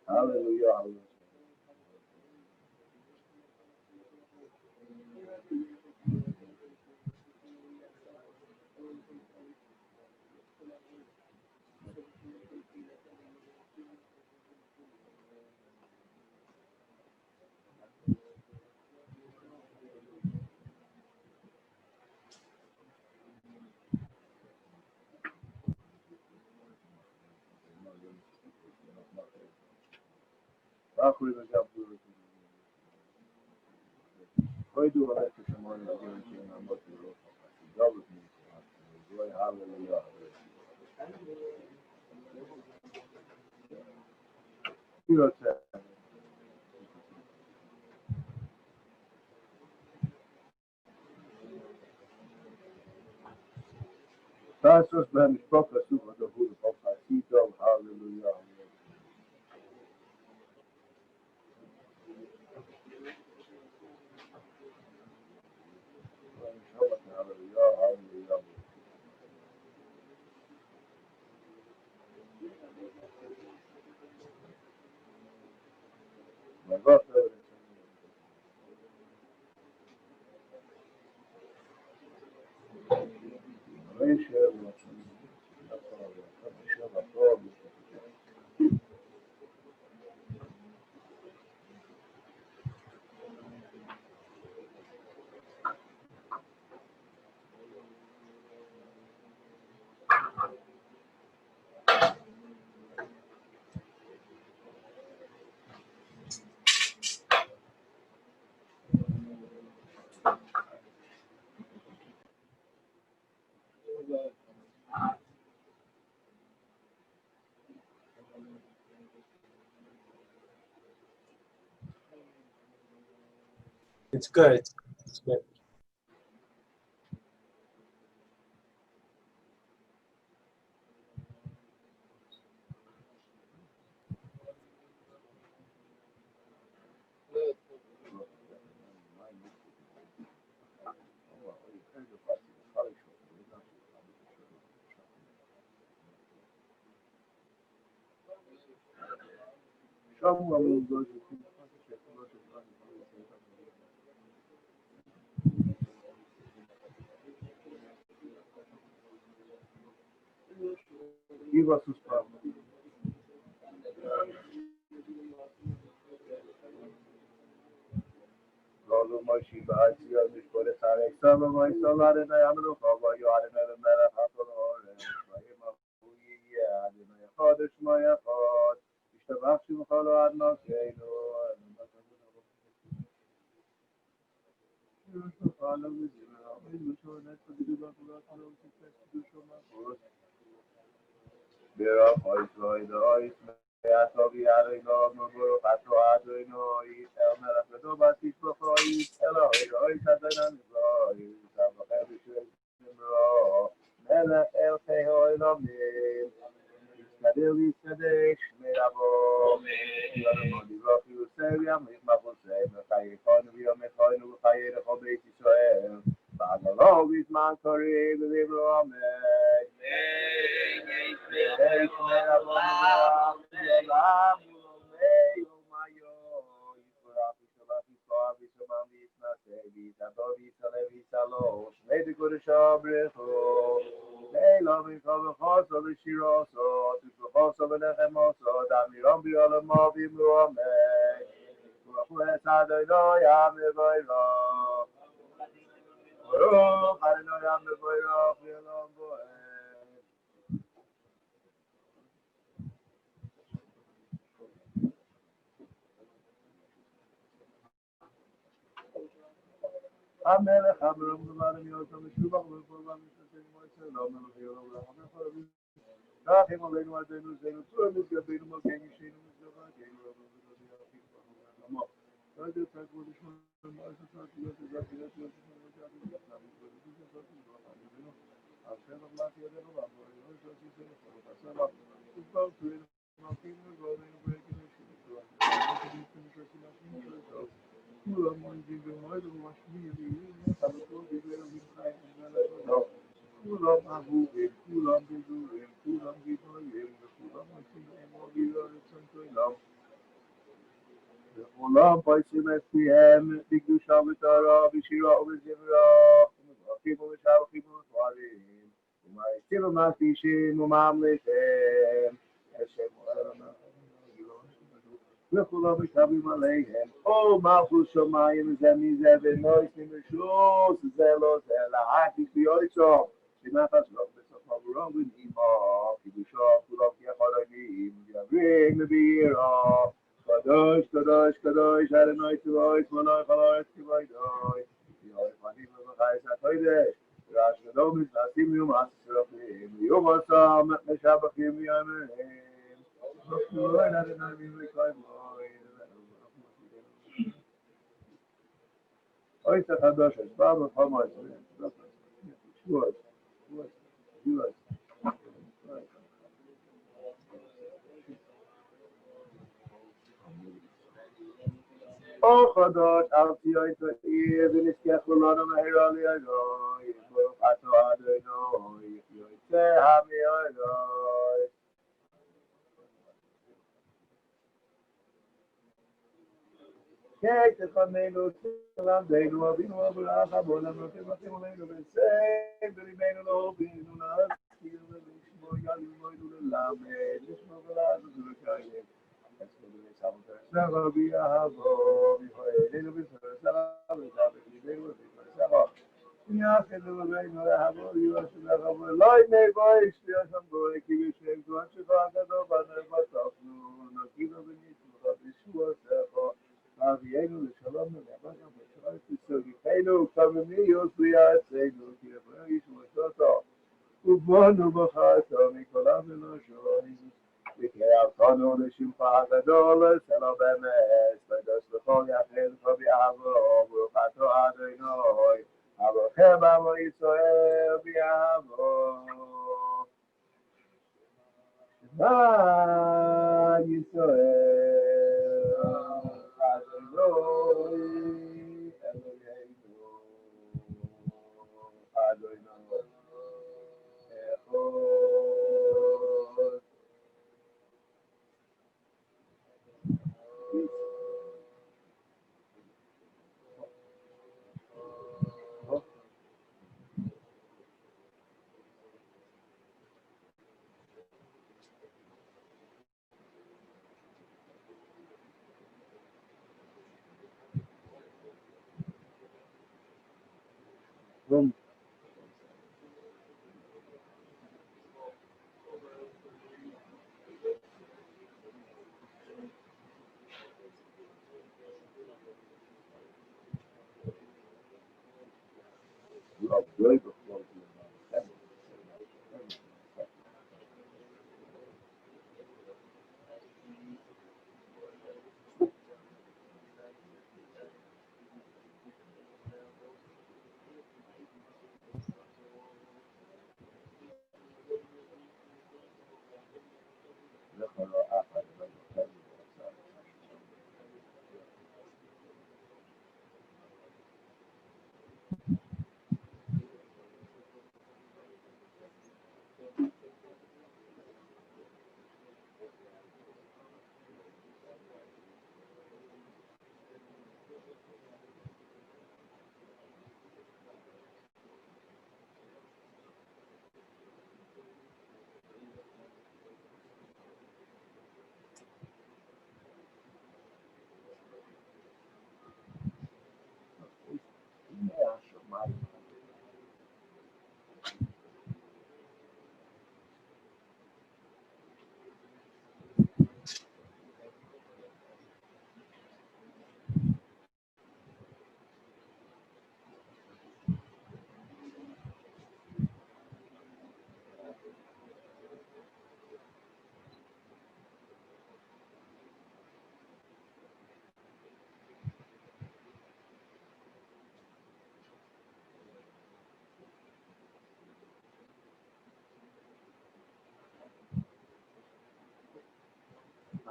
Hallelujah. Hallelujah. Baruch Hu Yimashach B'Ruch. Hoy do a lecture tomorrow to give it to you, and I'm looking for it. Double me. Joy, hallelujah. Hero test. Tasos ben Mishpocha Sufa Dahu B'Chol Chassidom, hallelujah. Hallelujah, hallelujah. My God, It's good. It's good. give us his power. Lord, my sheep, I see us before the Sarah, some of my son, I didn't have no cover, you are another matter, Happel or Father, my heart, Ishtabach, you follow, I'm not saying, Bear up, I saw the eyes. I saw the other dog, no more of a to know, El Marapedoba, Tisha, Hello, I said that I'm sorry. I'm a heavy shit in the raw. Mela, El Teho, and of me. Kadeli, Kadesh, Mirabo. The rock you say, I'm with my say, but I can't be on my phone, I had a hobby to Israel. Bagalo with my career, the river of me. Amele Hamram, the man of the Shuba, will go on to nothing will anyone do, they will turn this up in the most any shame of the game of the I just had what is one of the I've said of last year, I was just saying for myself. It's about to my people go in breaking the shit. You are one thing, the mother was me, the I was told you were with my cool up my book, cool up the zoo, cool up the toy, cool up my thing, and all the other century love. וכולם פורסים את פיהם בקדושה וטהרה, בשירה ובזמרה, ומברכים ומשבחים ומפוארים, ומעריצים ומכפישים וממליכים, השם עולמם. וכולם משתבחים עליהם, או מלכות שמיים זה מזה ונויסים ושרוס זה לא זה, להעתיק ביועצו, שמחת שלום בסוף אברהם ונעימו, קידושו כולם כחולנים, יברים ובירו, קדוש קדוש קדוש, אדוני צבאות מלך על הארץ כבודוי, יהי פנים ובחייס הקודש, רעש גדול מתנשאים יומס שרפים, יומסם משבחים ויאמרים. Hoy está Kadosh, vamos, vamos. Oh, Kadosh, I'll see you in the ear, and it's get full on the hair on the ego. I saw the no, if you say, have me on the Kijk, het van Nederland, Nederland, Nederland, Nederland, Nederland, Avienu Shalom Medrash Shacharis Tisha Kamemi Yosli Atzenu Kiyaveri Shmototo Ubonu B'Chato Mikolam V'Noshoim V'Ke'avtonu L'Shimcha HaGadol Shalom Bemes V'Dos L'Chol Yachel Chavi Avrohom V'Chato Adonai Avrochem Amo Yisrael V'Yavo Yisrael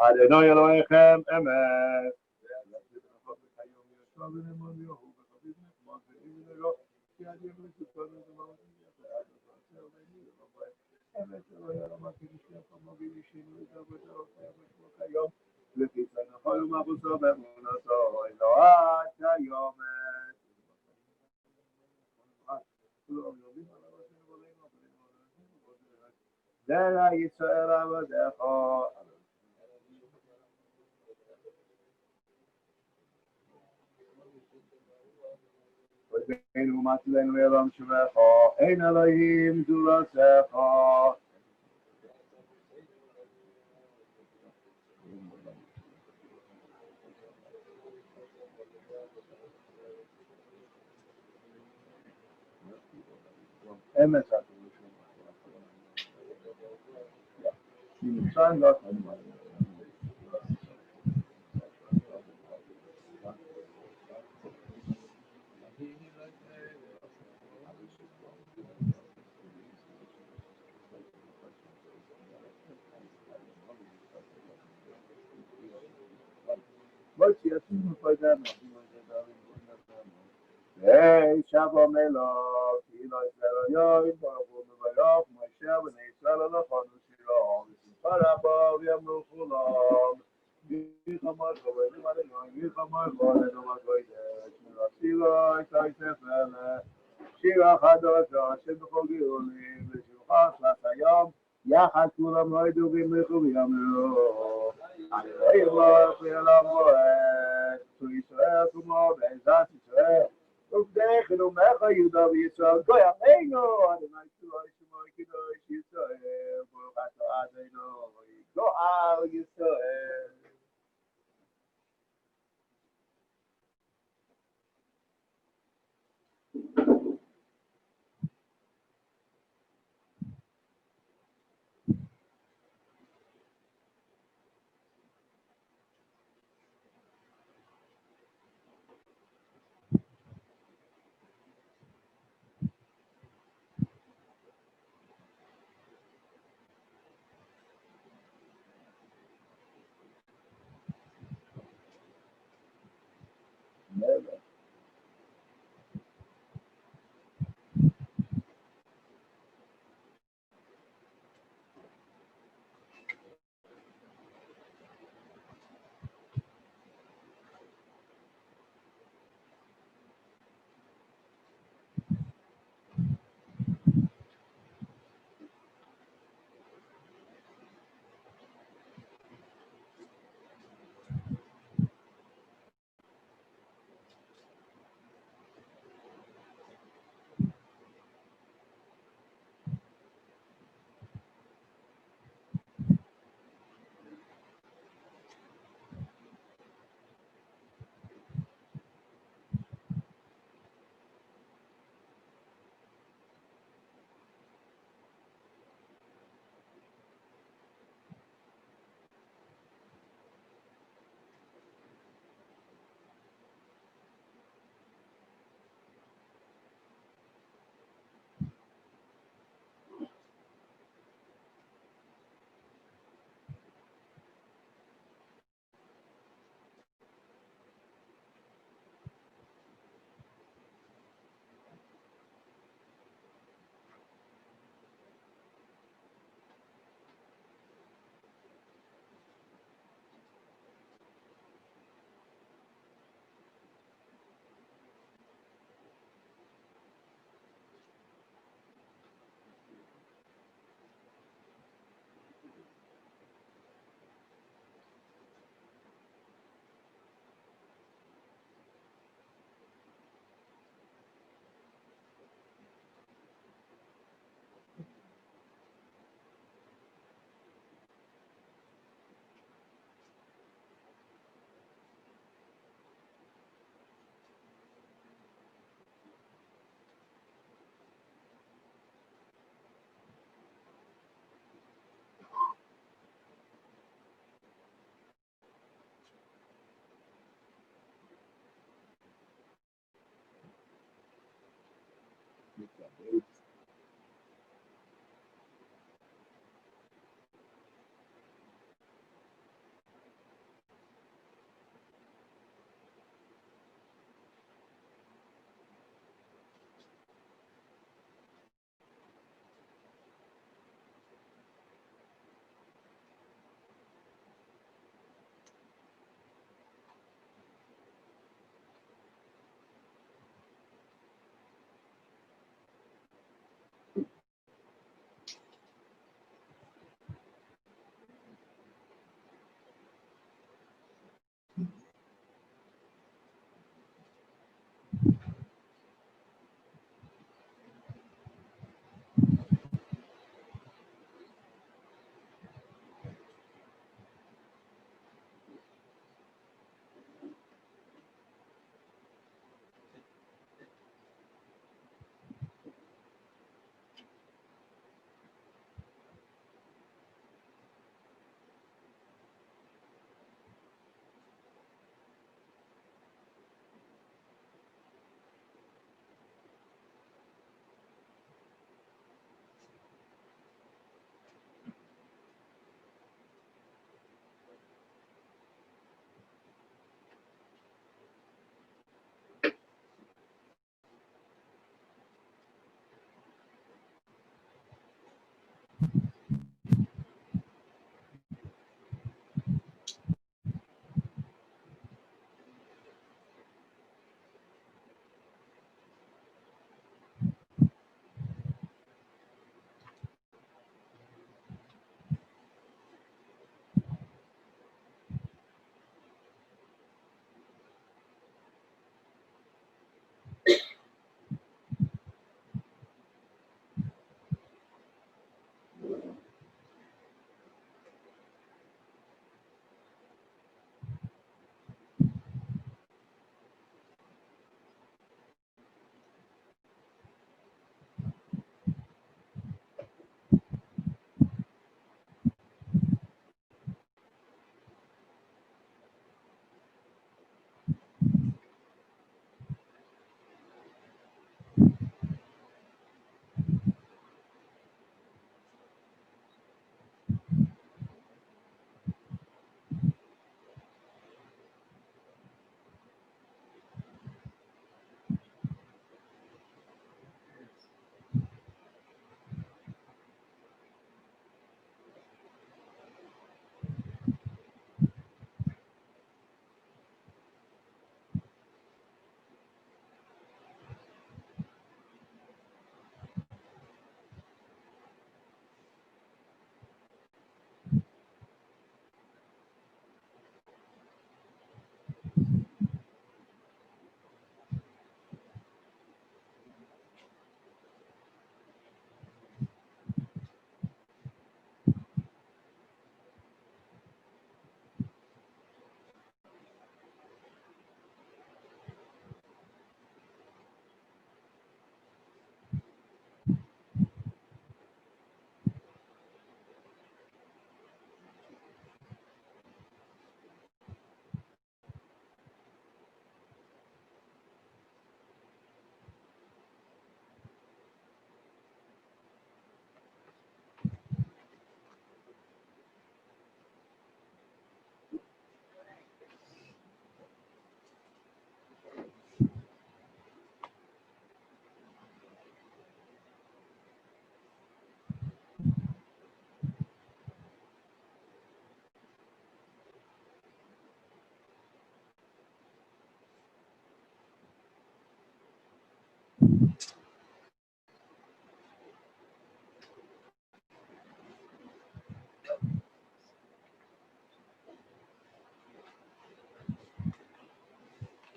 Adonai Elohechem Emet. לפי צנחה koyu mabuso bemunoso Eloat hayomet Zera Yisrael avadecho V'beinu matzilenu elam shemecho Ein Elohim zulasecho Emet Hey, Shalom Elo, Kilo Israel, Yoim, Baruch, Baruch, Moshe, Bnei Israel, Lachonu, Shalom, Parabo, Yamnu, Shalom, Yichamar, Chovedim, Adonai, Yichamar, Chovedim, Adonai, Shmira, Silo, Isai, Tefele, Shira, Chadosh, Hashem, B'chol Giulim, V'shulchan, Shlas Hayom, Yachad Kulam, Loidu, V'imlichu, V'yamru, Adonai, Yimloch, V'yalam, Moed, to Israel, Kumo, Be'ezat Israel, Ubdechenu mecha Yuda v'Yisrael goyameinu Adonai Tzuroi Shemoi Kiddush Yisrael Baruch Atah Adonai Go'al Yisrael.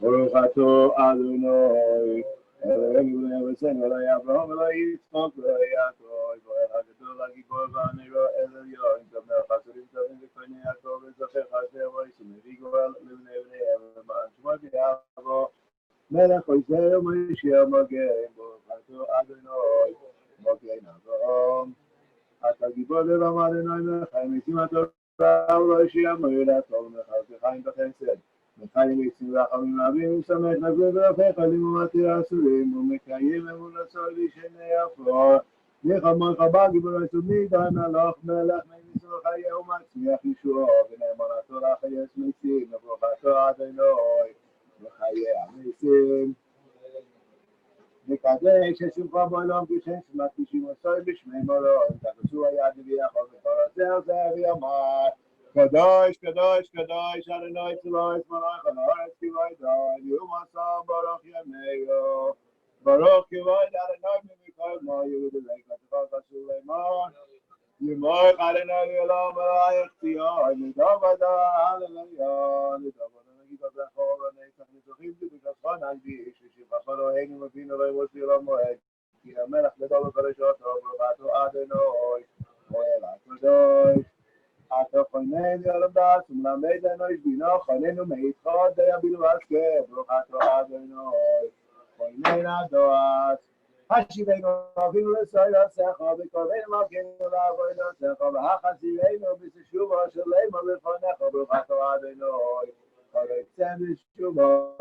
Baruch atah Adonai. Eloheinu v'Eloheinu Eloi Avrohom Eloi Yitzchak Eloi Yaakov Goel HaGadol HaGibor VaHaniro Elyon Gamel Chasadim Tovim V'Koinei Yaakov V'Zocher Chaser V'Oisim V'Yigol L'Bnei Bneihem V'Ma'an Shemot Yavo Melech Oisei Moshiach Mogen Baruch atah Adonai Mogen Avrohom Atah Gibor Levam Adonai Mechayim Mitzim Atorah U'Loishiyam Mo'iratom Mechayim B'Chesed Mechayim Mitzim Rachamim Rabim Samech Nagul V'Rafech Alim U'Matir Asurim U'Mekayim Emunasol V'Shenei Afro Mechamon Chabad Gibor Etumida Melech Melech Me'Nisur Chayeh U'Matzmiach Yishuo V'Ne'emonato Rachayes Mitzim Baruch atah Adonai Mechayeh Amitzim מקדש ששמך בעולם כשם שמקדישים אותו בשמי מורות, תפסו היד ויחוד ותורתך זה ויאמר קדוש קדוש קדוש אדוני צבאות מלך הארץ כבוד יום עשה ברוך ימיו ברוך כבוד אדוני מכל מה יהודה לקראתך כשולמון ימוך אדוני אלוהים מלך ציון לדבדה הללויה לדבדה נגיד ברכו ונצח נצחים בקדשך נגדיש ושבחך אלוהינו מבין אלוהים ושלום מועד כי המלך גדול וחדשות ברוך atah Adonai מועל הקדוש atah חוננו עולם דעת ומלמד לנו איש בינה חוננו מאיתך דיה בלבד ברוך atah Adonai חוננו דעת השיבנו אבינו לסייעתך וקרבנו מלכנו לעבודתך והחזירנו בשובו שלמה לפניך ברוך atah Adonai חרצנו בשובו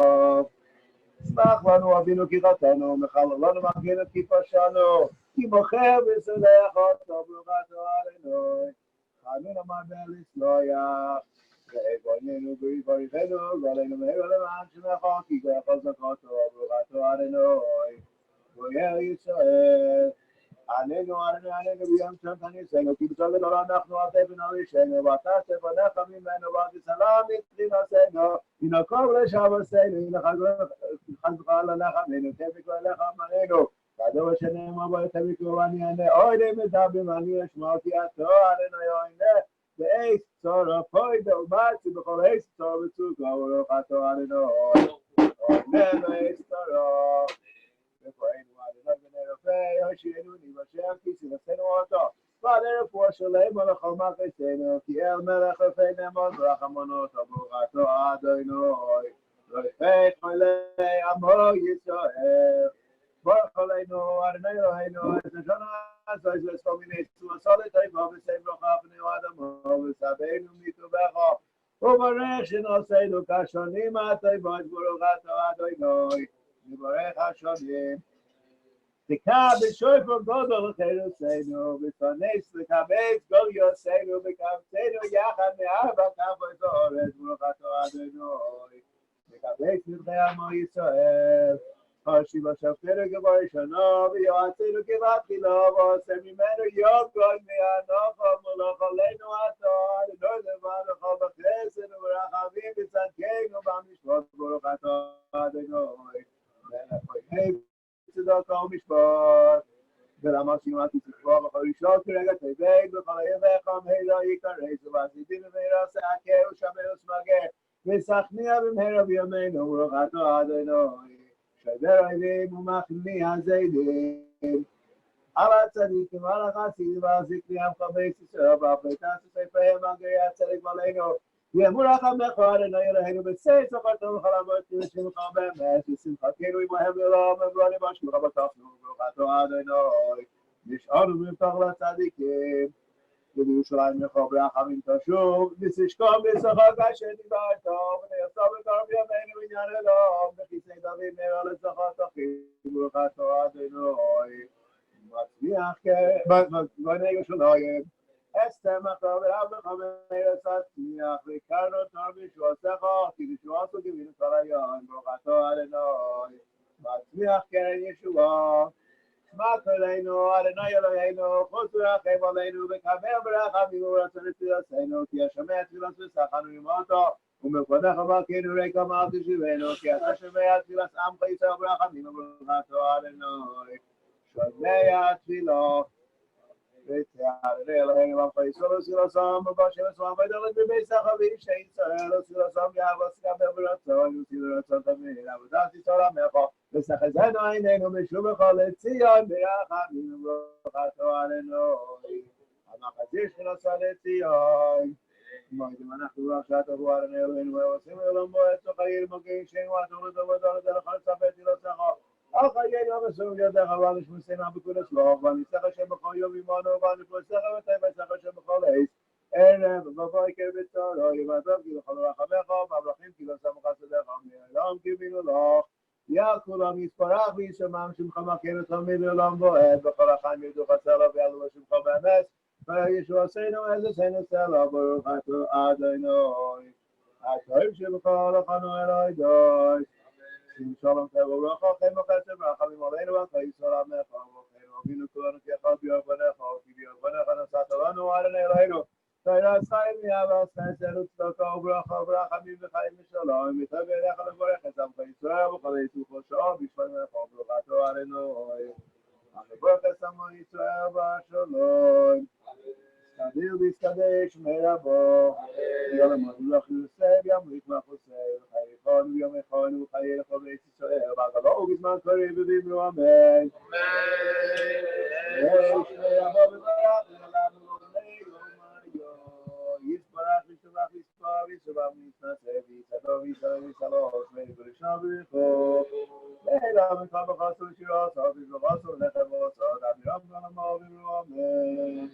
שמח לנו אבינו כי חטאנו מחלל לנו מגנו כי פשענו כי מוכר וסולח אותו ברוך atah Adonai חנון אמר לסלוח ואבוננו בריבנו ועלינו מהר למען שמך כי גוי חזקתו ברוך atah Adonai גויר ישראל עננו ביום שם תניסנו כי בצד גדול אנחנו עבדי בנרישנו ואתה תבונך ממנו ותסלם מתחינתנו הנה קרוב לשבתנו הנה חגך לנחמנו תבקו אליך אמרנו כדור שנאמר בו תבקו ואני אענה אוי למדברים אני אשמע כי אתה עננו יענה באיס צור הפוידה ובאצי בכל איס צור וצוקו ברוך atah Adonai אוי באיס צורו ופוענו Adonai ונרפא הושיענו נבשע כי סילתנו אותו ונרפוא שלמה לכל מחסנו כי אל מלך רפא נאמון ורחמנות ברוך atah Adonai רפא חולי עמו ישראל ברוך עלינו Adonai אלוהינו את לשון עשוי ועשו מיני ועשו לטובה ושם ברכה בני אדמו ושבנו מטובך וברך שנעשינו כשונים הטובות ברוך atah Adonai נברך השונים תקע בשופר גדול חירותנו ותנס לקבץ גול יוסנו וקבצנו יחד מארבע כפות הארץ ברוך atah Adonai מקבץ מלכי עמו ישראל השיב השופטנו כבראשונה ויועצינו כבתחילה ועושה ממנו יום גוי מהנוחו מולך עלינו atah Adonai לבדך בחסד וברחמים בצדקנו במשפט ברוך atah Adonai מלך צדקה ומשפט ולמה שימעתי תקווה בכל ישרות כרגע תיבד בכל היבך מהרה יקרס ובעשיתי במהרה שעקה ושמר ושמגה ושכניע במהרה בימינו ברוך atah Adonai שדר אויבים ומחמיא הזדים על הצדיקים ועל החסידים ועל זקני עמך בית ישראל והפליטה שספריהם מגרי הצדיק עלינו יאמרו רחמך Adonai אלוהינו בשיא צחקנו וכל המועצים ושמך באמת ושמחתנו עמהם לעולם ובלונים בשמך בטחנו ברוך atah Adonai נשארנו ונפתח לצדיקים ובירושלים לך ברחמים תשוב ותשכון בשכר כאשר דיברת ונעשה בקרוב ימינו עניין אלוהים בכיסא דוד נראה לצחת אחים ברוך atah Adonai מצמיח בני ירושלים אסתר מחר ורבך מארץ הצמיח וקרנו תור בשבועתך כי בשבועתו גבינו כל היום ברוך atah Adonai מצמיח קרן ישועה שמח עלינו Adonai אלוהינו חוץ ורחם עלינו וקבל ברחמים ורצון לתפילתנו כי השומע תפילת ושכנו עמותו ומפונך מלכנו ריקם אל תשיבנו כי אתה שומע תפילת עמך ישראל ברחמים וברוך atah Adonai שומע תפילה Elohim Faisal Silasam Bashem Swam Vidal Beis Ahavas Shacharis Silasam Ahavas Kaberatzon Silasam Tamir Avdati Salam Mecha Besachazan Ainenu Mishum Khalet Zion Beachamim Rochato Aleno Amachazir Shnasalet Zion Moedim Anachnu Rachata Huaran Elohim Ve'osim Elam Moed Sochayir Mogein Shen Watolot Avodon Delachal Safet Ilosacha Achayei Amasum Yadach Avanish Musena Bekulas Lov Vanisach Hashem B'chol Yom Imanu Vanifosach Avatay Vasach Hashem B'chol Eis Erev V'voiker B'tzoro Yimadov Gilchol Rachamecha V'avrachim Kilosam Chasadecha Me'elam Kivinu Loch Yakulam Yisparach V'yishamam Shimcha Makim Etamid Elam Voed V'chol Achayim Yidu Chatzela V'yalu Shimcha Be'emes V'yishu Aseinu Ezeseinu Sela Baruch Ato Adonai Atoim Sheb'chol Achanu Eloi Doi Shalom Baruch Chem Chesed Rachamim Aleinu V'Chayis Olam Necha V'Chayim Avinu Kulanu K'Echad B'Yod B'Necha V'Kib'Yod B'Necha Nasat Olanu Adonai Eloheinu Teiras Chaim Yavas Chesed U'Tzedakah U'Bracha V'Rachamim V'Chayim V'Shalom Mitzav Elecha L'Vorech Et Amcha Yisrael V'Chalei Tuchol Sha'o B'Shvay Necha Baruch Ato Adonai Amevorech Es Amo Yisrael V'Shalom Skadil B'Skadesh Me'Rabo Yom Malach Yosef Yamlik Machosei V'Chayechon V'Yomechon V'Chayecho B'Eis Yisrael V'Agalo B'Zman Karev V'Vimru Amen Yesh Me'Rabo V'Barach V'Olam V'Olei Yomayo Yisparach V'Shavach Yispar V'Shavach V'Yisnaseh V'Yitzadov V'Yisrael V'Shalosh V'Yisrael V'Yichov Le'elam V'Kal B'Chasor Shirasah V'Zovasor Lechem V'Osad Amiram V'Namo V'Vimru Amen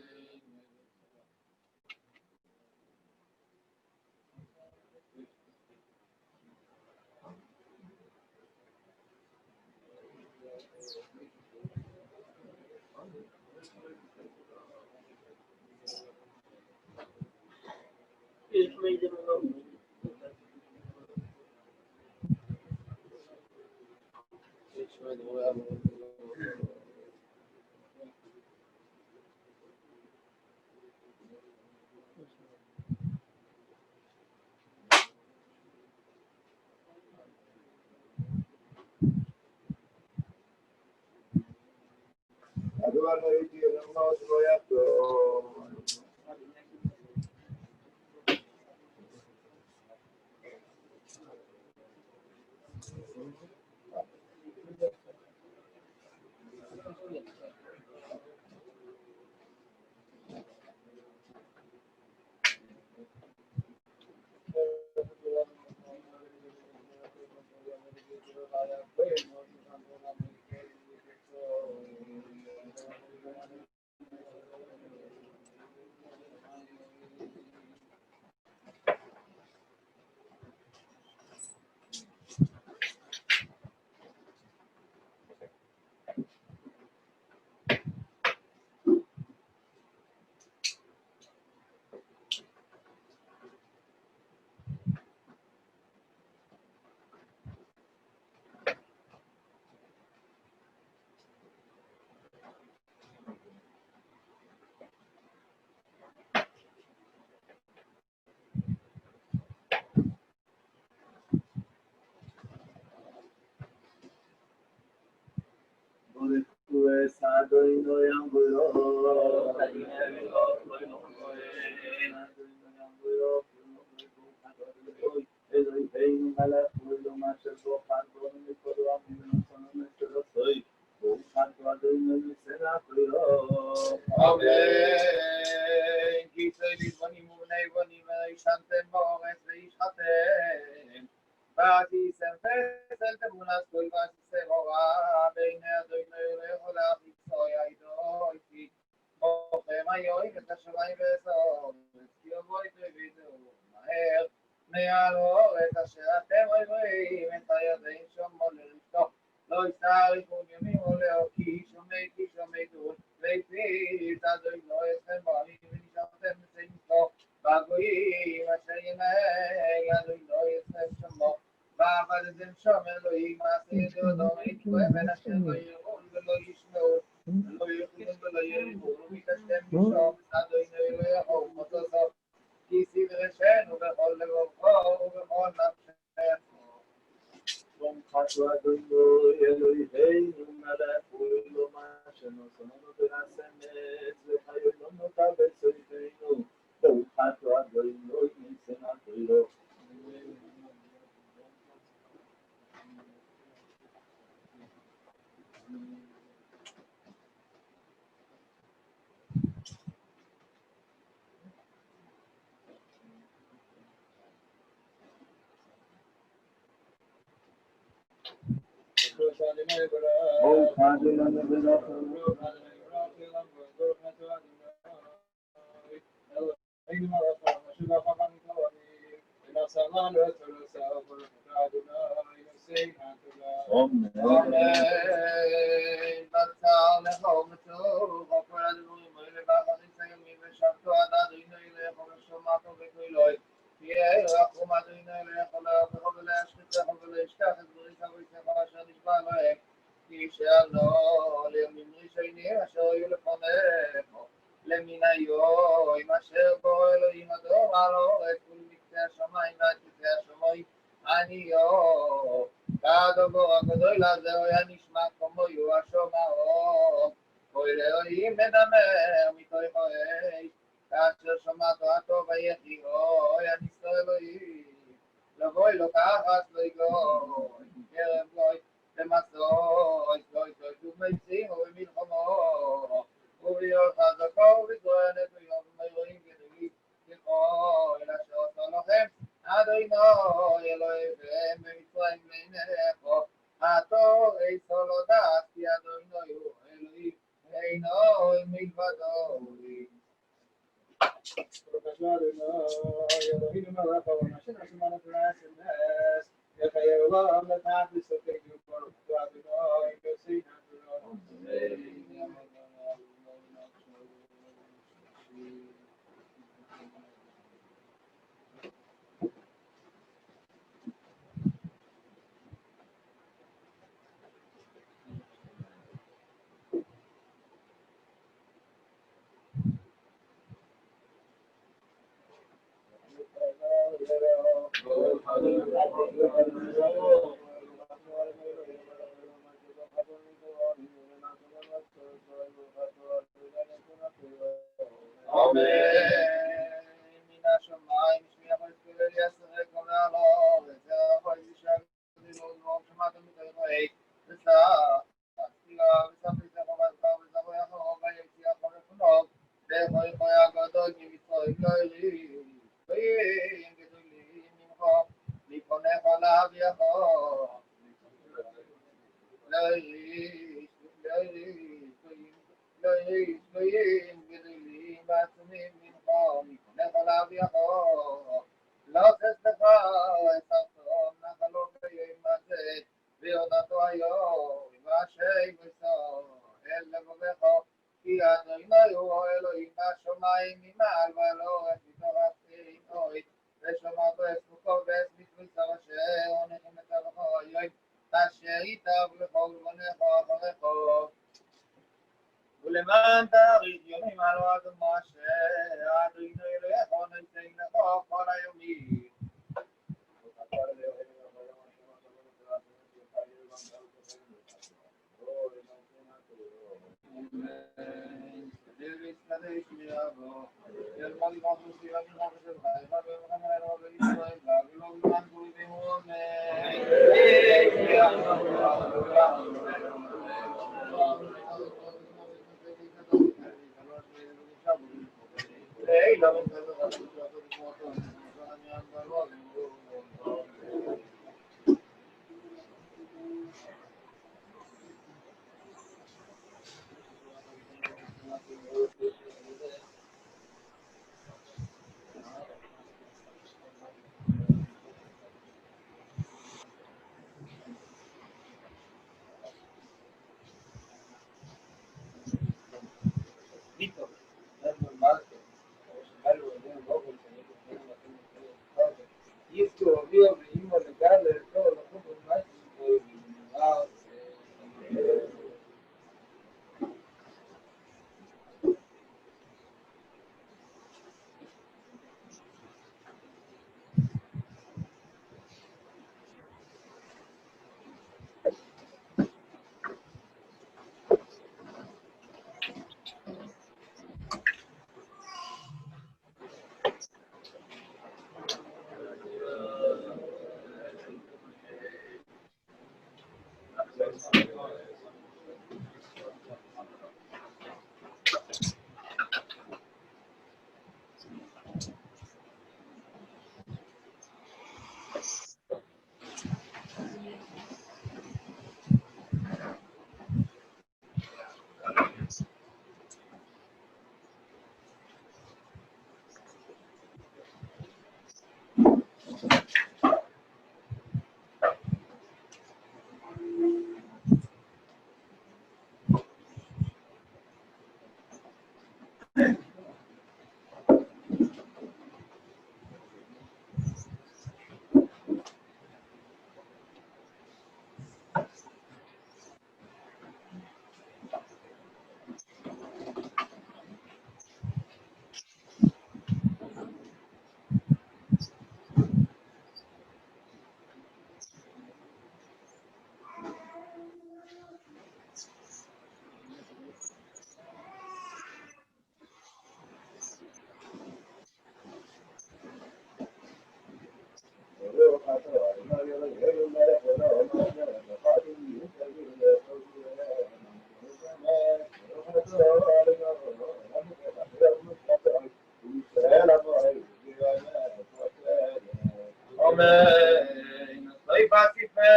Soy pacife,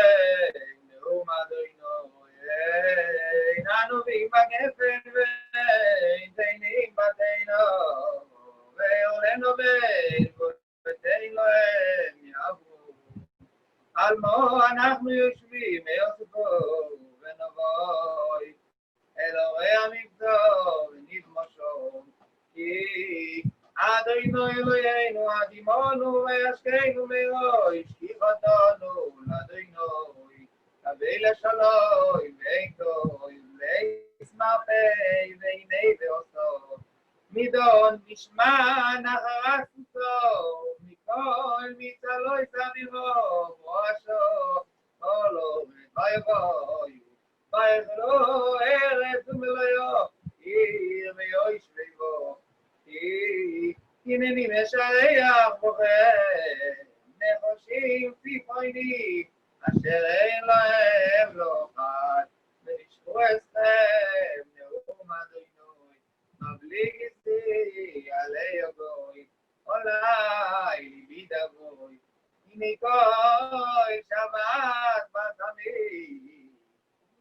Neuma Doino, Nanu Bima Gefen, Tainim Bateino, Veoleno Ben, Teino Yavu, Almo, אנחנו יושבים, יוספו, ונבוי, אלוהי המבדור, ונתמשום, כי אדוני אלוהינו, אדימונו, וישכנו מאוי, שכיחתנו, לאדוני, תביא לשלום, ואיתו, וישמחי, והנה ועושו, מדון נשמע נחרת סוסו, מכל מצלוי סביבו, מואשו, עולו ויבואי, ויחלו ארץ ומלואו, עיר ויואי שביבו, הנני משייך בוכם, נחושים ציפויני, אשר אין להם לא חד, ונשכו אסכם, נאום אדוני. Obligisi alei ogoi, olai libi davoi, inikoi shamat batami,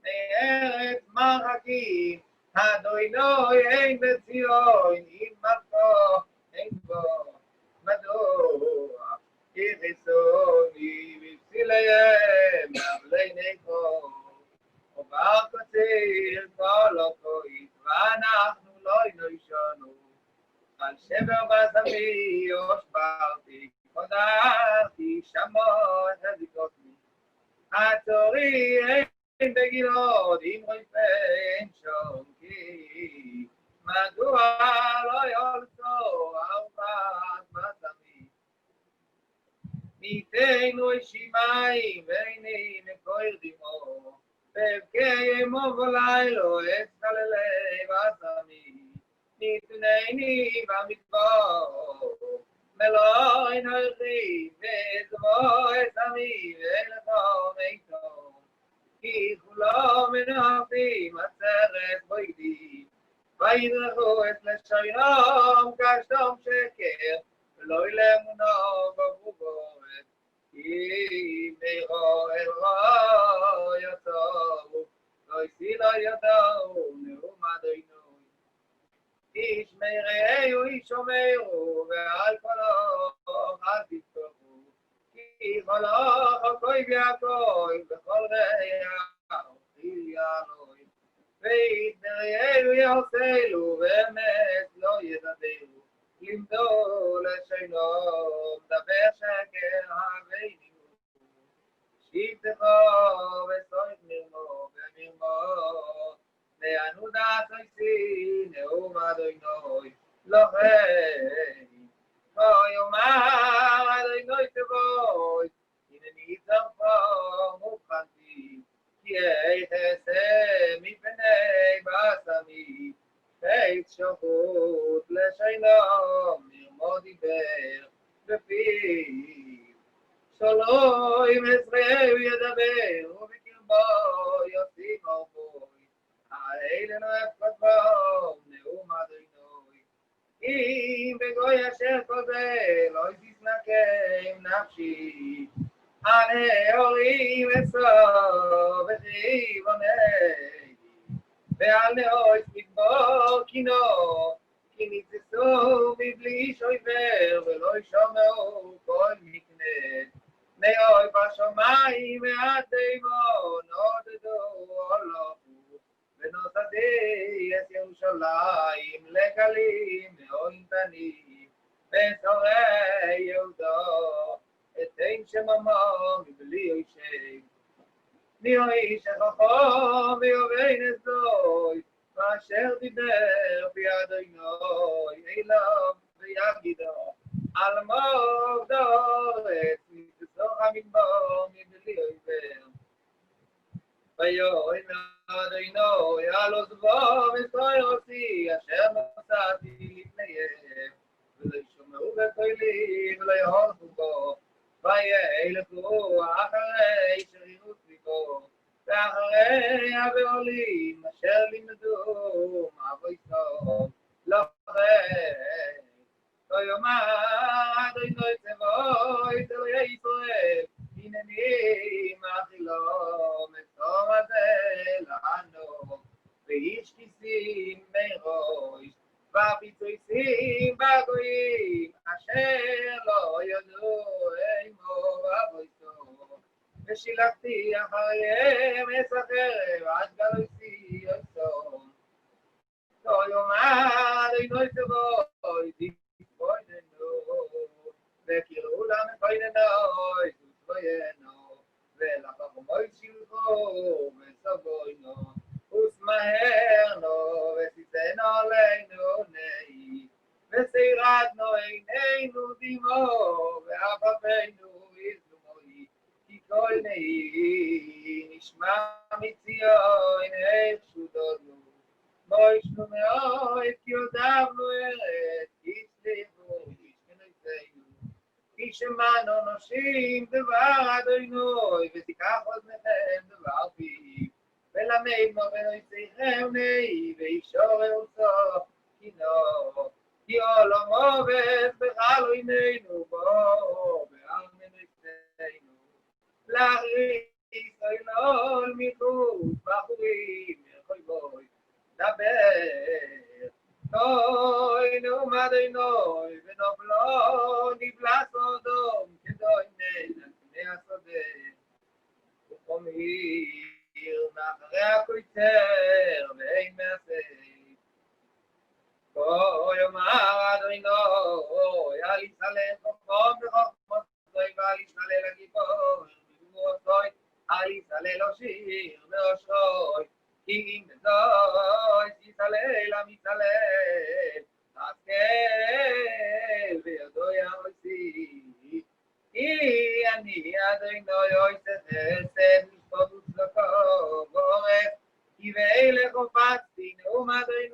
me'eretz marhakim, Adonai ein bezion, im malko ein bo, madua, irisoni v'psilayem, avlei neiko, ובקציר כל הכוית, ואנחנו לא נשנו. על שבר בזמי הושברתי, חודרתי שמות הזיקותי. הצורי אין בגילות, אם רפן שומקי. מדוע לא יולצו ארבעת בזמי? ניתנו שימיים ועיני מקויר דמו. בבקי אמור ולילו אצטללי בסמי, נתנני במדבור, מלואי נלכי וזבו אסמי ולתום איתו, כי כולו מנופים עצרת בוידים, וידרכו את לשלום כשתום שקר, ולא ילמונו בבוגורת. כי מאירו אל רוע יצאו, לא יסיל ידעו, נאום אדוני. איש מרעהו איש אומרו, ועל קולו אל תתקפו, כי קולו חכוי ויעקוי, וכל רעהו חיל יעלוי. ויתרעהו יעשילו, ואמת לא ידברו. לימדו לשלום, דבר שקר הבינו, שבטך וסורת מרמו ומרמו, וענו דעת עשי נאום אדוני, לא חי, כה יאמר אדוני תבואי, הנני צרפו מוכנתי, כי אכסה מפני בסמי, בית שפוט לשלום, מרמו דיבר בפיו. שלום עזרהו ידבר, ובקרבו יוסיף ארבוי. האלנו אפקות בו, נאום אדוני. אם בגוי אשר כזה, לא תסנקם נפשי. הנאורים אסור, וחיבוני. ועל נאויס מדבור קינו, כי ניצסו מבלי שויבר, ולא ישומעו כל מקנה. נאוי בשמיים ועד תימו, נודדו הולכו, ונוסדי את ירושלים לגלים מאוד תנים, ושרי יהודו, אתן שממו מבלי יושב. מי איש החכם ויובין אצלוי, ואשר דיבר בידוני אליו ויגידו, על מות דורץ מתסוך המדבר מבלי עיוור. ויאמר אדוני על עוזבו ושרי עושי אשר נשאתי לפניהם, ולא ישמעו בקולי ולא יהלכו בו, וילכו אחרי שרירות ליבו, ואחרי הבעולים אשר לימדו מאבויתו, לכן כה יאמר אדוני צבאות אלוהי ישראל צריכים אכילום את תום הזה לנו ואיש כיסים מראש ופיצויסים בגויים אשר לא ידעו אימו ואבויתו ושילחתי אחריהם עץ החרב עד גלויסי יוצאו לא יאמר אינו יצבוי תתבויננו וקראו לנו כהננו ותתבוינו ולחכמוי שילחו וסבוינו וסמהרנו וסיסנו עלינו נאי וסירדנו עינינו דמו ואפנו יזמוי כי כל נאי נשמע מציון איך שודדנו מוישנו מאוד כי עודבנו ארץ כי הצליחו כי שמענו נושים דבר אדוני ותיקח אוזניכם דבר פיו ולמד מובנו יצריכם נאי וישור ארצו כינוס כי עולם עובד בחלו עינינו בו בעלמנו יצאנו להריס אילול מחוץ בחורים מרחוי בוי דבר נוי נאומד נוי ונובלו נבלה סודום כדוי נפני השדה וחומיר מאחרי הקויצר ואין מעשה כה יאמר אדוני אל יסלל חוכם בחוכמתוי ואל יסלל הגיבור בגבורתוי אל יסלל אושיר באושרוי כי אם בזוי יסלל המסלל השכל וידו יעשי כי אני אדוני יעשה חסד משפט וצדקה ועורף כי ואילך הופצתי נאום אדוני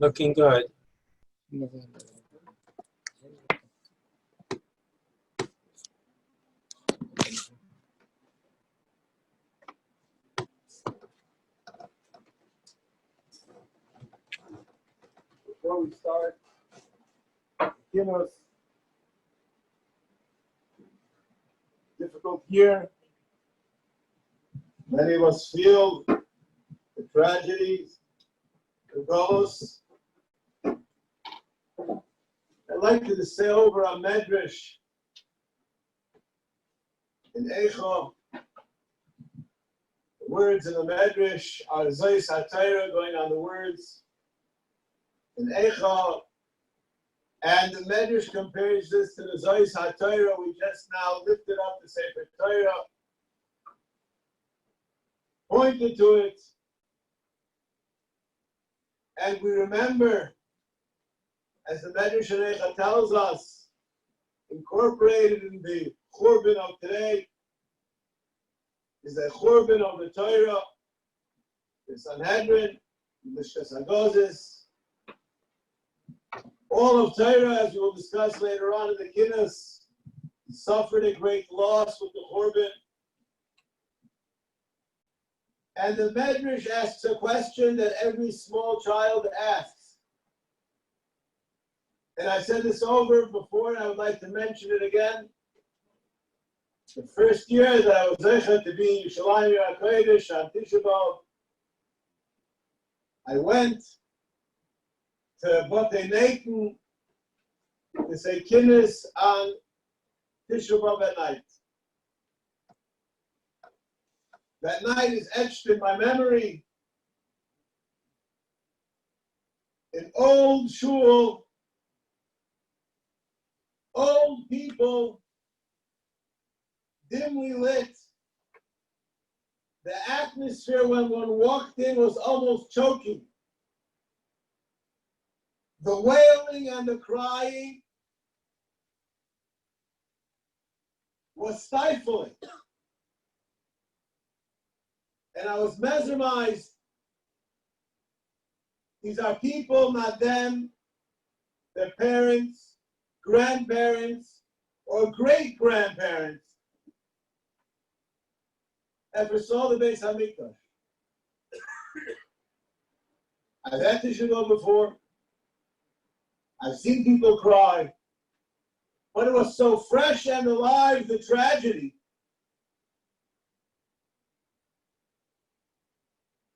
Looking good. before we start, Kinnos, difficult year. Many of us feel the tragedies, the loss. I'd like to say over a Medrash in Eicha. The words in the Medrash are Zois HaTorah, going on the words in Eicha. And the Medrash compares this to the Zois HaTorah we just now lifted up the Sefer Torah, pointed to it, and we remember, as the Medrash in Eicha tells us, incorporated in the Churban of today is the Churban of the Torah, the Sanhedrin, the Shacharish. All of Torah, as we will discuss later on in the Kinnos, suffered a great loss with the Churban. And the Medrash asks a question that every small child asks. And I said this over before, and I would like to mention it again. The first year that I was able to be in Shalom on Tisha, I went to Bate Nathan to say Kinnos on Tisha at night. That night is etched in my memory. An old shul, old people, dimly lit. The atmosphere when one walked in was almost choking. The wailing and the crying was stifling. And I was mesmerized. These are people, not them, their parents, grandparents, or great-grandparents ever saw the Beis HaMikdash. I've had Tisha before. I've seen people cry. But it was so fresh and alive, the tragedy.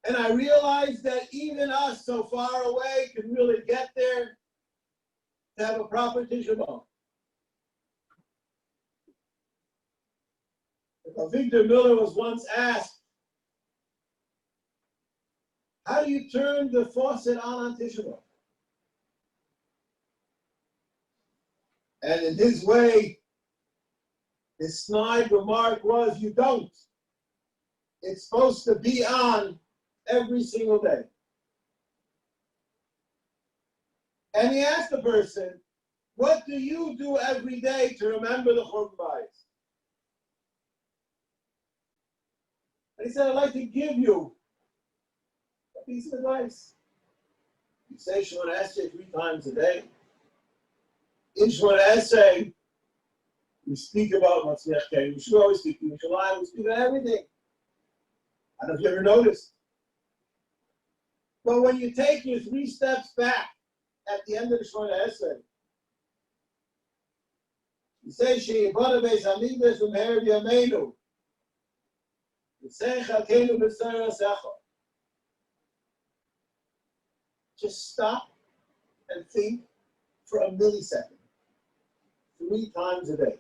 And I realized that even us so far away can really get there to have a proper Tisha B'Av. Victor Miller was once asked, how do you turn the faucet on Tisha B'Av? And in his way, his snide remark was, you don't. It's supposed to be on every single day. And he asked the person, what do you do every day to remember the Churban Bayis? And he said, I'd like to give you a piece of advice. You say Shemona Esrei 3 times a day. In Shemona Esrei, we speak about Matzliach Kein. We should always speak to Yerushalayim. We speak about everything. I don't know if you ever noticed. But when you take your 3 steps back at the end of the Shemona Esrei, you say, She'yibana Beis HaMikdash v'meher b'yameinu. You say, Chalkeinu b'Sarasecha. Just stop and think for a millisecond. 3 times a day.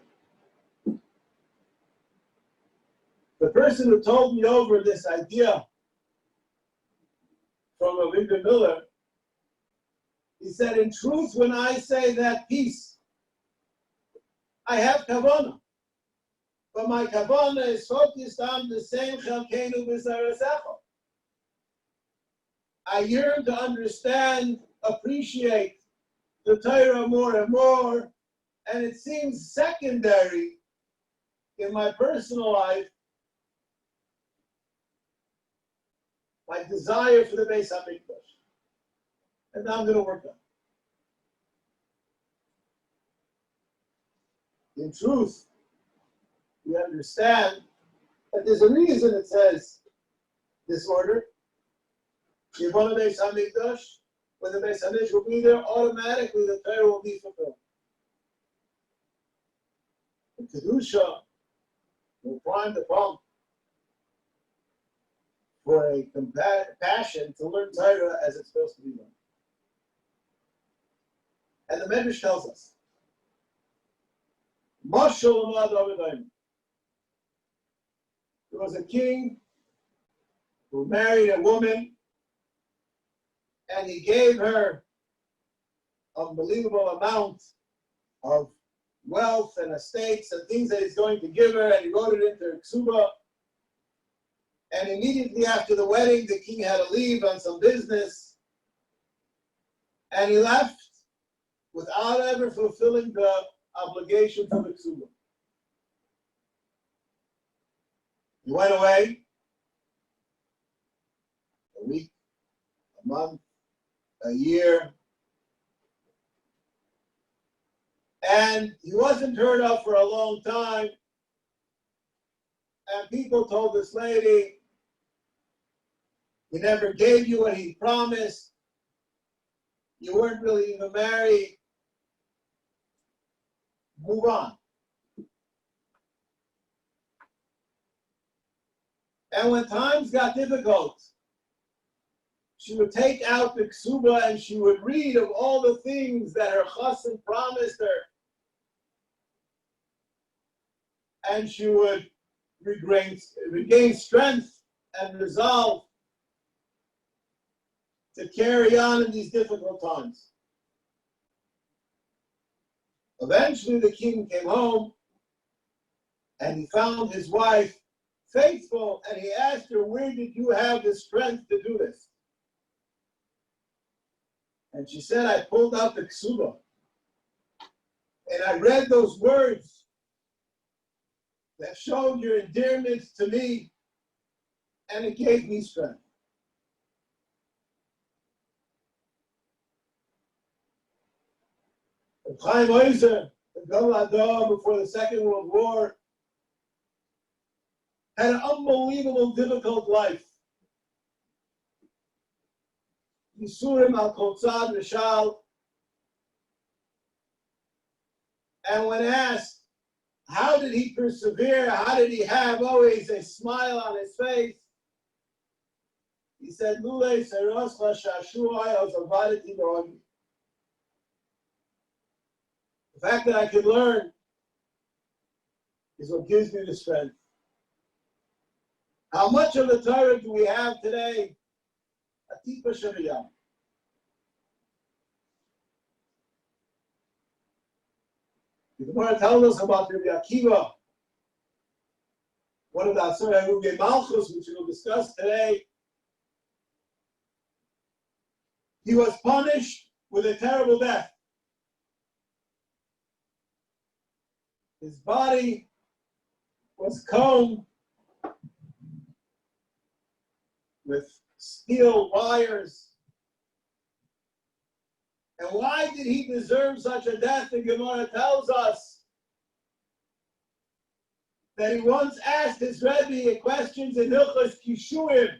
The person who told me over this idea from Avigdor Miller, he said, in truth, when I say that piece, I have kavanah. But my kavanah is focused on the same Chalkeinu b'Sarasecha. I yearn to understand, appreciate the Torah more and more, and it seems secondary in my personal life, my desire for the Beis HaMikdash. And now I'm going to work on it. In truth, we understand that there's a reason it says this order. Yibana Beis HaMikdash, when the Beis Hamikdash will be there, automatically the Torah will be fulfilled. The Kedusha will prime the pump for a passion to learn Torah as it's supposed to be done. And the Medrash tells us, there was a king who married a woman, and he gave her an unbelievable amount of wealth and estates and things that he's going to give her, and he wrote it into her ksuba. And immediately after the wedding, the king had to leave on some business, and he left without ever fulfilling the obligation to the ksuba. He went away a week, a month, a year, and he wasn't heard of for a long time. And people told this lady, he never gave you what he promised. You weren't really even married. Move on. And when times got difficult, she would take out the ksuba and she would read of all the things that her chassan promised her. And she would regain strength and resolve to carry on in these difficult times. Eventually the king came home and he found his wife faithful, and he asked her, where did you have the strength to do this? And she said, I pulled out the ksuba and I read those words that showed your endearment to me, and it gave me strength. Chaim Oizer, the Gadol Hador before the Second World War, had an unbelievable, difficult life. Yisurim al Kotzad Mishal. And when asked, how did he persevere? How did he have always a smile on his face? He said, Lule Seroscha Shashuai Ozavaditi Rogi. The fact that I could learn is what gives me the strength. How much of the Torah do we have today? Atipa Shaviyam. The Gemara tells us about Rabbi Akiva, one of the Asur HaRugei Malchus, which we'll discuss today. He was punished with a terrible death. His body was combed with steel wires. And why did he deserve such a death? The Gemara tells us that he once asked his Rebbe questions in Hilchos Kishuim.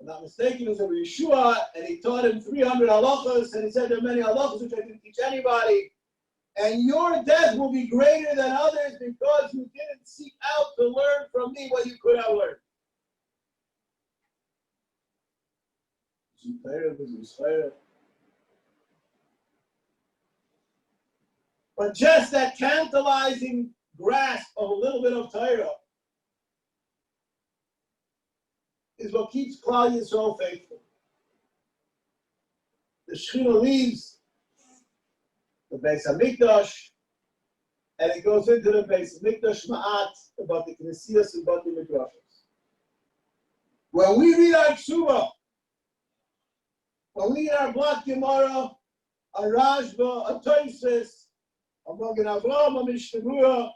If I'm not mistaken, it was a Yeshua, and he taught him 300 halachos, and he said there are many halachos which I didn't teach anybody. And your death will be greater than others because you didn't seek out to learn from me what you could have learned. But just that tantalizing grasp of a little bit of Torah is what keeps Klal Yisrael faithful. The Shechina leaves the Beis Hamikdash, and it goes into the Beis Hamikdash Ma'at about the Knesias and about the Medrashos. When we read our Ksuba, when we read our Blat Gemara, a Rashba, a Tosfos, a Magen Avrohom, a Mishnah,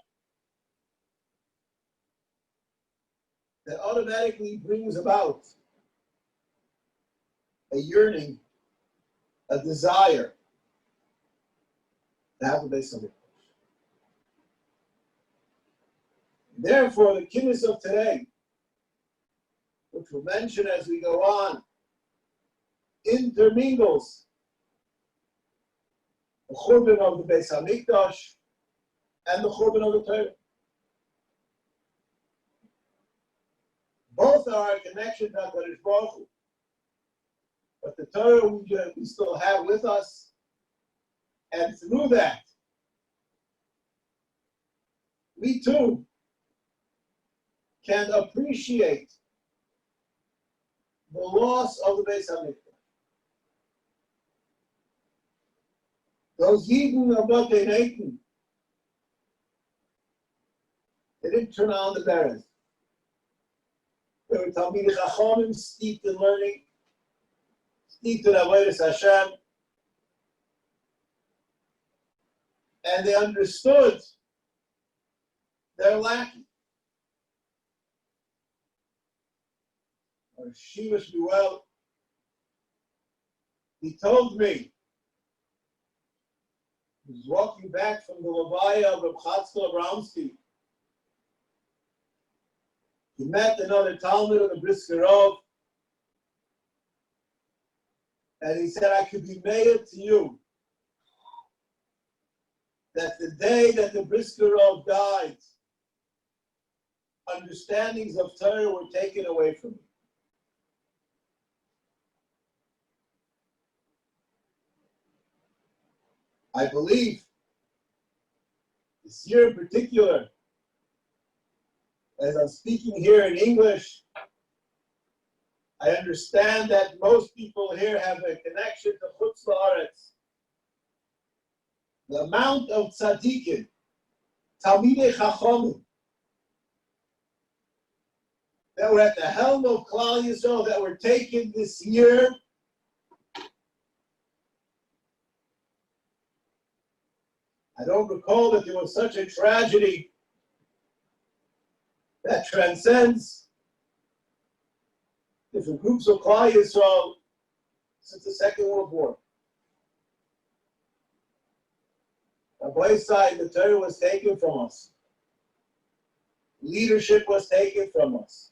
that automatically brings about a yearning, a desire to have a Beis Hamikdash. Therefore, the Kinnos of today which we'll mention as we go on, intermingles the churban of the Beis Hamikdash and the churban of the Torah. Both are a connection to HaKadosh Baruch Hu. But the Torah we still have with us, and through that, we too can appreciate the loss of the Beis Hamikdash. Those Yidden of Botei Natan, they didn't turn on the Beres. They were Talmidei Chachamim, steeped in learning, steeped in Avodas Hashem, and they understood they're lacking. Or Shiva Shmuel, he told me, he was walking back from the Levaya of Reb Chatzkel Abramsky. He met another Talmud of the Briskerov, and he said, I could be mayor to you that the day that the Briskerov died, understandings of Torah were taken away from me. I believe this year in particular, as I'm speaking here in English, I understand that most people here have a connection to Chutz La'aretz. The amount of tzaddikim, Talmidei Chachamim, that were at the helm of Klal Yisrael that were taken this year, I don't recall that there was such a tragedy that transcends different groups of Klal Yisrael since the Second World War. On both sides, the Torah was taken from us. Leadership was taken from us.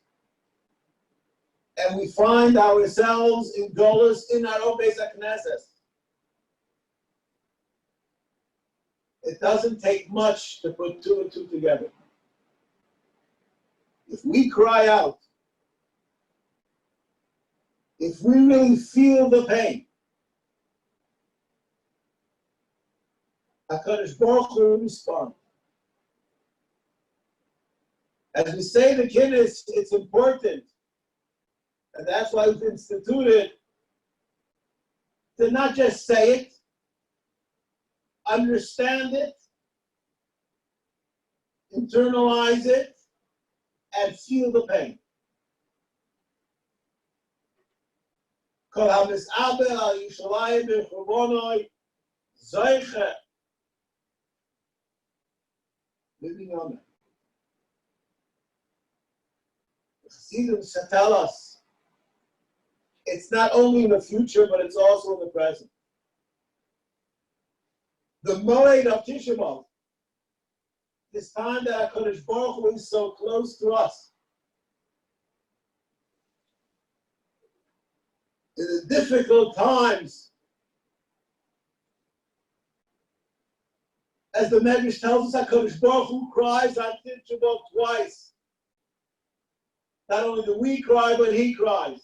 And we find ourselves in Golos in our own Beis HaKnesses. It doesn't take much to put two and two together. If we cry out, if we really feel the pain, HaKadosh Baruch Hu will respond. As we say the Kinnos, it's important, and that's why we've instituted to not just say it, understand it, internalize it, and feel the pain. Kol hamis'abel al Yushalayim b'churbanoi zoiche living on it. The Chassidim tell us it's not only in the future, but it's also in the present. The Moed of Tisha B'Av, this time that HaKadosh Baruch Hu is so close to us. In the difficult times, as the Medrash tells us, HaKadosh Baruch Hu cries on Tisha B'Av twice. Not only do we cry, but he cries.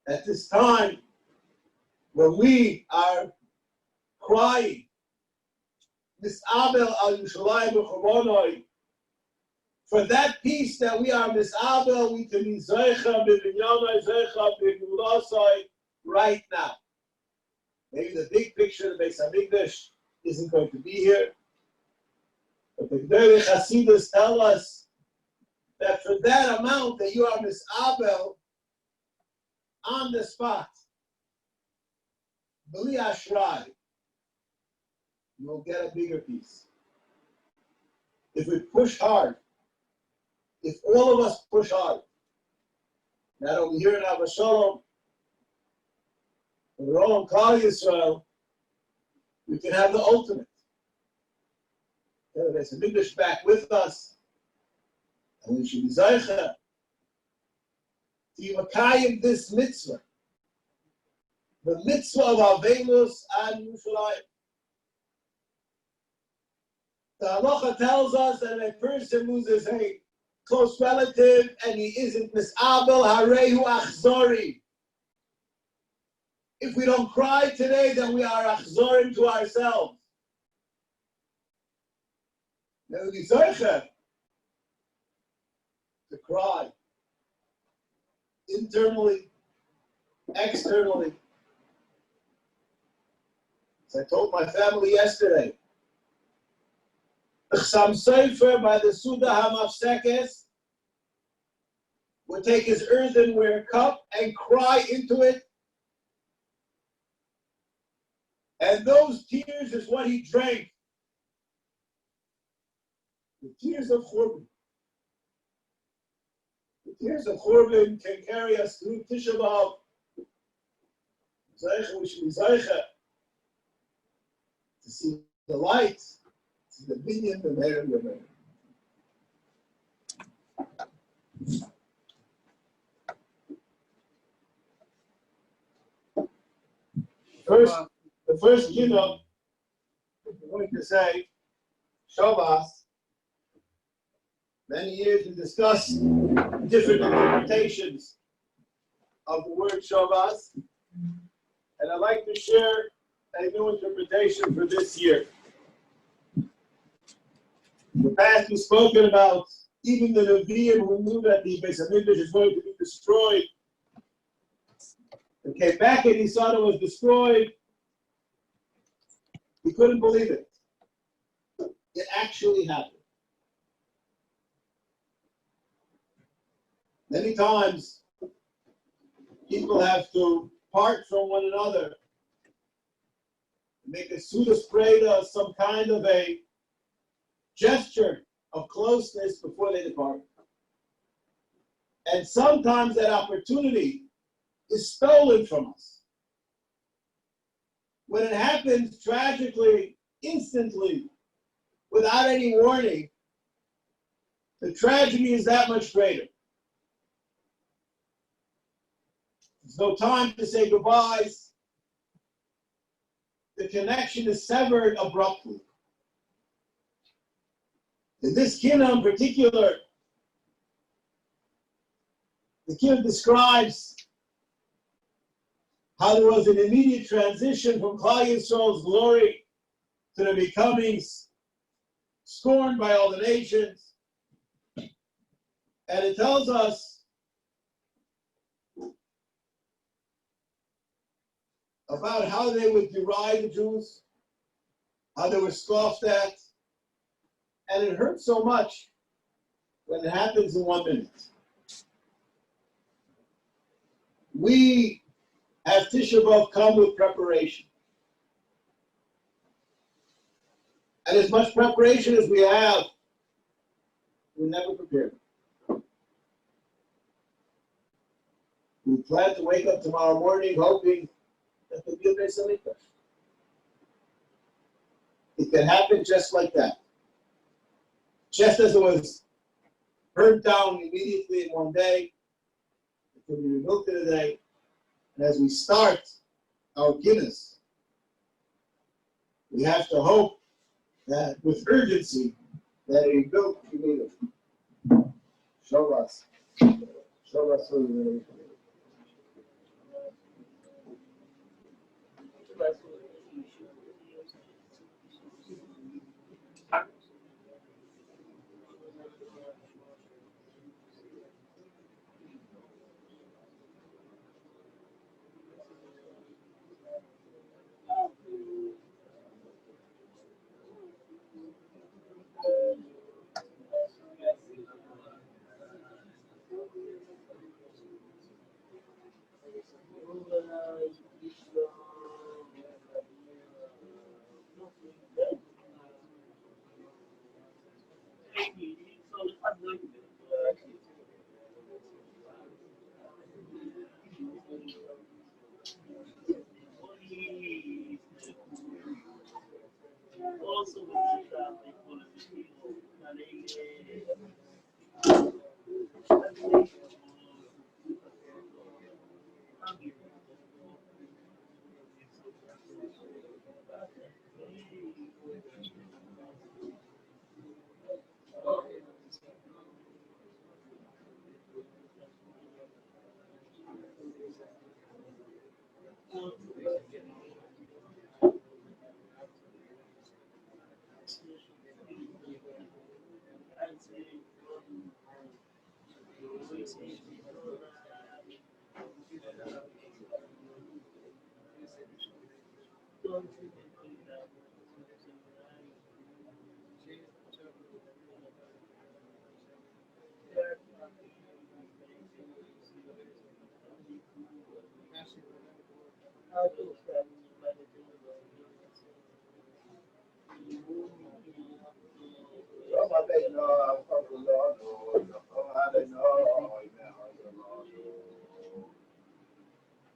At this time, when we are crying, Mis'abel al Yushalayim b'churbanoi, for that peace that we are Mis'abel, we can be Zeicha b'Binyanai, Zeicha b'Gulasai right now. Maybe the big picture of the Beis Hamikdash isn't going to be here, but the Gdolei Chasidus tell us that for that amount that you are Mis'abel, on the spot, B'li Ashrai, you will get a bigger piece. If we push hard, if all of us push hard, not only here in Avrohom, Shalom, but all in Klal Yisrael, we can have the ultimate. There's a Medrash back with us, and we should be zeicha to Yivakayim this mitzvah, the mitzvah of Avelus and Yerushalayim. The halacha tells us that if a person loses a close relative and he isn't misabel harehu achzori. If we don't cry today, then we are achzorim to ourselves. Then we zeicha to cry internally, externally. As I told my family yesterday, the Chasam Sofer by the Suda Hamafsekes would take his earthenware cup and cry into it. And those tears is what he drank. The tears of Churban. The tears of Churban can carry us through Tisha B'Av. Zeicha, we should be zeicha to see the light, to the minyan, the Meir, and the Meir. The first Kinnos, I'm going to say, Shabbos. Many years we discussed different interpretations of the word Shabbos, and I'd like to share a new interpretation for this year. In the past, we've spoken about even the Nevi'im who knew that the Beis Hamikdash is going to be destroyed. They came back and he saw it was destroyed. He couldn't believe it. It actually happened. Many times, people have to part from one another, make a Sudas Preda, some kind of a gesture of closeness before they depart. And sometimes that opportunity is stolen from us. When it happens tragically, instantly, without any warning, the tragedy is that much greater. There's no time to say goodbyes. The connection is severed abruptly. In this Kinnos in particular, the Kinnos describes how there was an immediate transition from Klal Yisrael's glory to the becoming scorned by all the nations. And it tells us about how they would deride the Jews, how they were scoffed at, and it hurts so much when it happens in 1 minute. We have Tisha B'Av come with preparation. And as much preparation as we have, we're never prepared. We plan to wake up tomorrow morning hoping that there'll be a Beis Hamikdash. It can happen just like that. Just as it was burnt down immediately in one day, it can be rebuilt in a day. And as we start our Kinnos, we have to hope that with urgency that it rebuilt immediately. Show us. Show us who we really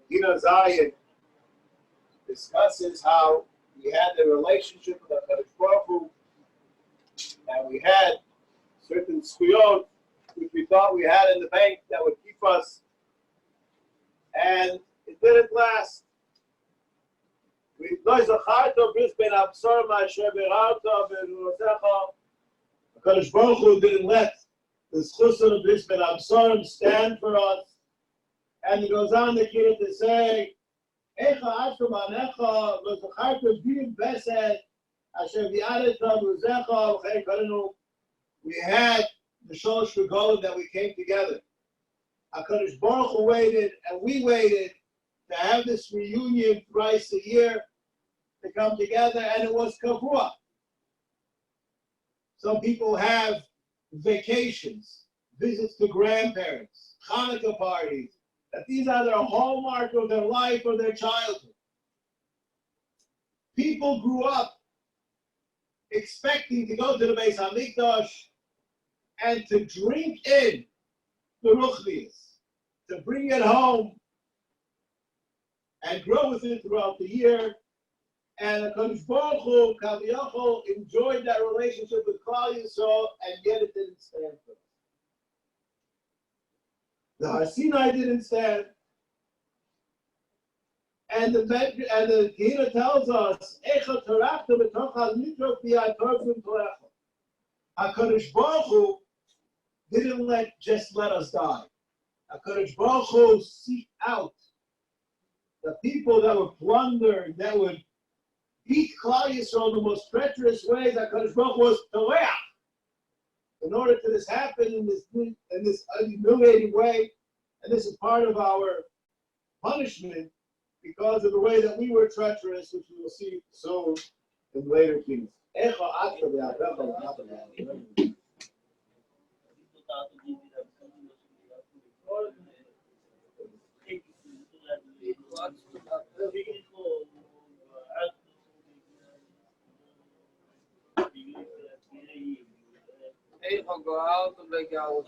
Kinnos discusses how we had the relationship with the Baruch, and we had certain skuyot which we thought we had in the bank that would keep us, and it didn't last. We HaKadosh Baruch Hu didn't let the Schusen of Bris Ben Absarim stand for us. And he goes on the kid to say, Echa Ashkem Anecha, V'Zacharta Bim Besed, Asher V'Adetam Uzecha, V'Chei Karenu. We had the Sholosh Regolim that we came together. HaKadosh Baruch Hu waited, and we waited to have this reunion thrice a year to come together, and it was Kavua. Some people have vacations, visits to grandparents, Hanukkah parties, that these are their hallmark of their life or their childhood. People grew up expecting to go to the Beis HaMikdash and to drink in the Ruchnius, to bring it home and grow with it throughout the year. And HaKadosh Baruch Hu, Kaviyachol, enjoyed that relationship with Klal Yisrael, and yet it didn't stand for us. The Har Sinai didn't stand. And the kehilla tells us, HaKadosh Baruch Hu didn't just let us die. HaKadosh Baruch Hu seek out the people that would plunder, that would beat Klal Yisrael in the most treacherous ways. HaKadosh Baruch Hu was toleach. In order to this happen in this humiliating way, and this is part of our punishment because of the way that we were treacherous, which we will see soon in later kings. Go out and make our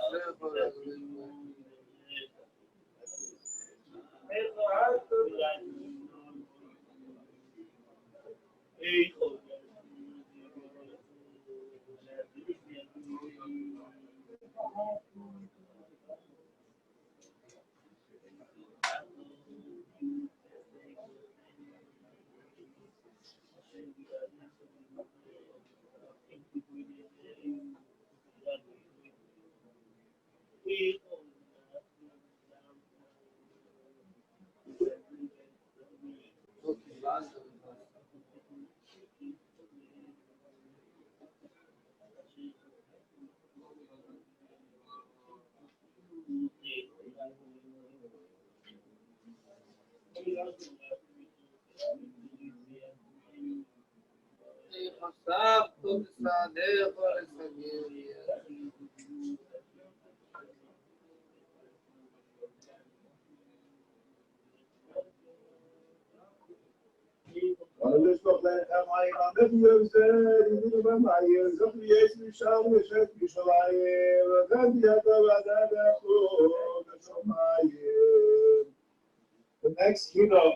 The next keynote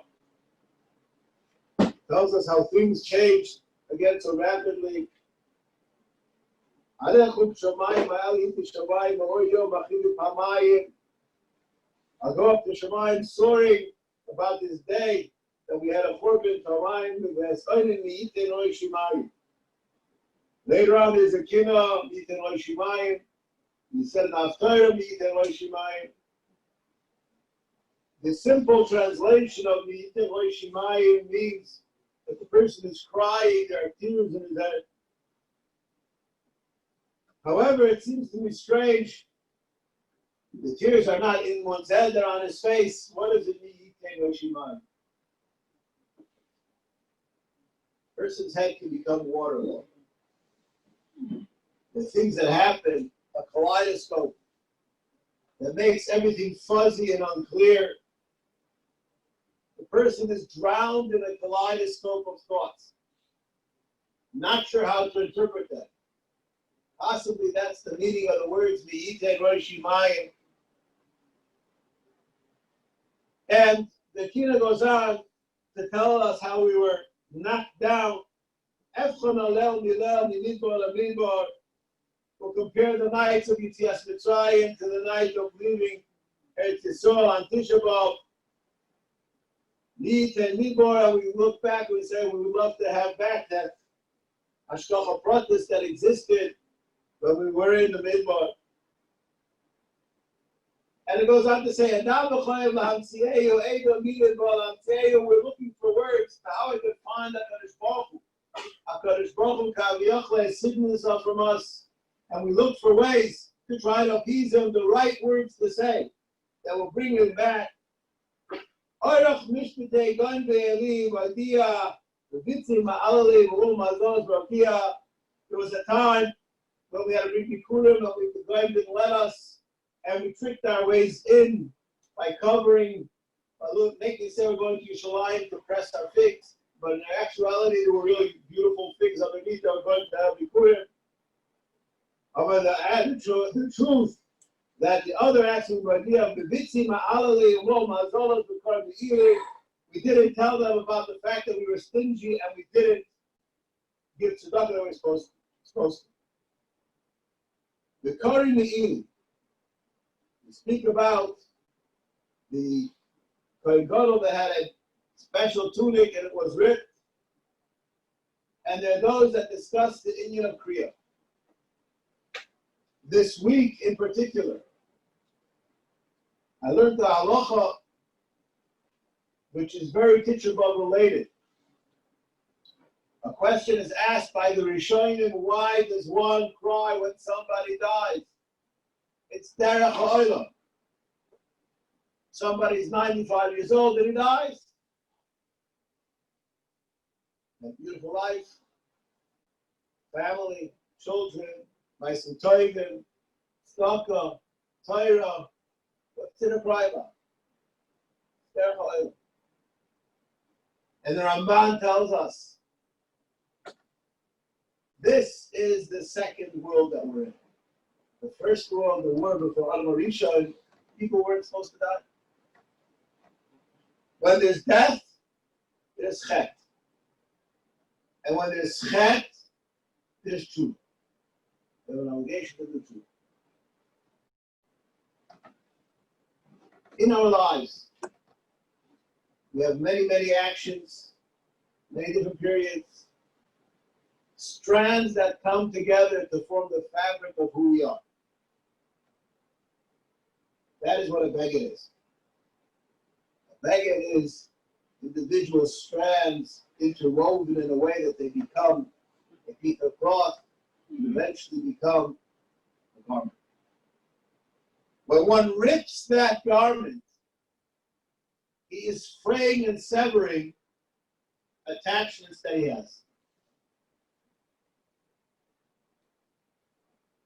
tells us how things changed again so rapidly. I go up to Shemayim soaring about this day that we had a korban Shemayim. Later on, there's a Kinnos, he said an Haftarah, the simple translation of Mi'iten Roy Shimayim means that the person is crying, there are tears in his head. However, it seems to me strange. The tears are not in one's head, they're on his face. What does it mean, Mi'iten Roy Shimayim? person's head can become waterlogged. The things that happen, a kaleidoscope that makes everything fuzzy and unclear. The person is drowned in a kaleidoscope of thoughts. Not sure how to interpret that. Possibly that's the meaning of the words Mi'ite Roshi Mayim. And the Kinnos goes on to tell us how we were knocked down. We'll compare the nights of Yitzias Mitzrayim to the night of leaving Eretz Yisrael on Tisha B'Av. And we look back and we say we would love to have back that Hashgacha Pratis that existed when we were in the Midbar. And it goes on to say, we're looking for words to how we could find HaKadosh Baruch Hu. HaKadosh Baruch Hu Kaviyachle is hidden himself from us. And we look for ways to try to appease him, the right words to say that will bring him back. There was a time when we had to bring Bikurim, but the God didn't let us, and we tricked our ways in by covering, making say we're going to Yerushalayim to press our figs, but in actuality there were really beautiful figs underneath that were going to have Bikurim. However, the truth that the other action of idea of the we didn't tell them about the fact that we were stingy and we didn't give tzedakah that we were supposed to. The Kari Me'ili, we speak about the Kohen Gadol that had a special tunic and it was ripped, and there are those that discuss the Inyan of Kriya. This week in particular, I learned the halacha, which is very Tisha B'Av related. A question is asked by the Rishonim, why does one cry when somebody dies? It's derech ha'olam. Somebody's 95 years old and he dies. A beautiful life, family, children, Ma'asim Tovim, Tzedakah, Torah. What's in a cry about? Derech ha'olam. And the Ramban tells us, this is the second world that we're in. The first world, the world before Adam Rishon, people weren't supposed to die. When there's death, there's chet. And when there's chet, there's truth. There's an obligation to do truth. In our lives, we have many, many actions, many different periods, strands that come together to form the fabric of who we are. That is what a beged is. A beged is individual strands interwoven in a way that they become a piece of cloth and eventually become a garment. When one rips that garment, he is fraying and severing attachments that he has.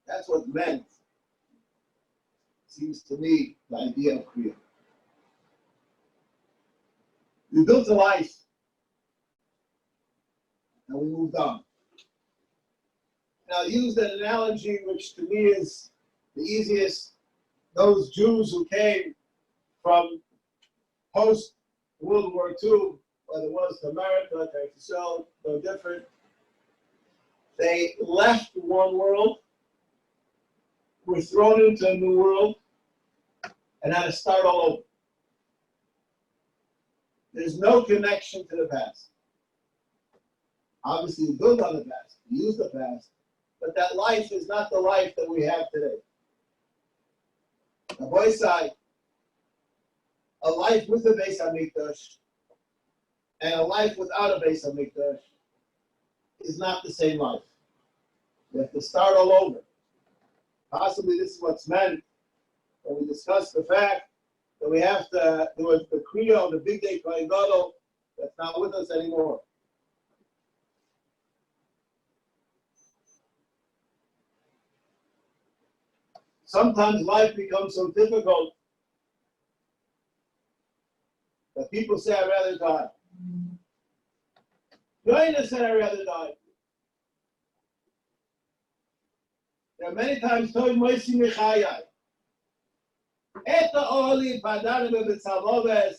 That's what meant, seems to me, the idea of Kriya. We built a life, and we moved on. And I'll use that analogy, which to me is the easiest. Those Jews who came from post-World War II, whether it was to America, to Israel, no different. They left one world, were thrown into a new world, and had to start all over. There's no connection to the past. Obviously, we build on the past, we use the past, but that life is not the life that we have today. The boy side, a life with a Beis HaMikdash and a life without a Beis HaMikdash is not the same life. We have to start all over. Possibly this is what's meant when we discuss the fact that we have to, there was the Kriya of the big day Kohen Gadol that's not with us anymore. Sometimes life becomes so difficult that people say, I'd rather die. Yoina said, I'd rather die. There are many times told Moisi Michayai. Eta Oli Padanime B'Tzaloves.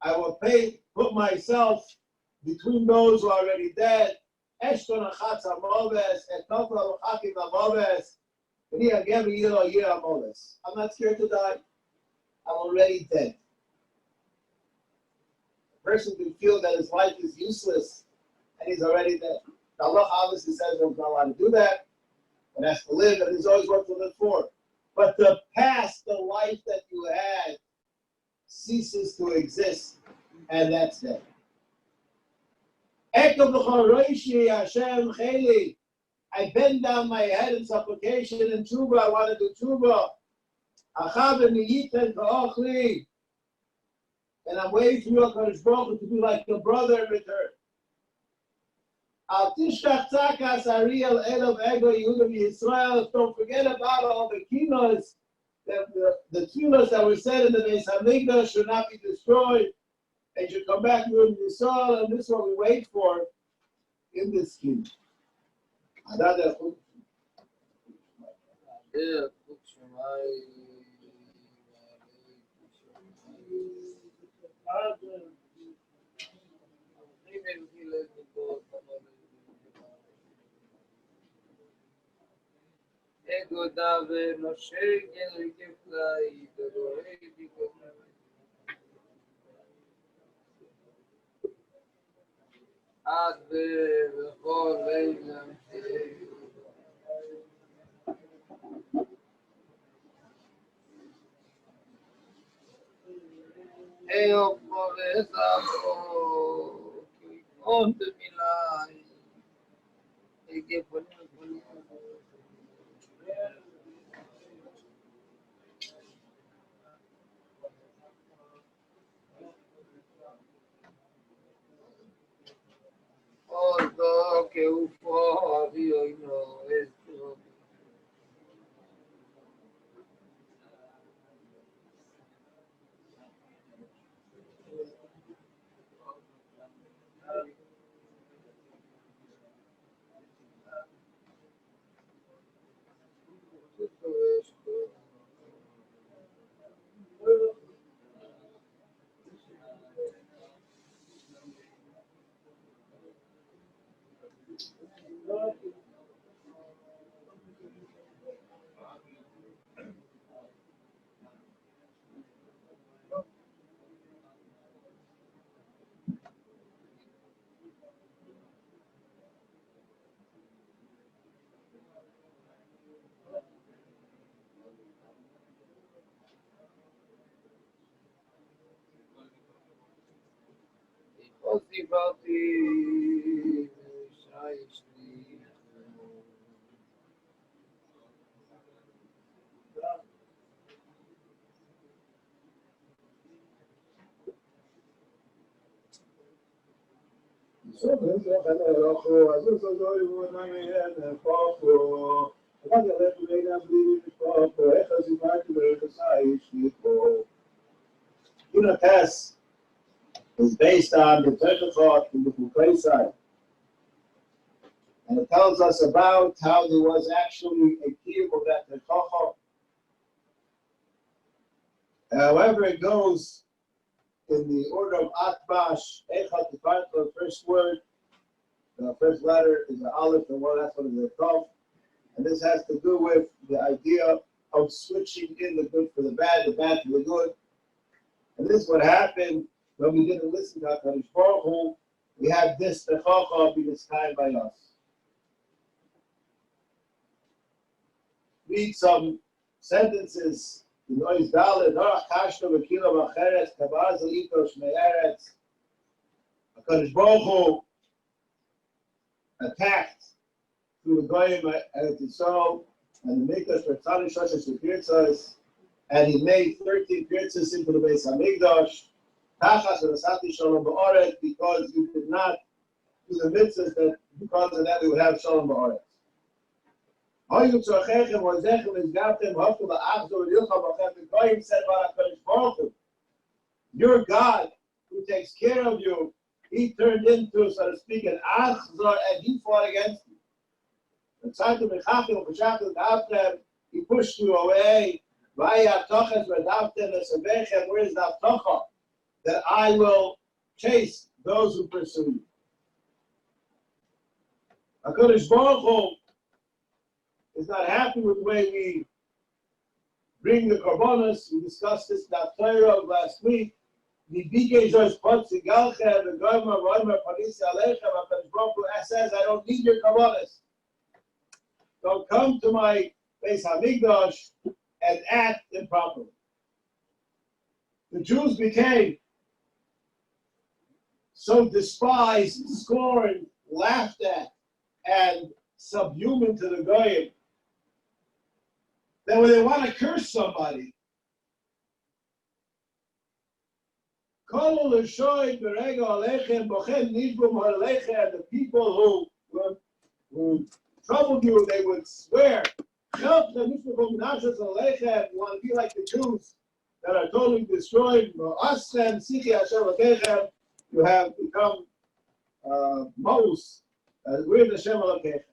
I will put myself between those who are already dead. Eshton Achatz Amoves, Etnofel Chakim Amoves. I'm not scared to die. I'm already dead. A person can feel that his life is useless and he's already dead. Allah obviously says one's not allowed to do that. One has to live, and there's always what to live for. But the past, the life that you had, ceases to exist, and that's dead. I bend down my head in supplication and tshuva. I want to do tshuva. And I'm waiting for your Baruch to be like your brother in return. Don't forget about all the Kinnos, the Kinnos that were said in the Beis Hamikdash should not be destroyed and should come back to the soul, and this is what we wait for in this Kinnos. Ego dave no shegen kehilla idoro adve v'chol leila Eo povesapo onde milai Ege poni Although que ufo dio no esto Osibati Shaishli Test is based on the Teshachot in the Kukai side. And it tells us about how there was actually a kiyum of that Teshachot. However it goes in the order of Atbash, Echad Tifat, the first word, the first letter is the Aleph, the one that's what is the Tov. And this has to do with the idea of switching in the good for the bad for the good. And this is what happened when we didn't listen to HaKadosh Baruch Hu. We had this Techacha be this time by us. Read some sentences. HaKadosh Baruch Hu attacked through the Goyim at Yisrael and the Mikdash for Tzani Shoshes Pirtzos, and he made 13 Pirtzos into the Beis Hamikdash. Tachas v'nasati Shalom ba'aretz, because you did not do the mitzvahs that because of that we would have Shalom ba'aretz. Hoyu tzorchechem v'zechem izgavtem haftu la'achzor v'yilcha b'chem. The Goyim said about HaKadosh Baruch Hu, your God who takes care of you, he turned into, so to speak, an achzor, and he fought against you. He pushed you away. Where's the Avtocha? That I will chase those who pursue you. HaKadosh Baruch Hu is not happy with the way we bring the korbanos. We discussed this in the Torah of last week. HaKadosh Baruch Hu says, I don't need your korbanos. Don't come to my Beis Hamikdash and act improperly. The Jews became so despised, scorned, laughed at, and subhuman to the Goyim that when they want to curse somebody, the people who troubled you, they would swear. You want to be like the Jews that are totally destroyed. You have become Mos. We're the Shem Elokeichem.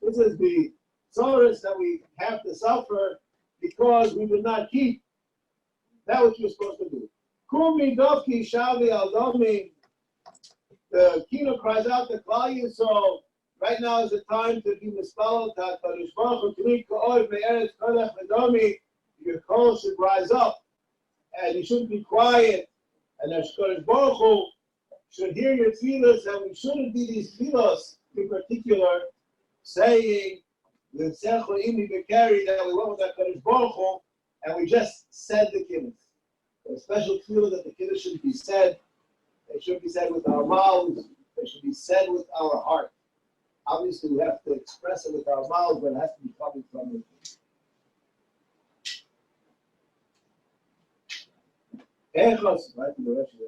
This is the sorrows that we have to suffer because we did not keep that which we're supposed to do. Kumi Dovki Shavi Aldomi. The Kinnos cries out to Klal Yisrael. Right now is the time to be mispalel to HaKadosh Baruch Hu. Your call should rise up, and you shouldn't be quiet. And HaKadosh Baruch Hu should hear your tefillos, and we shouldn't be these tefillos in particular saying that we went with HaKadosh Baruch Hu, and we just said the Kinnos. A special tefillah that the Kinnos should be said. They should be said with our mouths. They should be said with our heart. Obviously, we have to express it with our mouths, but it has to be coming from it. Echos, right in the rest of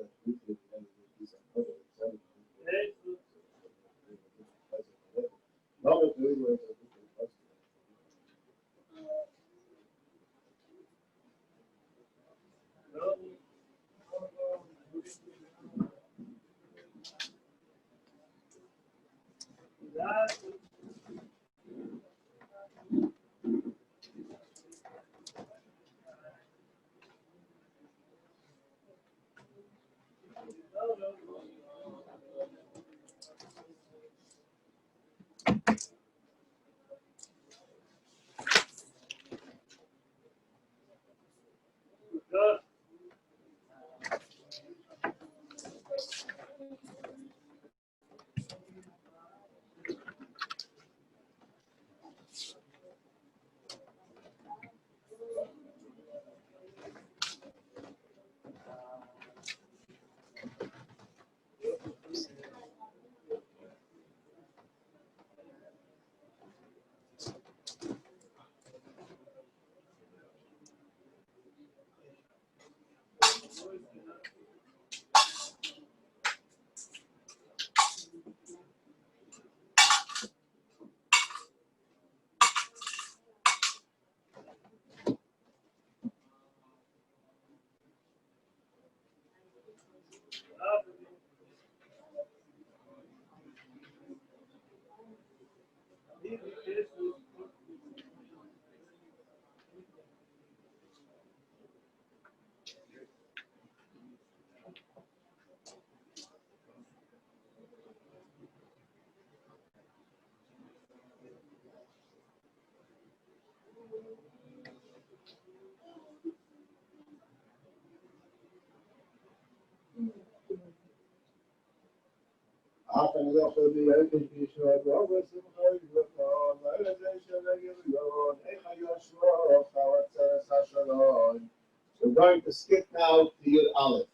We're going to skip now to Yud Aleph.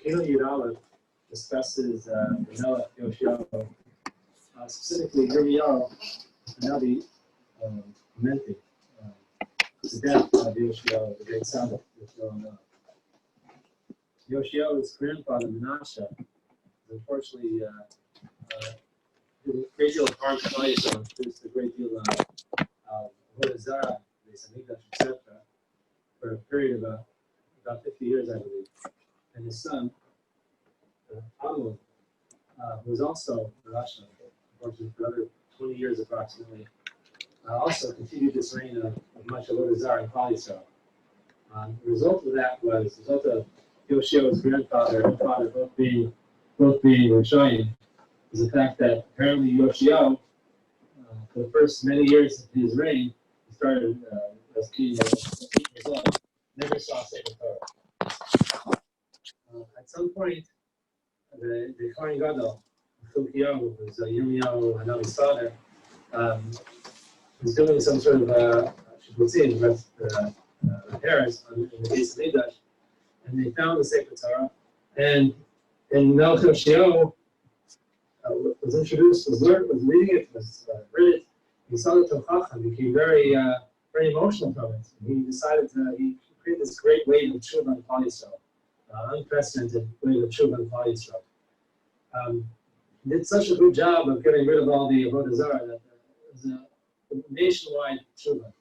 Kehilla Yud discusses the Melech Yoshiyahu, specifically Yirmiyahu, the Navi, lamenting the death of Yoshiyahu, the great son of Yoshiyahu. Yoshiyahu's grandfather, Menashe, unfortunately did a great deal of harm to Yisrael, produced a great deal of Avodah Zarah, Beis Hamikdash, etc., for a period of about 50 years, I believe. And his son, Avrohom, who was also a Russian, unfortunately, for another 20 years approximately, also continued this reign of much Avodah Zarah and Yisrael. The result of that was the result of Yoshiyahu's grandfather and father both being Rishonim, is the fact that apparently Yoshiyahu, for the first many years of his reign, he started as king at 8 years old, never saw Sefer Torah. At some point, the Kohen Gadol, Yoshiyahu, who was Yirmiyahu Hanavi's father, was doing some sort of shibbutzim, repairs in the Beis Midrash, and they found the Sefer Torah, and Melech Yoshiyahu was introduced, was reading it, was read it. He saw the Tochacha and became very emotional from it. And he decided he created this great wave of tshuva on Klal Yisrael, unprecedented wave of tshuva on Klal Yisrael. He did such a good job of getting rid of all the Avodah Zarah that it was a nationwide tshuva.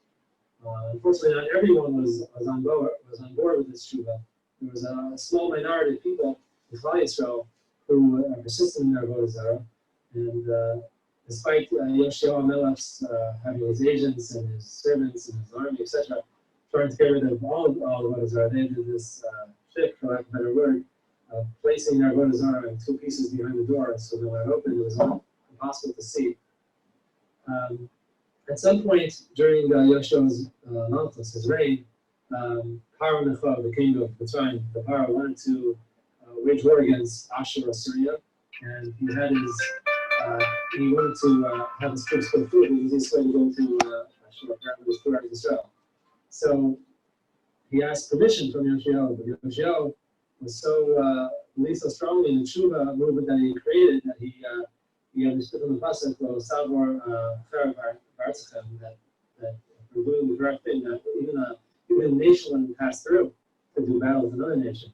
Unfortunately, not everyone was on board with this tshuva. There was a small minority of people in Klal Yisrael who persisted in their Avodah Zarah, and despite Yoshiyahu Melech's having his agents and his servants and his army, etc., trying to get rid of all Avodah Zarah, they did this trick, for lack of a better word, of placing their Avodah Zarah in two pieces behind the door, so that when it opened, it was impossible to see. At some point during Yoshiyahu's Malchus, his reign, Paro Necho, the king of Mitzrayim, the Paro, wanted to wage war against Ashur, Assyria, and he wanted to have his troops go through. He was east way to go to Ashur, apparently was throughout Israel. So he asked permission from Yoshiyahu, but Yoshiyahu was believed so strongly in the Tshuva movement that he created that he understood from the pasuk of Savor that we're doing the correct thing, that even a nation wouldn't pass through to do battle with another nation.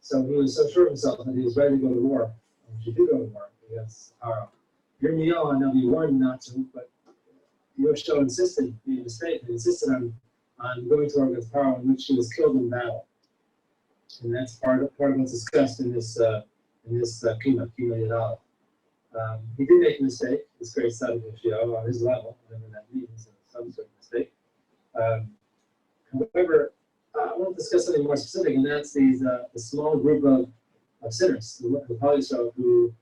So he was so sure of himself that he was ready to go to war. And he did go to war against Paro. Yirmiyahu, I know he warned not to, but Yoshiyahu insisted, made a mistake, and insisted on going to war against Paro, in which he was killed in battle. And that's part of what's discussed in this kehilla Yud. He did make a mistake, this great son of Yoshiyahu, on his level, whatever that means, some sort of mistake. However, I won't discuss something more specific, and that's the small group of sinners, the Klal Yisrael, who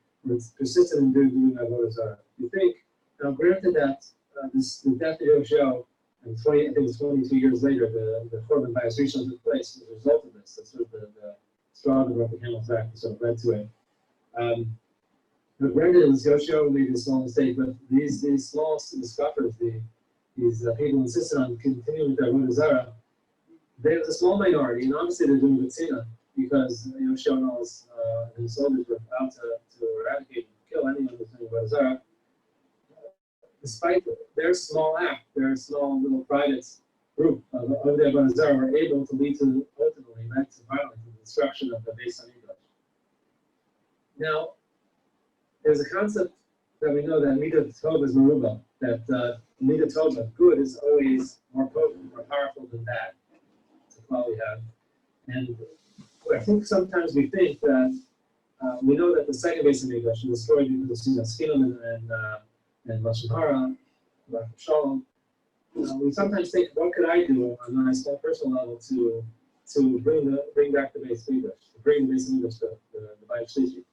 persisted in doing Avodah Zarah. You think, now granted that the death of Yoshiyahu, and I think it was 22 years later, the Churban by Rishon took place as a result of this. That's sort of the straw that broke the camel's back that sort of led to it. But granted, it was Yoshiyahu who made this small mistake, but these small scoffers, these people who insisted on continuing with their Avodah Zarah, there's a small minority, and obviously they're doing good sinah, because Yoshiyahu and his soldiers were about to eradicate and kill anyone who's doing Avodah Zarah. Despite their small act, their small little private group of the Avodah Zarah were able to lead to, ultimately, led to violence and destruction of the Beis Hamikdash. Now, there's a concept that we know that Midah Tov is Merubah, that Midah Tov, good, is always more potent, more powerful than bad. That's we have. And I think sometimes we think that we know that the second Beis Hamikdash was destroyed due to the sin of Kinnos and Lashon Hara, Shalom. We sometimes think, what could I do on my small personal level to bring back the Beis Hamikdash, to bring the Beis Hamikdash to the Bayit Shlishi?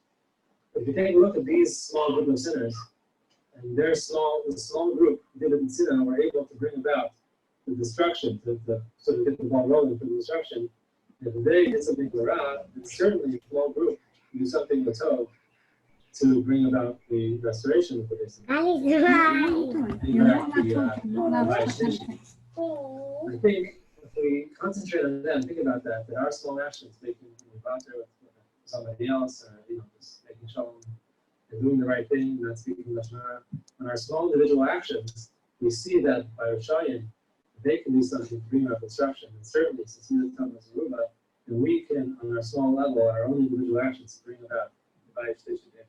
If you take a look at these small group of sinners, and the small group who did it in Sinah were able to bring about the destruction, to sort of get the ball rolling for the destruction. If they did something Ra, then certainly a small group do something Tov to bring about the restoration of the Beis Hamikdash. I think if we concentrate on that and think about that our small actions making somebody else, or just making shalom and doing the right thing, not speaking lashon hara. On our small individual actions, we see that by Rishayim, they can do something to bring about construction. And certainly, since we live in Aruba, and we can, on our small level, our own individual actions, bring about the Beis Tisha.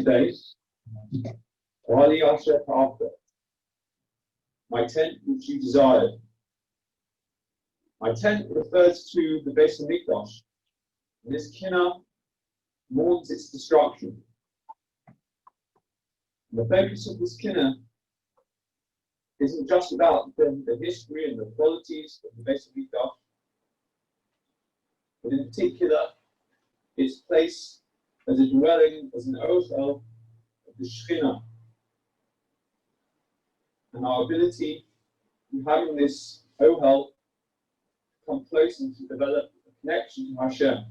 Beis, after my tent which you desired. My tent refers to the Beis Hamikdash. This Kinnos mourns its destruction. The focus of this Kinnos isn't just about the history and the qualities of the Beis Hamikdash, but in particular, its place as a dwelling, as an Ohel of the Shekhinah, and our ability in having this Ohel come close and to develop a connection to Hashem.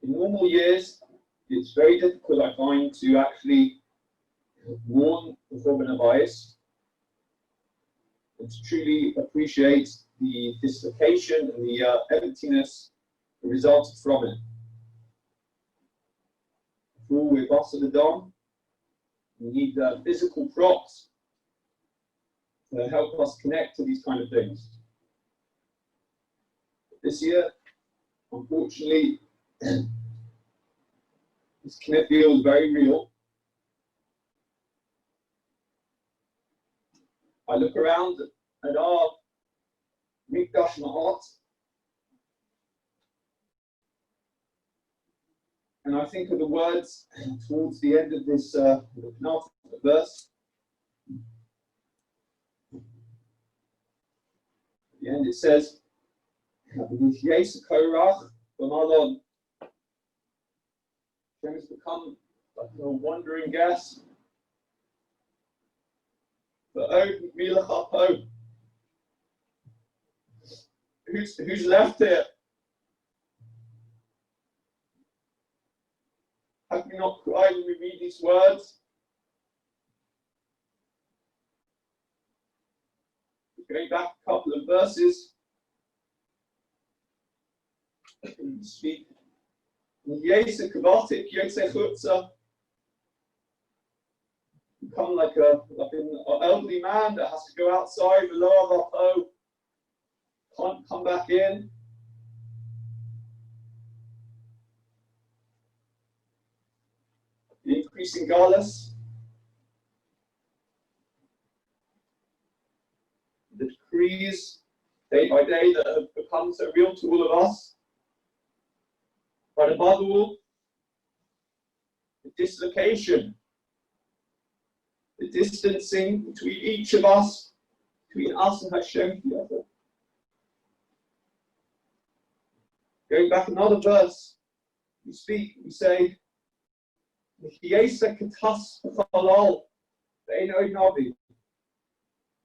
In normal years, it's very difficult, I find, to actually mourn before Beis and to truly appreciate the dislocation and the emptiness that resulted from it. Before we're bossed the Dom, we need physical props to help us connect to these kind of things. This year, unfortunately, this Kinnos feels very real. I look around at our Mikdash Ma'at, and I think of the words towards the end of this verse. At the end it says, Hashem has become like a wandering guest. But Who's left here? How can we not cry when we read these words? Going back a couple of verses. Speak. Yesa Kavatik, Yesa Chutza. Become like an elderly man that has to go outside, the lower of can't come back in. The increasing galus. The decrees day by day that have become so real to all of us. But above all, the dislocation, the distancing between each of us, between us and Hashem together. Going back another verse, we say,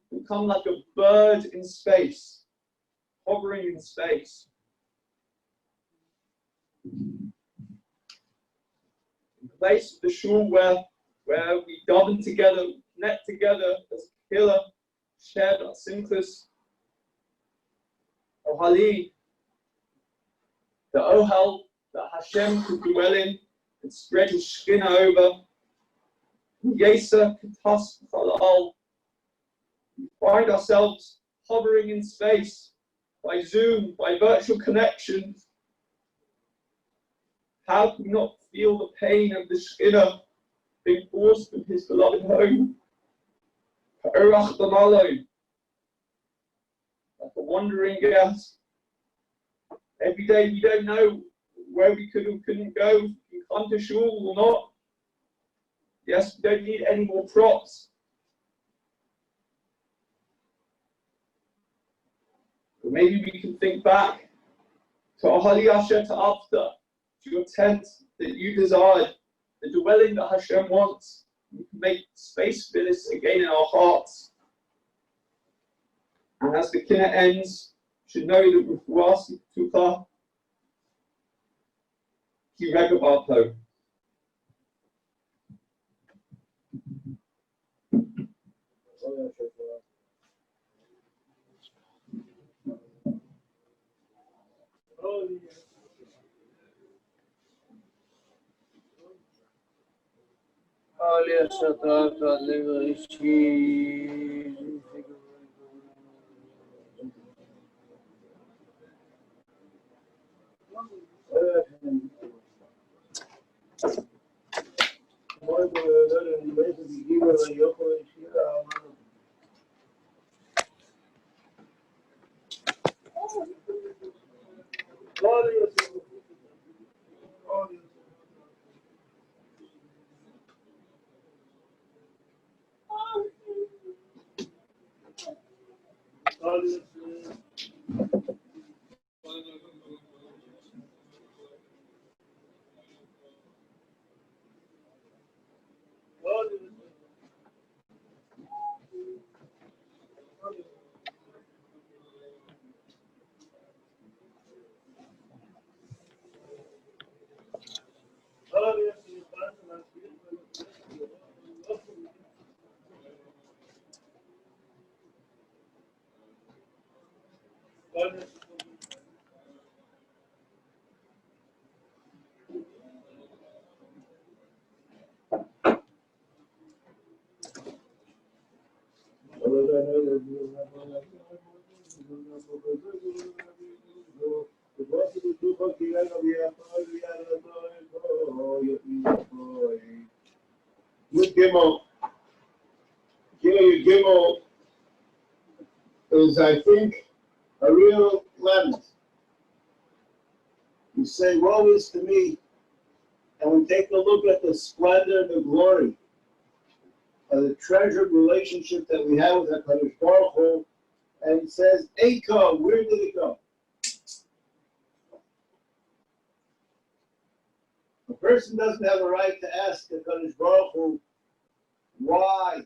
become like a bird in space, hovering in space. In the place of the shul where we daven together, connect together as a kehilla, share our simchas, Ohali, the Ohel that Hashem could dwell in and spread His Shekhinah over. Yesa Katas Chalal. We find ourselves hovering in space by Zoom, by virtual connections. How can we not feel the pain of the Shekhinah being forced from His beloved home? Like a wandering guest. Every day we don't know where we could or couldn't go. We can come to shul or not. Yes, we don't need any more props. But maybe we can think back to Ahali Asher Ta'afta, to your tent that you desired, the dwelling that Hashem wants. We can make space for this again in our hearts. And as the kinna ends, you should know that with Ruasi Tucha, Ki Regabato. Olha essa trata de Gimel is, I think, a real lament. You say, woe is to me, and we take a look at the splendor, the glory of the treasured relationship that we have with HaKadosh Baruch Hu, and it says, Eiko, where did it go? A person doesn't have a right to ask HaKadosh Baruch Hu, why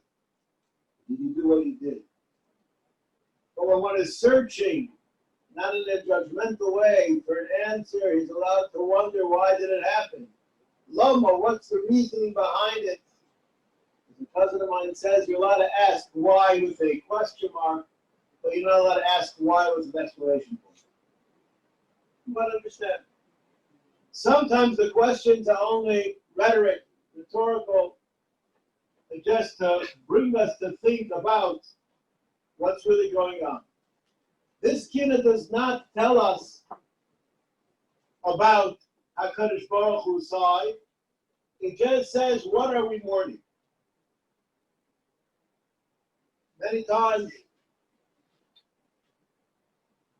did you do what you did? But when one is searching not in a judgmental way, for an answer. He's allowed to wonder, why did it happen? Loma, what's the reasoning behind it? As a cousin of mine says, you're allowed to ask why with a question mark, but you're not allowed to ask why with an exclamation point. You might understand. Sometimes the questions are only rhetoric, rhetorical, just to bring us to think about what's really going on. This kinna does not tell us about HaKadosh Baruch Hu's side. It just says, what are we mourning? Many times,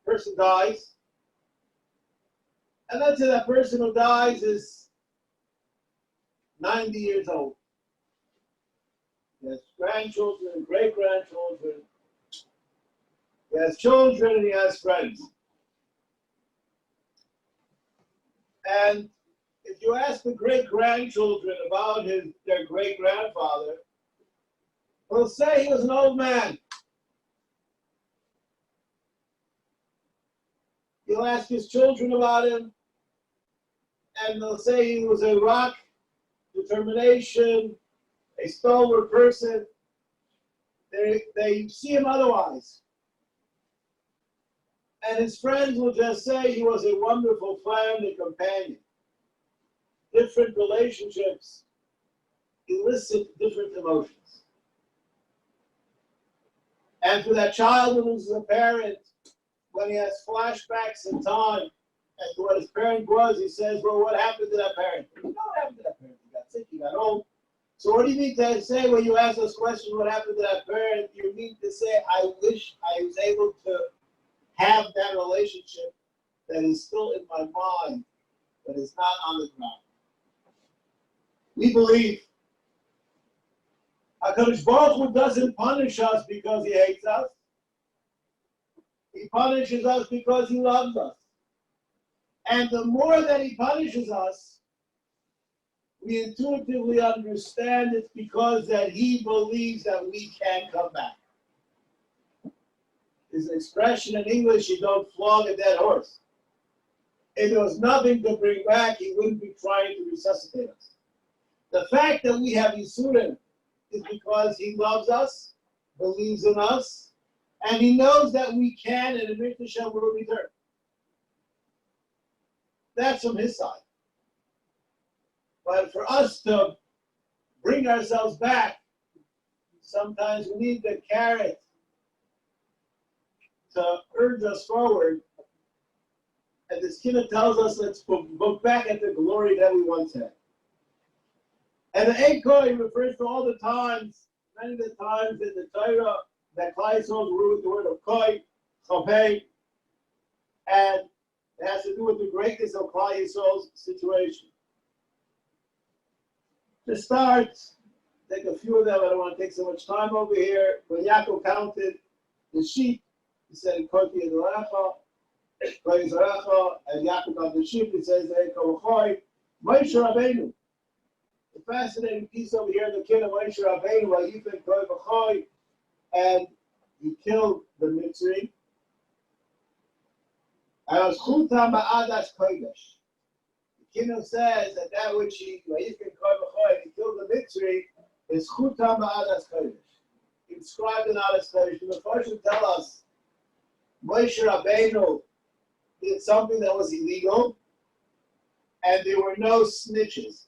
a person dies, and let's say that person who dies is 90 years old. He has grandchildren, great-grandchildren. He has children and he has friends. And if you ask the great-grandchildren about their great-grandfather, they'll say he was an old man. You'll ask his children about him, and they'll say he was a rock, determination, a stalwart person. They see him otherwise. And his friends will just say he was a wonderful friend and companion. Different relationships elicit different emotions. And for that child who loses a parent, when he has flashbacks in time as to what his parent was, he says, well, what happened to that parent? You know what happened to that parent? He got sick, he got old. So what do you mean to say when you ask this question, what happened to that parent? You mean to say, I wish I was able to have that relationship that is still in my mind, but is not on the ground. We believe HaKadosh Baruch Hu doesn't punish us because he hates us. He punishes us because he loves us. And the more that he punishes us, we intuitively understand it's because that he believes that we can come back. There's an expression in English, you don't flog a dead horse. If there was nothing to bring back, he wouldn't be trying to resuscitate us. The fact that we have Yisurim is because he loves us, believes in us, and he knows that we can, and in Mitzvah will return. That's from his side. But for us to bring ourselves back, sometimes we need the carrot to urge us forward. And this kinna tells us, let's look back at the glory that we once had. And the Ekoi refers to all the times, many of the times in the Torah, that Klal Yisrael ruled with the word of Koi, Chopei, and it has to do with the greatness of Klal Yisrael's situation. To start, take a few of them, I don't want to take so much time over here. When Yaakov counted the sheep, he said, Koti Edorecha, Koi Zorecha, and Yaakov counted the sheep, he says, Eko V'choi, Moshe Rabbeinu. The fascinating piece over here, the kid of Moshe Rabbeinu, while he said Koi V'choi, and he killed the Mitzri. And it was Chutam Ba'adas Kodesh. The Kinnos says that which he killed the Mitzri is Chutam Ba'adas Kodesh. Inscribed in Adas Kodesh. The Mepharshim tell us Moshe Rabbeinu did something that was illegal, and there were no snitches.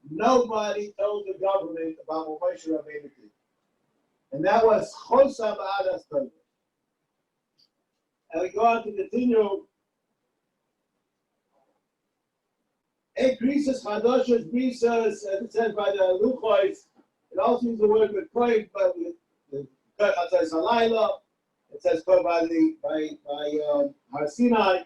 Nobody told the government about what Moshe Rabbeinu did. And that was Chosam Ba'adas Kodesh. And we go on to continue. Ekrisis Chadoshes Brisas, as it says by the Luchois, it also uses the word with Koy, but with the Chatzai Salayla. It says Koy by Har Sinai.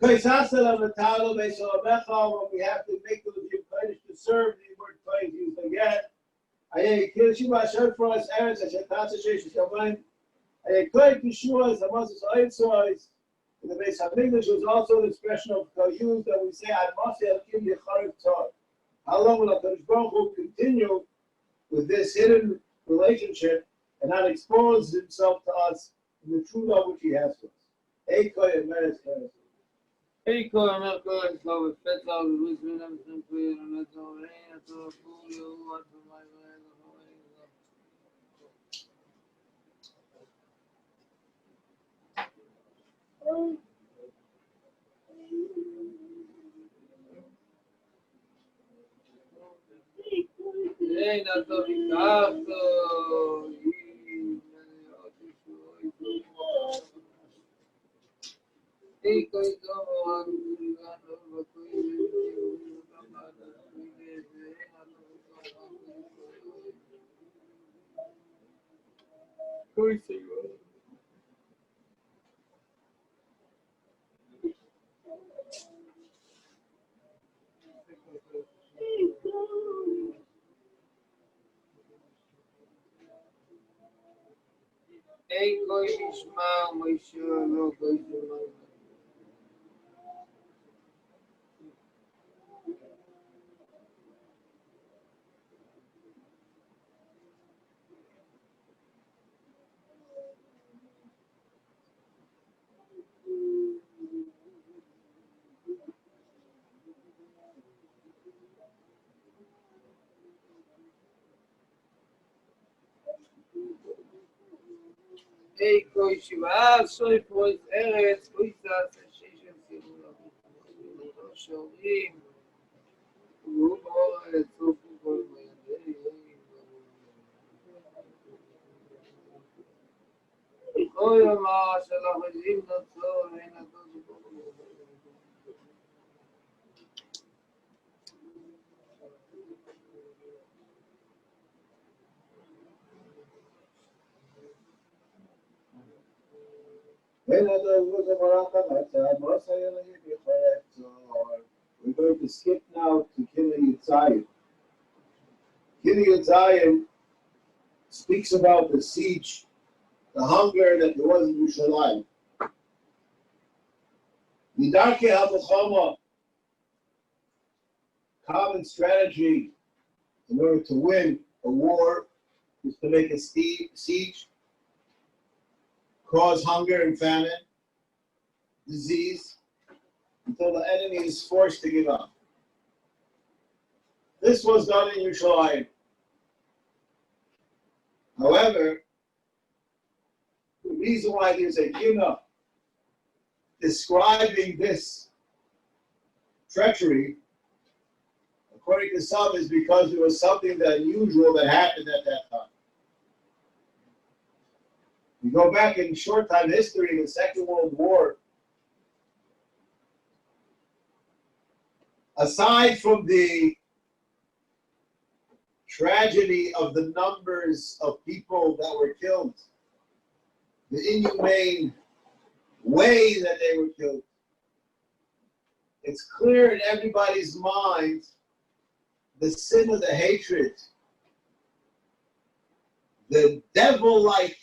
Koy Sasela Matalo Beisalamecha, when we have to make the Levim Kodesh to serve, the word Koy is used again. Ayeh Kirshima Asher for us, Eretz, Asher Tatsa Shesh Yamayim. And Koy Kishua is the Moses Oitzois. In the Beis Hamikdash was also an expression of used that we say, "I must have given you Charev Tzar." How long will HaKadosh Baruch Hu continue with this hidden relationship and not expose himself to us the true love which he has for us. Eikoi and Meres Keres. Eiko America is love with Fetz out of Wisdom and Simply and Let's All Rain at the Fulio, what for my man. Ain't that the Ricardo? Eiko is over Eiko Ishmael, my sure, no good. Eiko Shiva, so it was Eretz, Uisa, Sensation, Shorim, Rumor, so Oya ma shalom azim natzor ein atzor. We're going to skip now to kehilla. Kehilla speaks about the siege, the hunger that there was in Yerushalayim. Midarke Avrohom, common strategy in order to win a war is to make a siege, cause hunger and famine, disease, until the enemy is forced to give up. This was done in Yerushalayim. However, the reason why there's a Kinnos describing this treachery, according to some, is because there was something that unusual that happened at that time. We go back in short time history, in the Second World War, aside from the tragedy of the numbers of people that were killed, the inhumane way that they were killed, it's clear in everybody's mind the sin of the hatred, the devil-like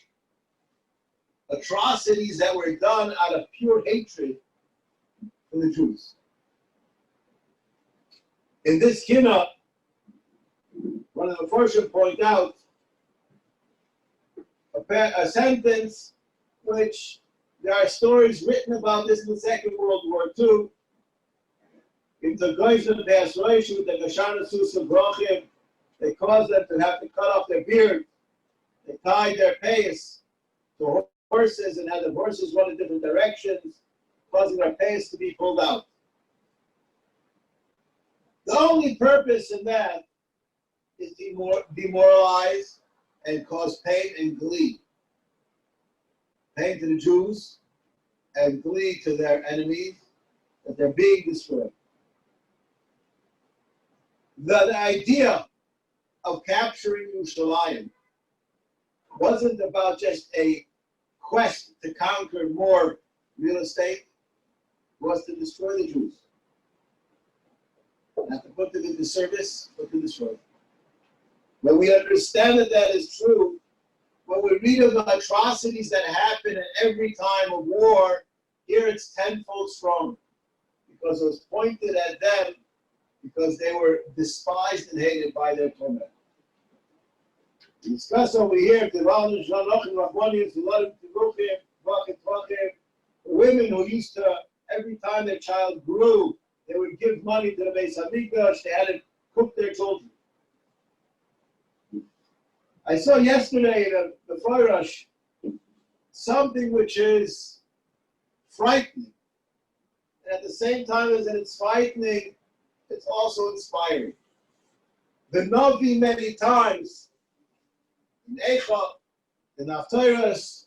atrocities that were done out of pure hatred for the Jews. In this Kinnos, one of the first point out a sentence which there are stories written about this in the Second World War too. In the Goyim Beis with the Shacharis of Avrohom, they caused them to have to cut off their beard. They tied their payas to horses and had the horses run in different directions, causing their payas to be pulled out. The only purpose in that is to demoralize and cause pain and glee. Pain to the Jews and glee to their enemies that they're being destroyed. The idea of capturing Yerushalayim wasn't about just a quest to conquer more real estate, it was to destroy the Jews. Not to put them into service, but to destroy them. When we understand that that is true, when we read of the atrocities that happen at every time of war, here it's tenfold strong. Because it was pointed at them because they were despised and hated by their torment. We discuss over here, women who used to, every time their child grew, they would give money to the Beis Hamikdash. They had to cook their children. I saw yesterday in the Medrash something which is frightening. And at the same time as it's frightening, it's also inspiring. The Navi many times, in Eicha, in Haftarahs,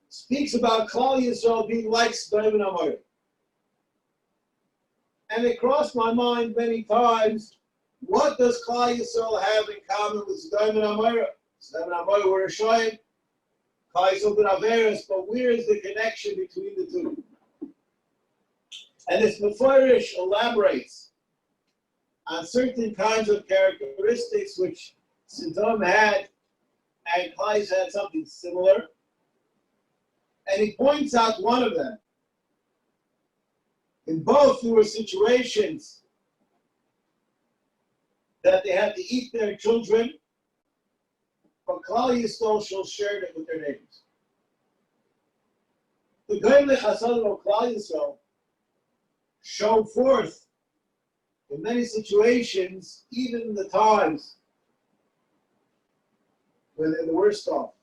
speaks about Klal Yisrael being like Sodom and Gomorrah. And it crossed my mind many times, what does Klal Yisrael have in common with Sodom and Gomorrah? Sodom and Gomorrah were Rishoyim, Klal Yisrael did Averos, but where is the connection between the two? And this Medrash elaborates on certain kinds of characteristics which Sodom had, and Klal Yisrael had something similar. And he points out one of them. In both, there were situations that they had to eat their children, but Klal Yisrael shared it with their neighbors. The kehilla Chasadim of Klal Yisrael showed forth in many situations, even in the times when they're the worst off.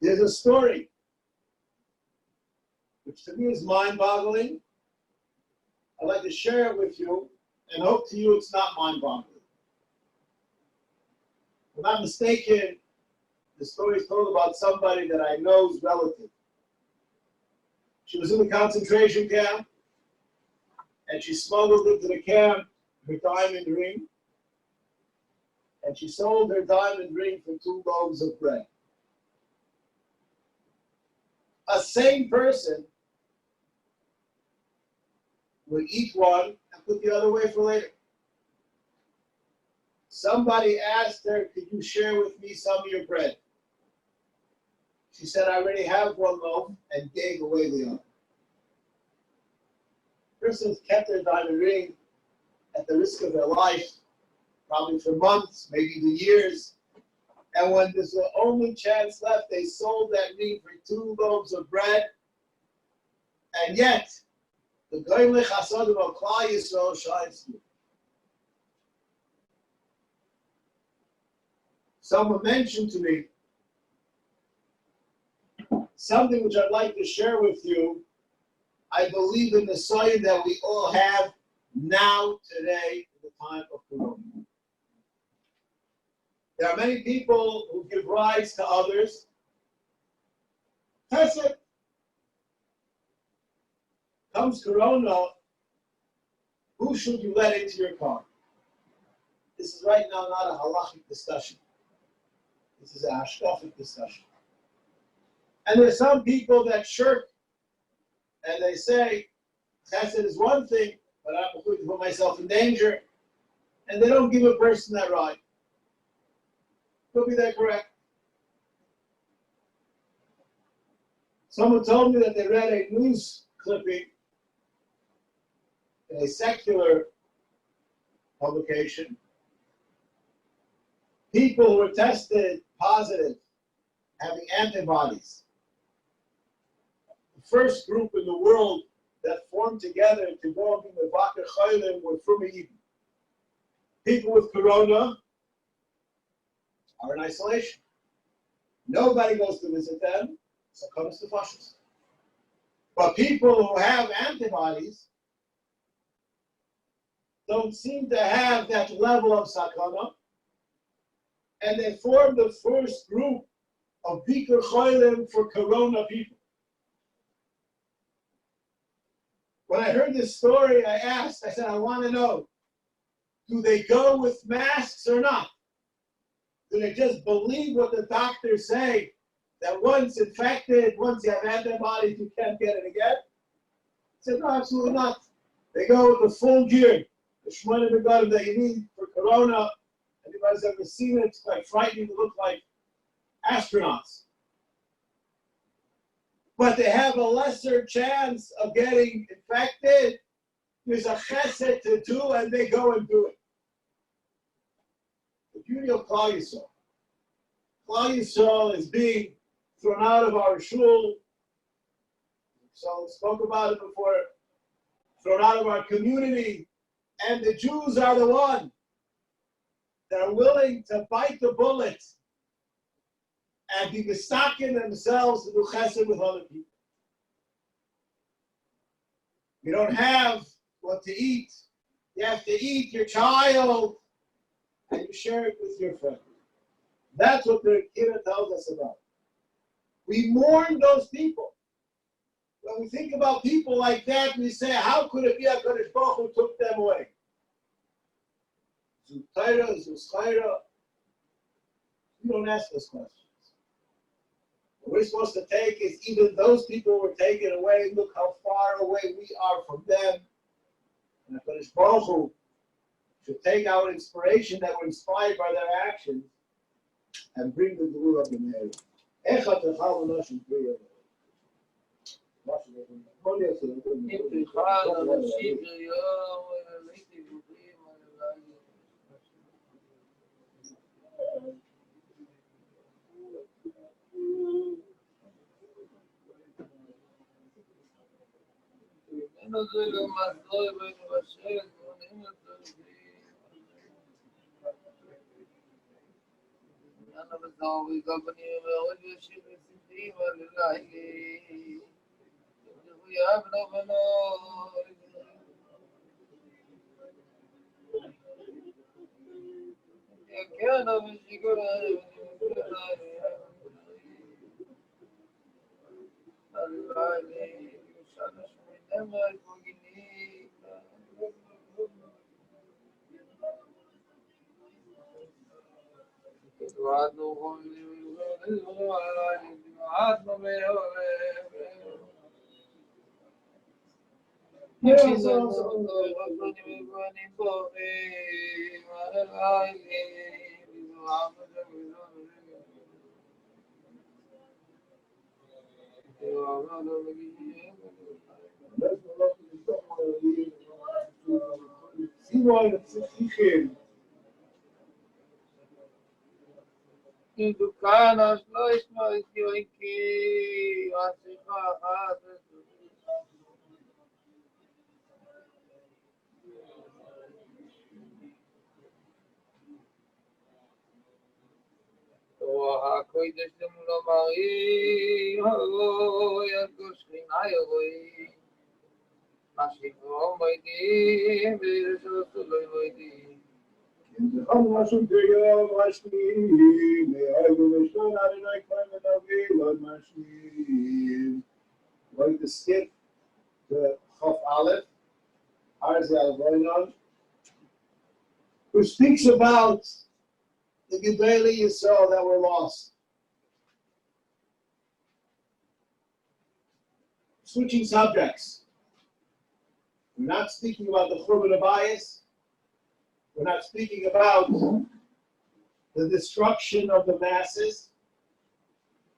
There's a story which to me is mind-boggling. I'd like to share it with you and hope to you it's not mind-boggling. If I'm not mistaken, the story is told about somebody that I know's relative. She was in the concentration camp and she smuggled into the camp her diamond ring, and she sold her diamond ring for 2 loaves of bread. A sane person would eat one and put the other away for later. Somebody asked her, could you share with me some of your bread? She said, I already have 1 loaf, and gave away the other. Persons kept their diamond ring at the risk of their life, probably for months, maybe even years. And when there's the only chance left, they sold that ring for 2 loaves of bread. And yet, the kehilla Chasadim of Klal Yisrael shines through. Someone mentioned to me something which I'd like to share with you. I believe in the sign that we all have now, today, in the time of Corona. There are many people who give rides to others. Chesed. Comes Corona, who should you let into your car? This is right now not a halachic discussion. This is a hashkafic discussion. And there's some people that shirk, and they say, chesed is one thing, but I'm going to put myself in danger, and they don't give a person that ride. Could be that correct. Someone told me that they read a news clipping in a secular publication. People who were tested positive, having antibodies. The first group in the world that formed together to go up in the Bakr Chaylim were from Eden. People with corona are in isolation. Nobody goes to visit them, so comes to fascists. But people who have antibodies don't seem to have that level of sakana, and they formed the first group of Bikur Cholim for corona people. When I heard this story, I said, I want to know, do they go with masks or not? Do they just believe what the doctors say, that once infected, once you have antibodies, you can't get it again? I said, no, absolutely not. They go with the full gear, the shmona begadim that you need for corona. Anybody's ever seen it, it's quite frightening to look like astronauts. But they have a lesser chance of getting infected. There's a chesed to do, and they go and do it. The beauty of Klal Yisrael. Klal Yisrael is being thrown out of our shul. So spoke about it before. Thrown out of our community. And the Jews are the one that are willing to bite the bullet and be mistaken themselves to do chesed with other people. You don't have what to eat. You have to eat your child and you share it with your friend. That's what the kehilla tells us about. We mourn those people. When we think about people like that, we say, how could it be HaKadosh Baruch Hu took them away? Zutaira, Zuschaira. We don't ask those questions. What we're supposed to take is even those people were taken away. Look how far away we are from them. And HaKadosh Baruch Hu should take our inspiration that we're inspired by their actions and bring the Guru of the Mary. Echad Echad Nashim Priya. Kinnos לא ישמע את יויקי, השיחה אחת. הקודש למולו מרי, ידו שכינה ירוי, השכרו מוידים, וישרסו לא מוידים. Going to skip the Chof Aleph, Avrohom, who speaks about the Gedolei Yisrael that were lost. Switching subjects. We're not speaking about the Churban Abayis. We're not speaking about the destruction of the masses.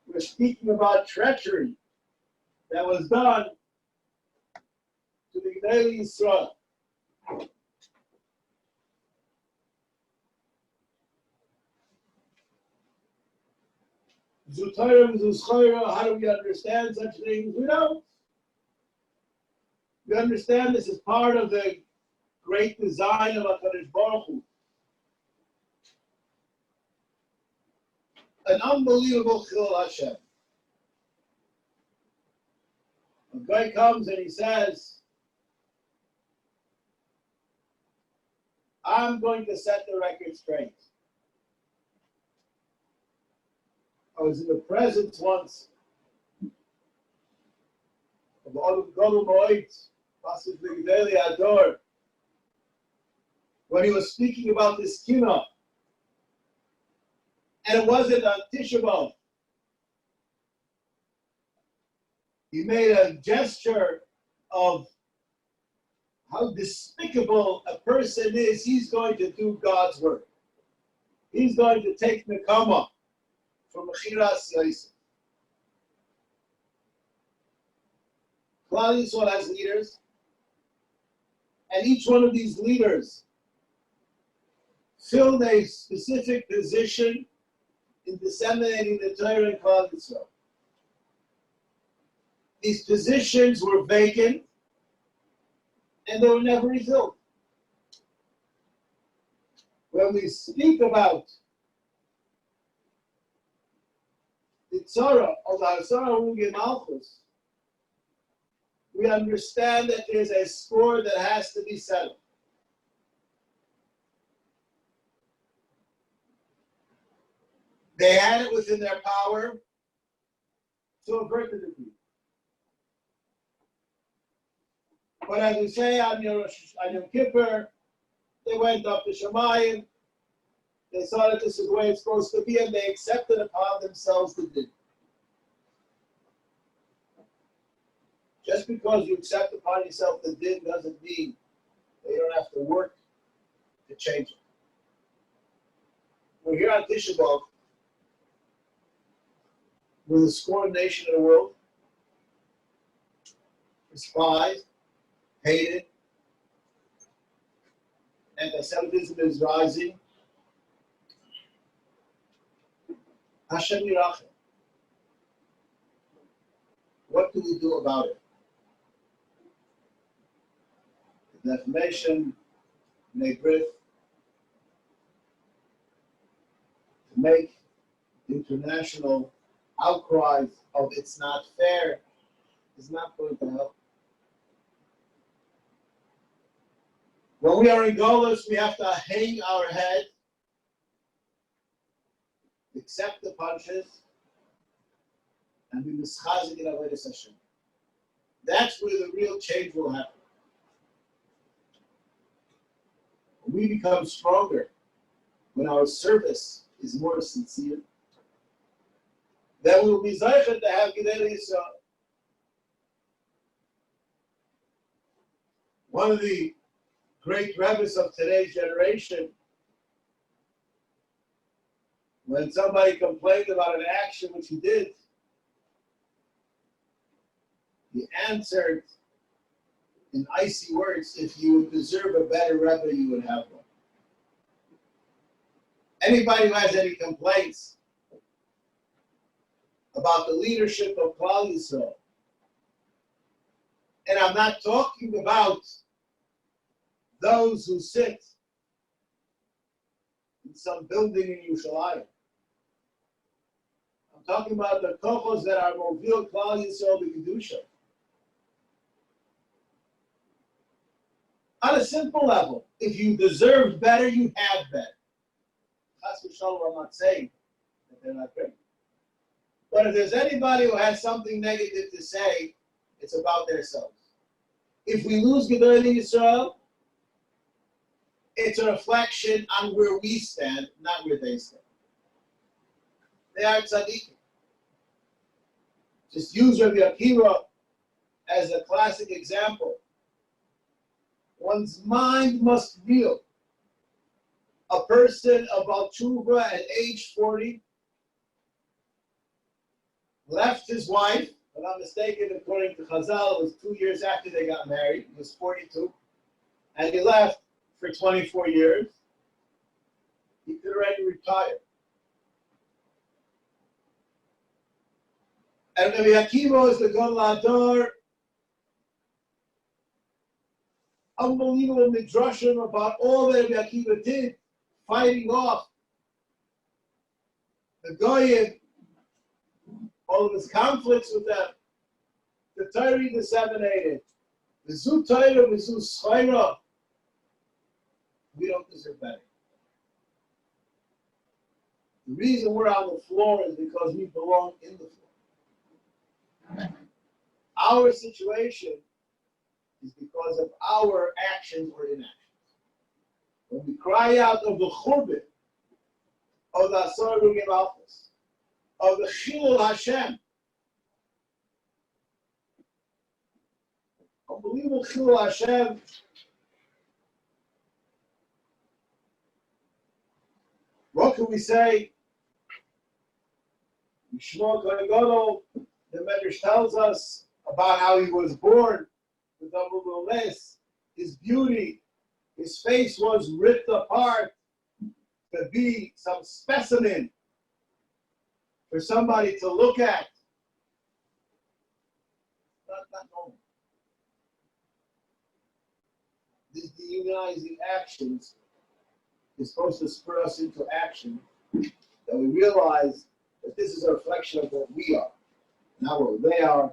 We're speaking about treachery that was done to the Gedolei Yisrael. Zutaira, Zuschaira, how do we understand such things? We don't. We understand this is part of the great design of HaKadosh Baruch Hu. An unbelievable kehilla Hashem. A guy comes and he says, I'm going to set the record straight. I was in the presence once of Gadol Moed, Pasuk Gedolei Ador, when he was speaking about this Kinnos. And it wasn't on Tisha B'Av. He made a gesture of how despicable a person is. He's going to do God's work. He's going to take Nekama from Mechiras Yosef. Klal Yisrael has leaders, and each one of these leaders filled a specific position in disseminating the Torah in Klal Yisrael. These positions were vacant and they were never refilled. When we speak about the Tzara of the Hasara Rugi Malchus, we understand that there's a score that has to be settled. They had it within their power to avert the decree. But as we say on Yom Kippur, they went up to Shemayim, they saw that this is the way it's supposed to be, and they accepted upon themselves the din. Just because you accept upon yourself the din doesn't mean that you don't have to work to change it. We're here on Tisha B'Av. We're the scorned nation in the world, despised, hated. Anti-Semitism is rising. Hashem Yirachem. What do we do about it? The defamation, Medrash, to make international outcries of it's not fair is not going to help. When we are in Golus, we have to hang our head, accept the punches, and be mischazik in Avodas Hashem. That's where the real change will happen. We become stronger when our service is more sincere. Then we will be zeichet to have Gedei Yisrael. One of the great rabbis of today's generation, when somebody complained about an action which he did, he answered in icy words, if you would deserve a better rebbe, you would have one. Anybody who has any complaints about the leadership of Klal Yisrael, and I'm not talking about those who sit in some building in Yerushalayim. I'm talking about the kochos that are movil Klal Yisrael b'kedusha. On a simple level, if you deserve better, you have better. Chas v'shalom, I'm not saying that they're not great. But if there's anybody who has something negative to say, it's about themselves. If we lose Gedei Yisrael, it's a reflection on where we stand, not where they stand. They are tzaddikim. Just use Rabbi Akiva as a classic example. One's mind must feel. A person about tshuva at age 40 left his wife, if I'm not mistaken, according to Chazal, it was 2 years after they got married. He was 42. And he left for 24 years. He could already retire. And Rabbi Akiva is the Gadol Hador. Unbelievable midrashim about all that Rabbi Akiva did, fighting off the Goyim, all of his conflicts with them, the Torah disseminated, the Zu Torah, the Zu Schaira. We don't deserve better. The reason we're on the floor is because we belong in the floor. Our situation is because of our actions or inactions. When we cry out of the Churban, of the Asar Rugim Alphas, of the Chilul Hashem, unbelievable Chilul Hashem, what can we say? Shmuel Kohen Gadol, the Medrash tells us about how he was born with double less, his beauty, his face was ripped apart to be some specimen for somebody to look at. not normal. These dehumanizing actions is supposed to spur us into action, that we realize that this is a reflection of what we are, not what they are.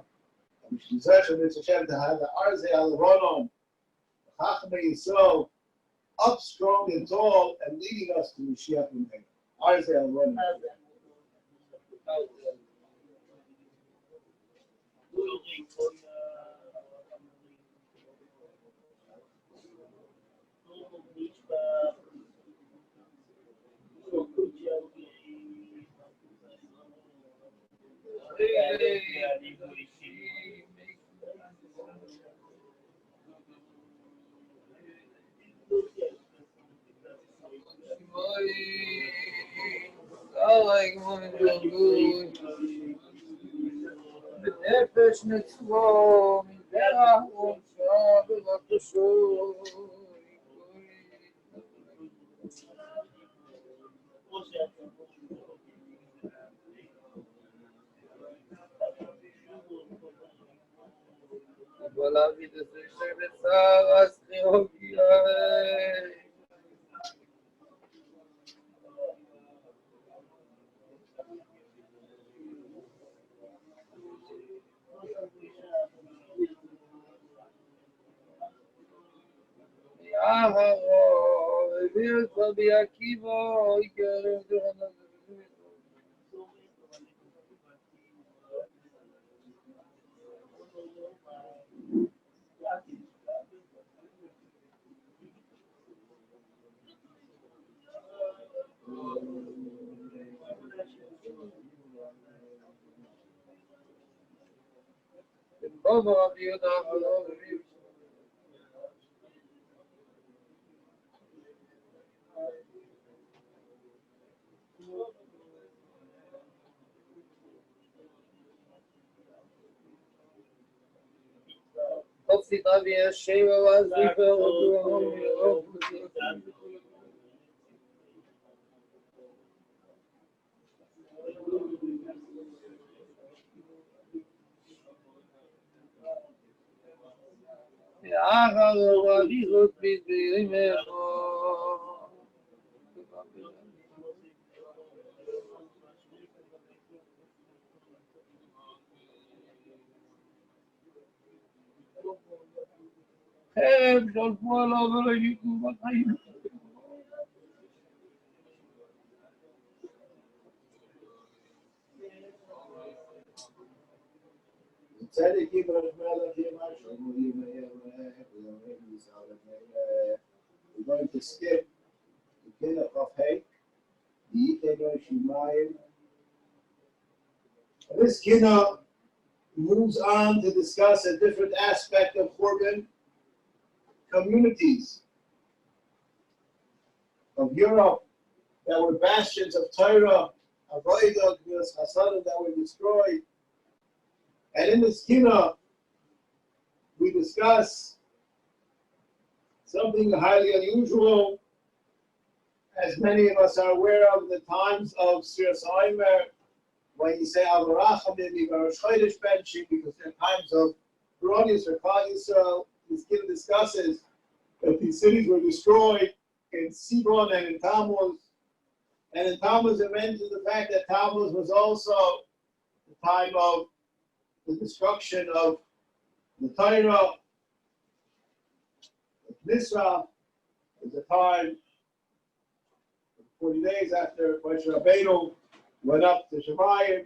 And we should search for Mitzvah Shem to have the Arzei Avrohom, the Chachmei Yisrael, up strong and tall and leading us to Mashiach B'meir. Arzei Avrohom. בנפש נצבו, מזרח ונשא בבקשו. אבל אביד הזה שבצער אז חיובי Ahavas, Beis Rabbi Akiva, Iker Johanan. Baba Rabbi Yehuda, Hopsi Tavi Sheva was Zifer. Ahavas, Beis Beis חרב שלפו עליו ולא ייתנו בחיים. We're going to skip the kehilla of Hey, the Medrash Shemayim. This kehilla moves on to discuss a different aspect of Korban communities of Europe that were bastions of Torah, Avodah, Hasadim that were destroyed. And in this kehilla, we discuss something highly unusual, as many of us are aware of, the times of Sfiras Omer, when you say Avraham, maybe Baruch benching, because they're times of Bronius or Klal Yisrael. This kehilla discusses that these cities were destroyed in Sibon and in Tammuz. And in Tammuz, it mentions the fact that Tammuz was also the time of the destruction of the Torah. Nisra is the time, 40 days after Moshe Rabbeinu went up to Shemayim.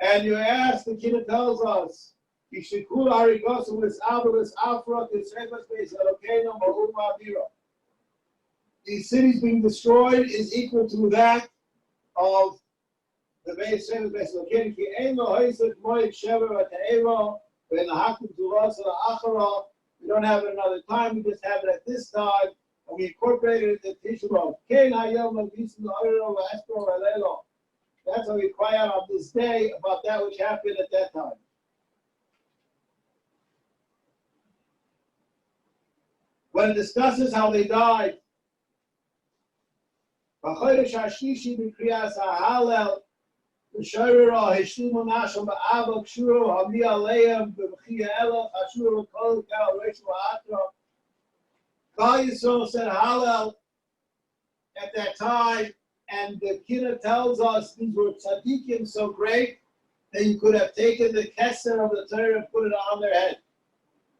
And you ask, the kehilla tells us, these cities being destroyed is equal to that of the Beis we don't have it another time, we just have it at this time, and we incorporated it into Tisha. That's how we cry out on this day about that which happened at that time. When it discusses how they died, V'shoyra hishlimu nasham ba'ava kshuru hami aleim b'mchia elach hashuru kol kal reishu ha'atra. Klal Yisrael said Hallel at that time, and the Kinnos tells us these were tzaddikim so great that you could have taken the keser of the Torah and put it on their head.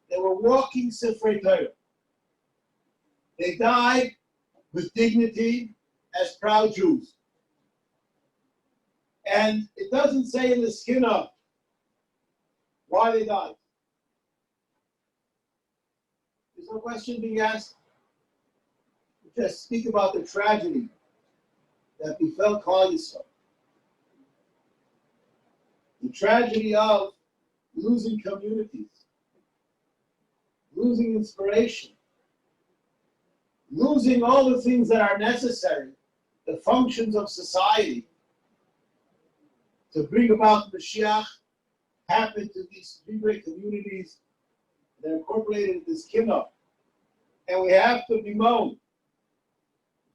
They were walking Sifrei Torah. They died with dignity as proud Jews. And it doesn't say in the Kinnos why they died. There's no question being asked. We just speak about the tragedy that befell Klal Yisrael. The tragedy of losing communities, losing inspiration, losing all the things that are necessary, the functions of society, to bring about Mashiach, happened to these three great communities that are incorporated in this Kinnos. And we have to bemoan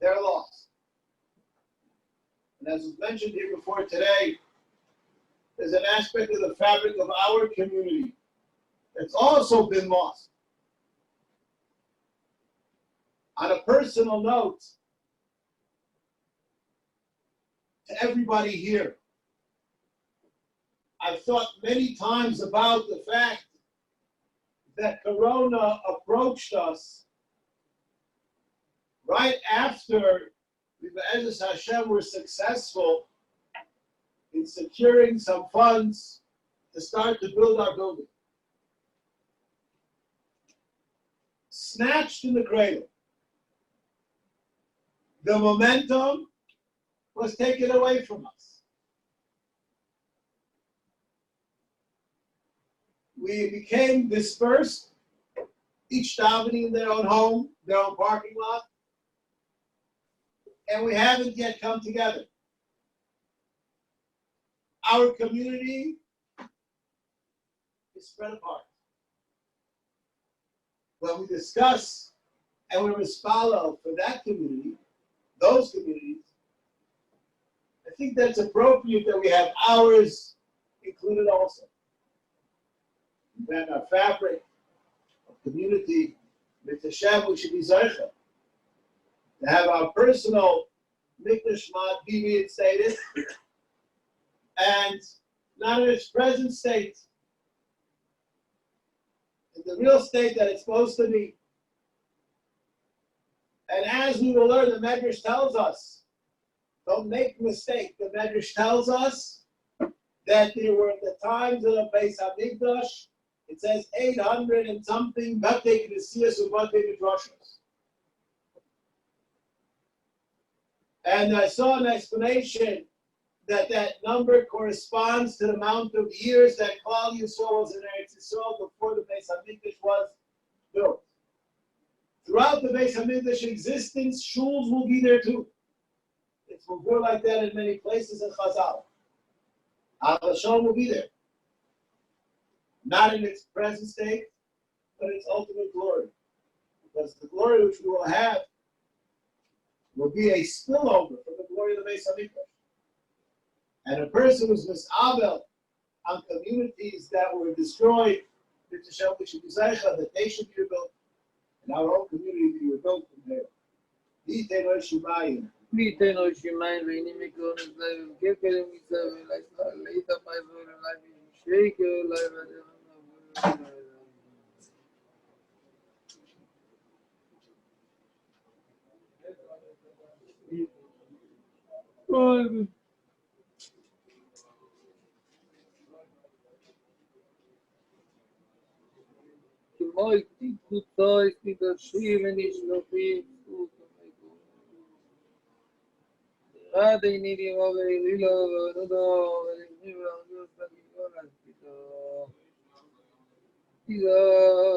their loss. And as was mentioned here before today, there's an aspect of the fabric of our community that's also been lost. On a personal note, to everybody here, I've thought many times about the fact that Corona approached us right after we, as Hashem, were successful in securing some funds to start to build our building. Snatched in the cradle. The momentum was taken away from us. We became dispersed, each davening in their own home, their own parking lot, and we haven't yet come together. Our community is spread apart. When we discuss and we follow for that community, those communities, I think that's appropriate that we have ours included also. That our fabric of community, with Hashem, we should be Zachariash. To have our personal Mikdash Mat be reinstated, and not in its present state, in the real state that it's supposed to be. And as we will learn, the Medrash tells us, don't make a mistake, the Medrash tells us that there were at the times of the Beis HaMikdash, it says 800 and something Batei Knesiyos and Batei Midrashos. And I saw an explanation that that number corresponds to the amount of years that Klal Yisrael was in Eretz Yisrael before the Beis HaMikdash was built. Throughout the Beis HaMikdash existence, shuls will be there too. It's more like that in many places in Chazal. Shalom will be there. Not in its present state, but its ultimate glory. Because the glory which we will have will be a spillover from the glory of the Beis HaMikdash. And a person who's misabel on communities that were destroyed, we should be zeicha that they should be rebuilt, and our own community be rebuilt from there. V'yitenu Shemayim v'ini mikronos lev v'kekelim mitzvah v'leisla leita pa'ivor l'lai v'yishreike l'lai v'adam. Moiti kutois midoshim v'nishlochim Radei nidim ovei lilo v'nudo v'nishim v'angus v'nishim v'nishim Tizo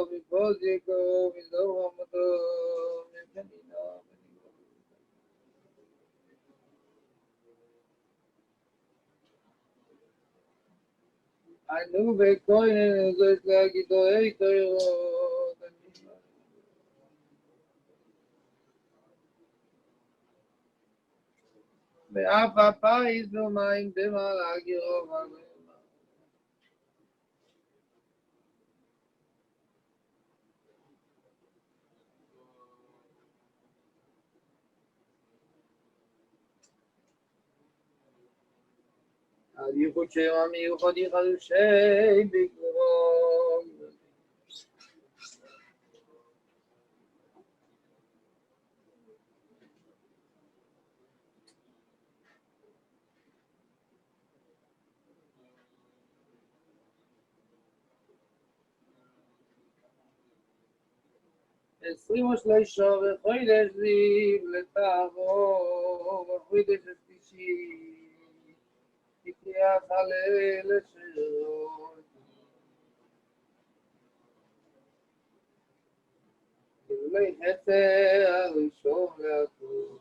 v'poziko v'zohom v'to v'nishim Anu v'koinen v'zoi gitoei toiro ואף הפיס ומים במעלה גירוב הרבה. על ייחוד שם המיוחד יחדושי בקרוב. עשרים ושלושה וחודש זיו לתעבור וחודש השלישי תקריח הלל לשירות גבולי חסר הראשון והכל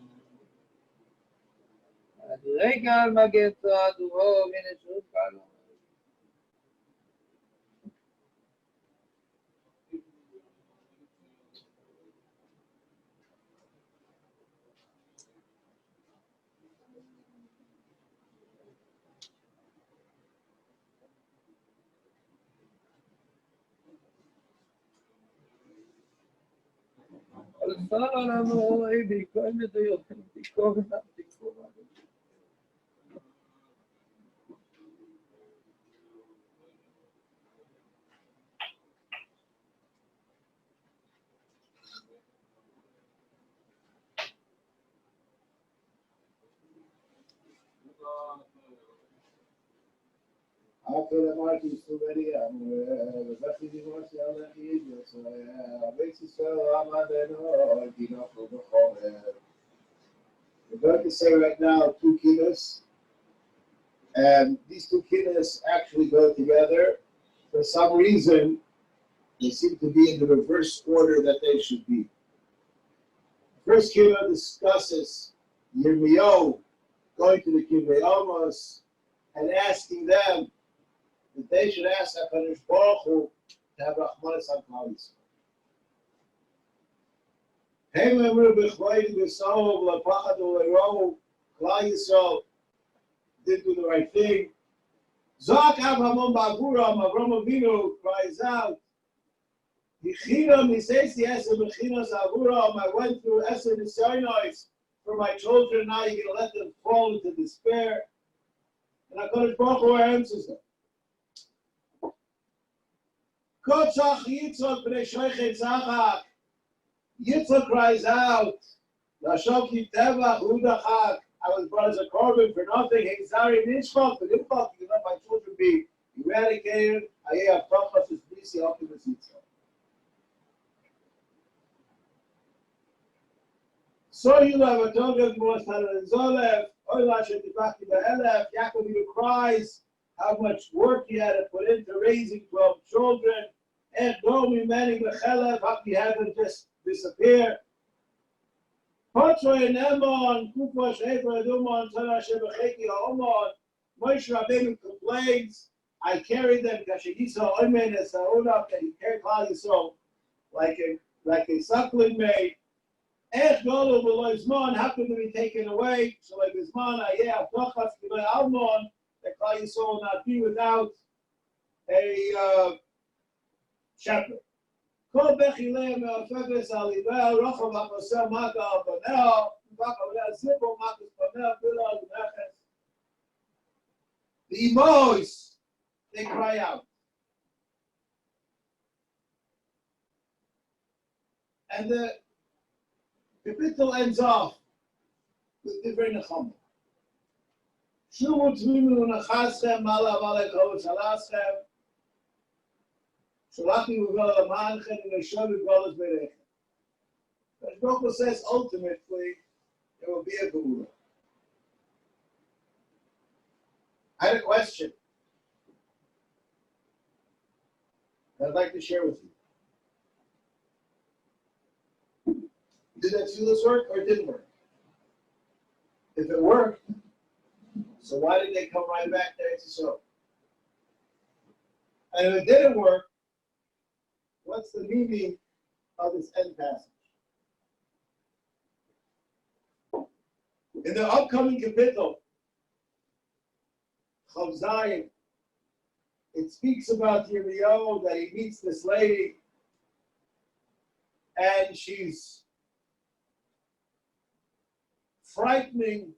הדירקה על מגן צועדורו מנשות קלו Salamo ebi koine de yotem tikona tikona. After the market is too many, the best thing you want to sell that is, so makes you sell Ramadano, Kinnos for the whole. We're going to say right now 2 Kinnos, and these 2 Kinnos actually go together. For some reason, they seem to be in the reverse order that they should be. The first Kinnos discusses Yirmiyahu going to the Kivrei Amos and asking them that they should ask HaKadosh Baruch Hu to have Rahmanas on Klal Yisrael. Hey, remember, b'chvayim b'sahov l'pachad u'le'rohu, Klal Yisrael did do the right thing. Zak Avrohom ba'Avuram, Avrohom Avinu cries out, Yichida misesi eser b'chinas Avuram, I went through eser nisyonos for my children, now you're going to let them fall into despair. And HaKadosh Baruch Hu answers them. Kotzach Yitzchak b'nei shoichet Zachak. Yitzchak cries out, Lashoki Tevach Udachak. I was brought as a korban for nothing. Hezari Nishchak, but if not, you let my children be eradicated. I have Tachas is Bisi Optimus Yitzchak. So you have a Togad Mos Hanan Zolev, Oila Shetifaki Ba'elef. Yaakov even cries how much work he had to put into raising 12 children. And Domi Mani Bechelev, how he had them just disappear. Potroy and Emon, Kufa Shefer Adumon, Tana Shebecheki Haomon. Moshe Rabbeinu complains, I carried them, Kashigisa Oimen and Saunah, that he carried Klal Yisrael like a suckling maid. Ech Golo Below Zman, how could they be taken away? So like Zman, Ayeh Avtochas Gilei Almon, that Klal Yisrael will not be without a shepherd. Kol Bechilei Me'afekes Alibel, Rocham HaKosel Maka Al-Banel, Maka Zibel Makas Banel, Bila Al-Meches. The Emos, they cry out. And the capital ends off with Divrei Nechama. Shumu Tmimu Nechaschem, Mala Malek Ho Shalaschem, Shalachim Uvel Amanchem, and Neshom Uvel Berechem. But Baruch says ultimately there will be a Geula. I had a question that I'd like to share with you. Did that Tefillah work or it didn't work? If it worked, so why did they come right back to Eretz? And if it didn't work, what's the meaning of this end passage? In the upcoming capital, Chav Zayin, it speaks about Yirmiyahu that he meets this lady, and she's frightening,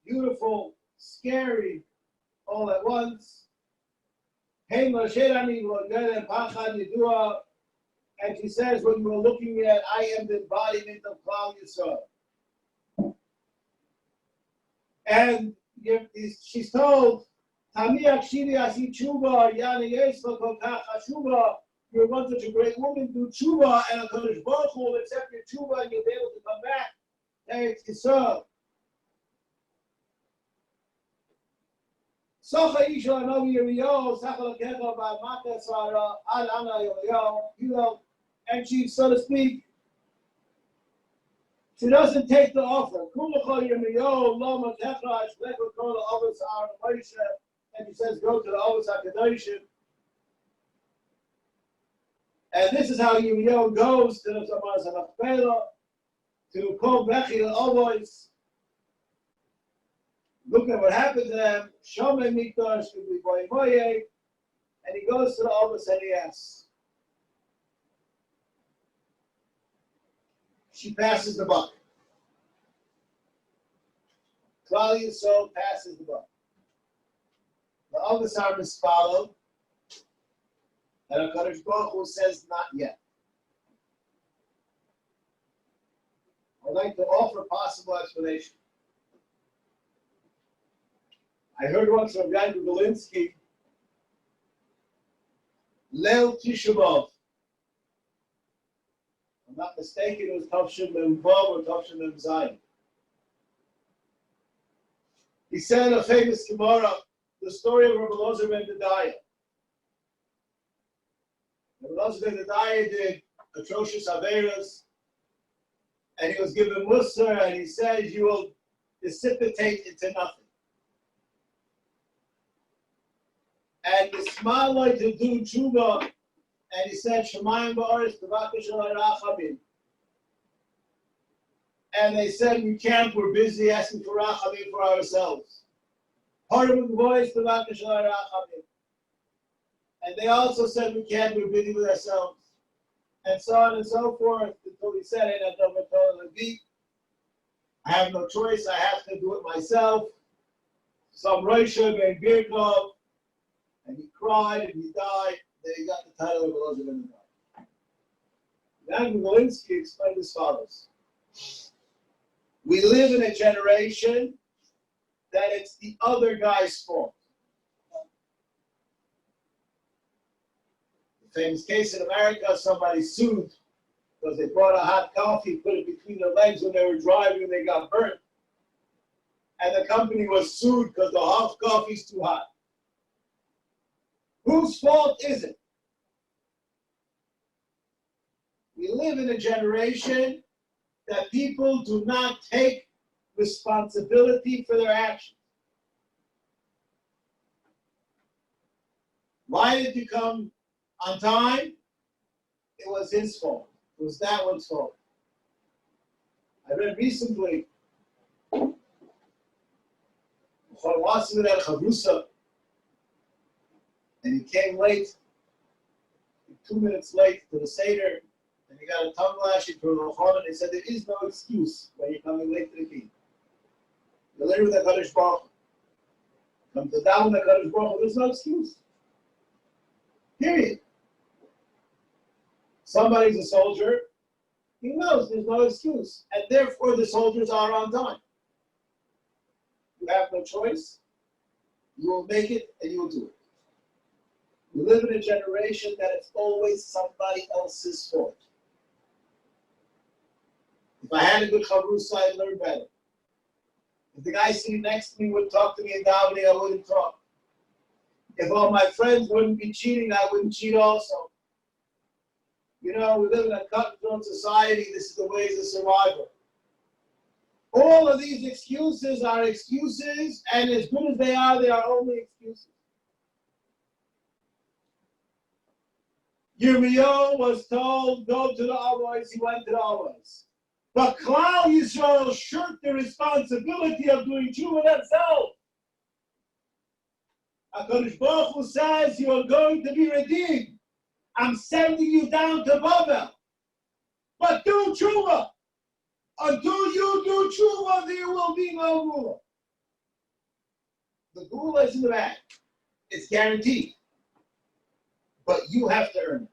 beautiful, scary, all at once. And she says, when you are looking at, I am the embodiment of Klal Yisrael. And she's told, you're one such a great woman, do tshuva, and HaKadosh Baruch Hu will accept your tshuva, and you'll be able to come back. Eretz Yisrael. Socha Isha Anovi Yirmiyahu, Sachal Kecha Ba'amata Sara, Ad Ana Yirmiyahu, and she, so to speak, she doesn't take the offer. Kulachal Yirmiyahu, Loma Techrash, Lekot Kol Ahavas Ar Moshe, and she says, go to the Ahavas HaKadoshim. And this is how Yirmiyahu goes to the Zamaras HaMachpelah, to Kol Bechi Al-Avos. Look at what happened to them. Shomei Mikdash, and he goes to the Ahavas and he asks. She passes the buck. Klal Yisrael passes the buck. The Ahavas are misfollowed, and HaKadosh Baruch Hu says, not yet. I'd like to offer a possible explanation. I heard once from Yankov Belinsky, Leil Tisha B'Av. If I'm not mistaken, it was Tavshin Mem Vav or Tavshin Mem Zayin. He said in a famous Gemara, the story of Rabbi Elazar ben Dedaya. Rabbi Elazar ben Dedaya did atrocious averas, and he was given Musar, and he said, you will dissipate into nothing. And the small like to do tshuva, and he said, Shemayim ba'aretz tavakesh alei rachamim. And they said, we can't, we're busy asking for rachamim for ourselves. Part of the voice, tavakesh alei rachamim. And they also said, we can't, we're busy with ourselves. And so on and so forth, until he said, I have no choice, I have to do it myself. Some Roisha ben Birkov, and he cried and he died. Then he got the title of Elazar ben Dedaya. Yankov Belinsky explained as follows. We live in a generation that it's the other guy's fault. The famous case in America, somebody sued because they brought a hot coffee, put it between their legs when they were driving and they got burnt. And the company was sued because the hot coffee's too hot. Whose fault is it? We live in a generation that people do not take responsibility for their actions. Why did you come on time? It was his fault. It was that one's fault. I read recently, and he came late, 2 minutes late to the Seder, and he got a tongue lashing from the Avrohom, and they said there is no excuse when you're coming late to the king. You're late with the Kadosh Baruch. Come to down the Kadosh Baruch, there's no excuse. Period. Somebody's a soldier, he knows there's no excuse, and therefore the soldiers are on time. You have no choice, you will make it and you will do it. We live in a generation that it's always somebody else's fault. If I had a good chavrusa, I'd learn better. If the guy sitting next to me would talk to me in davening, I wouldn't talk. If all my friends wouldn't be cheating, I wouldn't cheat also. You know, we live in a cut-and-throat society. This is the ways of survival. All of these excuses are excuses, and as good as they are only excuses. Yirmiyahu was told, go to the Ahavas. He went to the Ahavas. But Klal Yisrael shirked the responsibility of doing tshuva themselves. HaKadosh Baruch Hu says, you are going to be redeemed. I'm sending you down to Babel. But do tshuva. Until you do tshuva, there will be no ruler. The gula is in the back. It's guaranteed. But you have to earn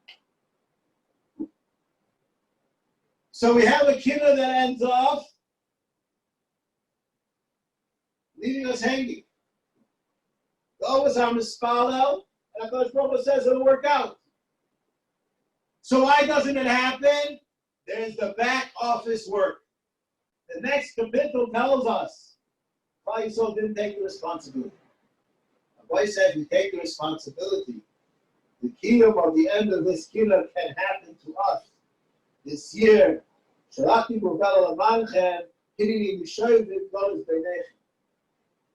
it. So we have a kehilla that ends off leaving us hanging. The Ahavas are mispalel, and HaKadosh Baruch Hu says it'll work out. So why doesn't it happen? There's the back office work. The next kapitel tells us, Klal Yisrael didn't take the responsibility. Beis said, we take the responsibility. The kingdom of the end of this kehilla can happen to us this year. Shalachti b'gal alamanchen, kinini mishoyim v'golos beinechem.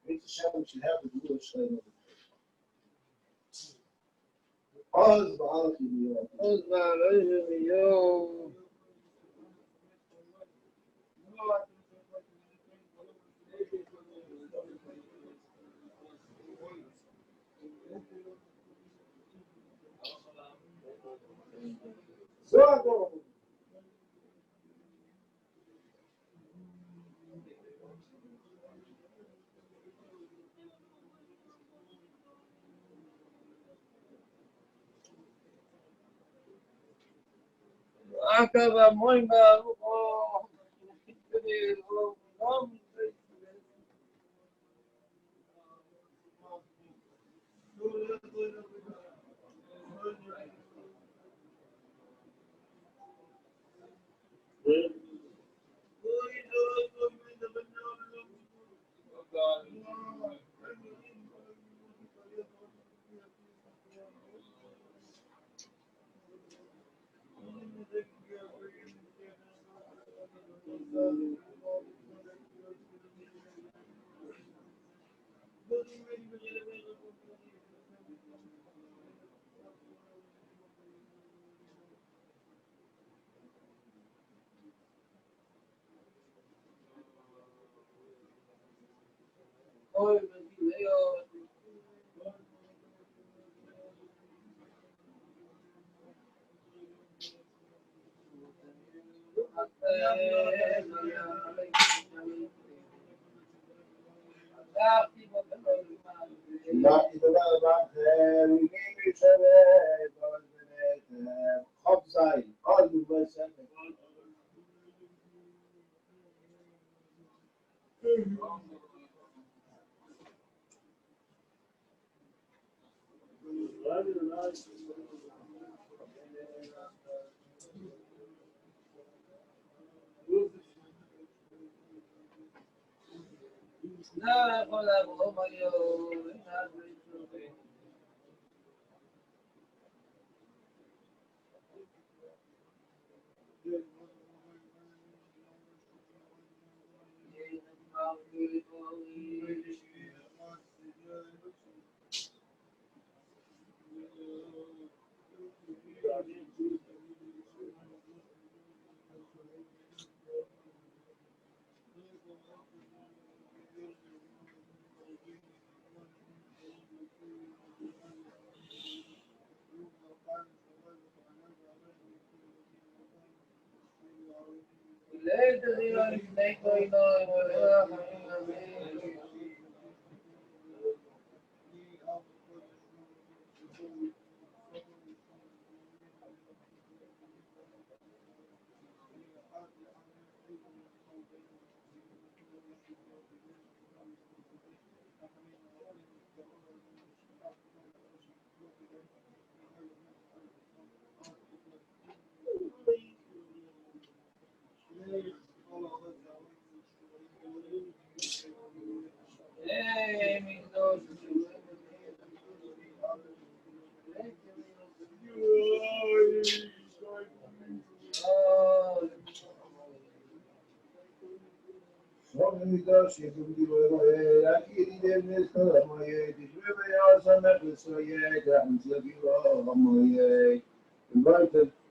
We should have the gula shleim. Oz ba'alach yimiyot. Oz ba'alach yimiyot. So Acaba muito Baruch.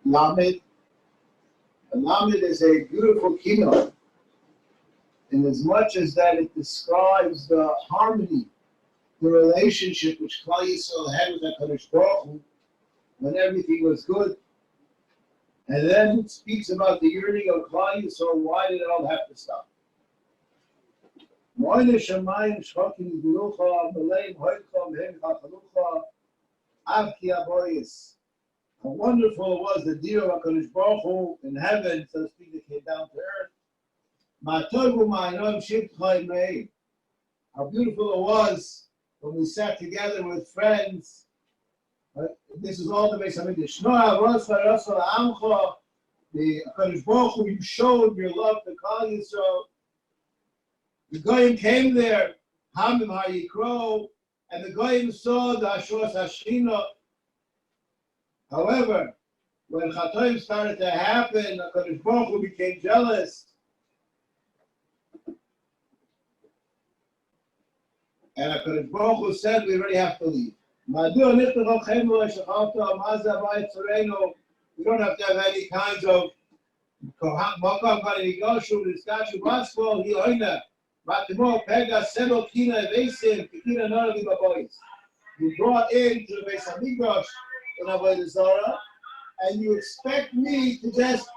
Lamed, The Lamed is a beautiful keynote, in as much as that it describes the harmony, the relationship which Klal Yisrael had with HaKadosh Baruch Hu when everything was good. And then it speaks about the yearning of Klal Yisrael. Why did it all have to stop? How wonderful it was, the dear of HaKadosh Baruch Hu in heaven, so to speak, that came down to earth. How beautiful it was when we sat together with friends. This is all the Beis Hamikdash. The HaKadosh Baruch Hu, you showed your love to Klal Yisrael. The Goyim came there, Hamim HaYikro, and the Goyim saw the Ashos Hashchina. However, when Chatoim started to happen, HaKadosh Baruch Hu became jealous. And HaKadosh Baruch Hu said, we already have to leave. We don't have to have any kinds of you brought into the Beis Hamikdash in Avodah Zarah, and you expect me to just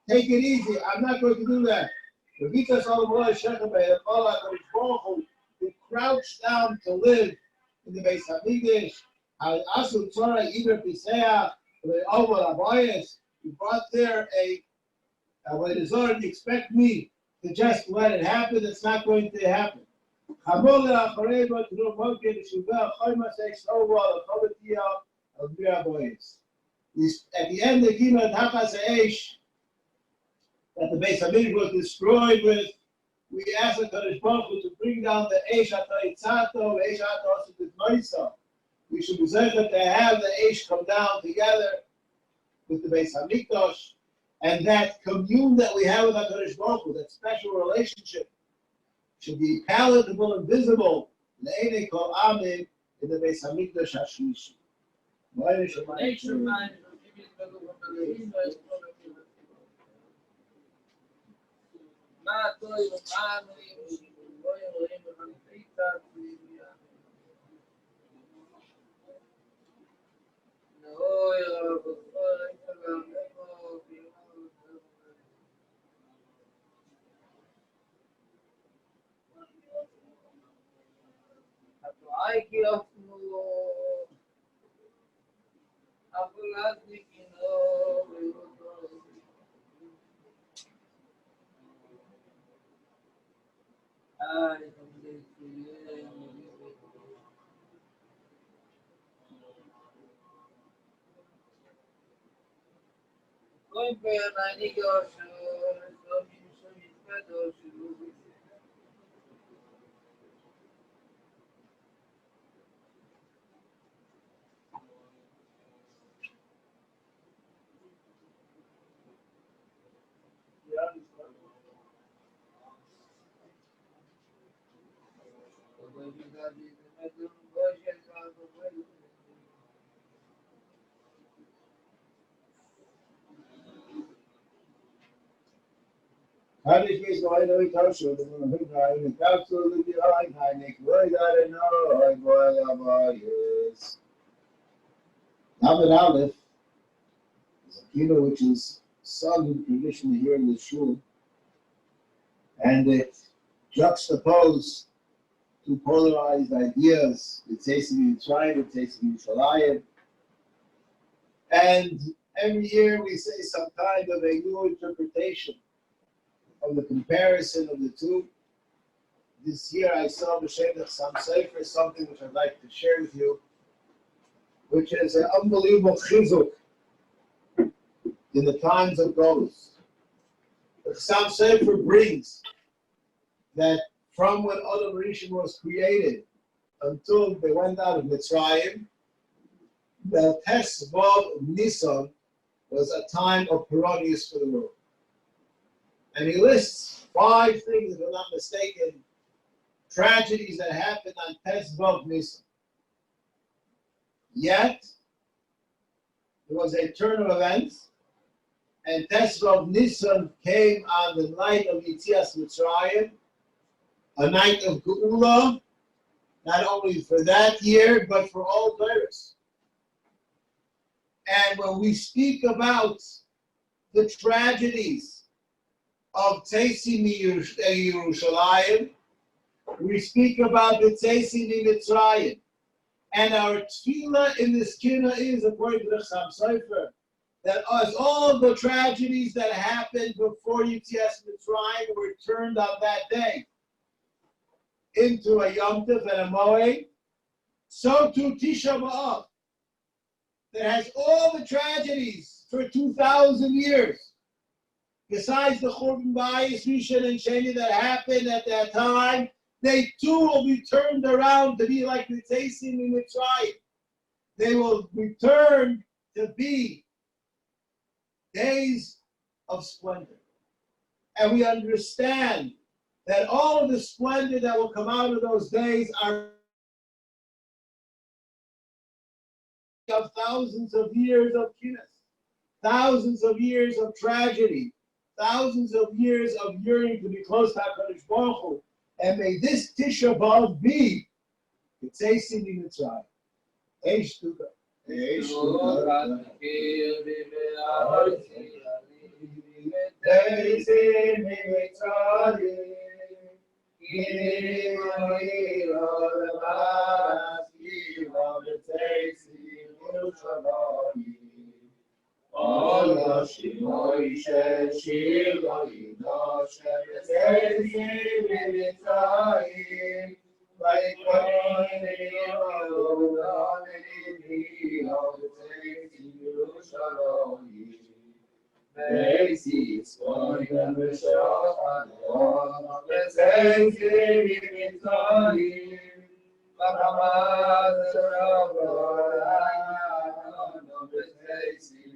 take it easy. I'm not going to do that. To crouch down to live in the Beis Hamikdash. You brought there a Avodah Zarah, and you expect me to just let it happen. It's not going to happen. At the end, the Gimel Hakas Eish that the Beis Hamikdash was destroyed with, we asked the HaKadosh Baruch Hu to bring down the Eish Atayitzato, Eish Atayitzato. We should be zeichet to have the Eish come down together with the Beis Hamikdash, and that commune that we have with HaKadosh Baruch Hu, that special relationship, should be palatable and visible in the Beis Hamikdash Hashlishi. Lamed Aleph is a keynote which is sung traditionally here in the shul, and it juxtaposes two polarized ideas. It's Tzesim Yitzrayim, it's Tzesim Yerushalayim, and every year we say some kind of a new interpretation of the comparison of the two. This year I saw B'Shem Sam Sefer, something which I'd like to share with you, which is an unbelievable chizuk in the times of Golus. The Sam Sefer brings that from when Adam Rishon was created until they went out of Mitzrayim, the Tesvav Nisan was a time of parodies for the world. And he lists 5 things, if I'm not mistaken, tragedies that happened on Tesvav Nisan. Yet, there was a turn of events and Tesla of Nisan came on the night of Yitzias Mitzrayim, a night of Geula, not only for that year, but for all years. And when we speak about the tragedies of Tzeisim Yerushalayim, we speak about the Tzeisim Mitzrayim. And our tefillah in this kinna is, according to the Chaim Sofer, that as all the tragedies that happened before Yitzias Mitzrayim were turned on that day into a Yom Tov and a Moed, so too Tisha B'Av, that has all the tragedies for 2,000 years, besides the Churban Bayis, Rishon, and Sheni that happened at that time, they too will be turned around to be like the Tzeisim in Mitzrayim. They will return to be days of splendor. And we understand that all of the splendor that will come out of those days are of thousands of years of Kinnos, thousands of years of tragedy, thousands of years of yearning to be close to HaKadosh Baruch Hu. And may this Tisha B'Av be the Tzeisim in Mitzrayim. Eish Tuka. Eish Tuka. Tzeisim in Mitzrayim. Allah Shimoi Shir Loinos Tzeisim Mitzrayim Vayikon Yom Tzeisim Yerushalayim Beis Yitzchak V'Shachar Tzeisim Mitzrayim V'Hamad Shalom Tzeisim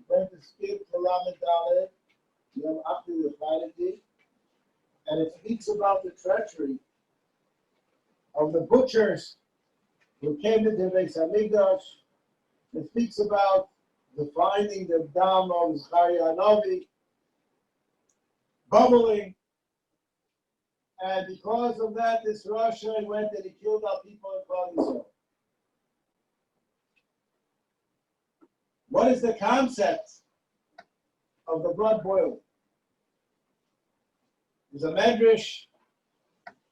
Going to skip to Lamed Dalet, Yom Achil Yechayim, and it speaks about the treachery of the butchers who came into Beis Hamikdash. It speaks about the finding the dam of Zachariash bubbling, and because of that, this Russia went and he killed our people in Klal Yisrael. What is the concept of the blood boiling? There's a Medrash,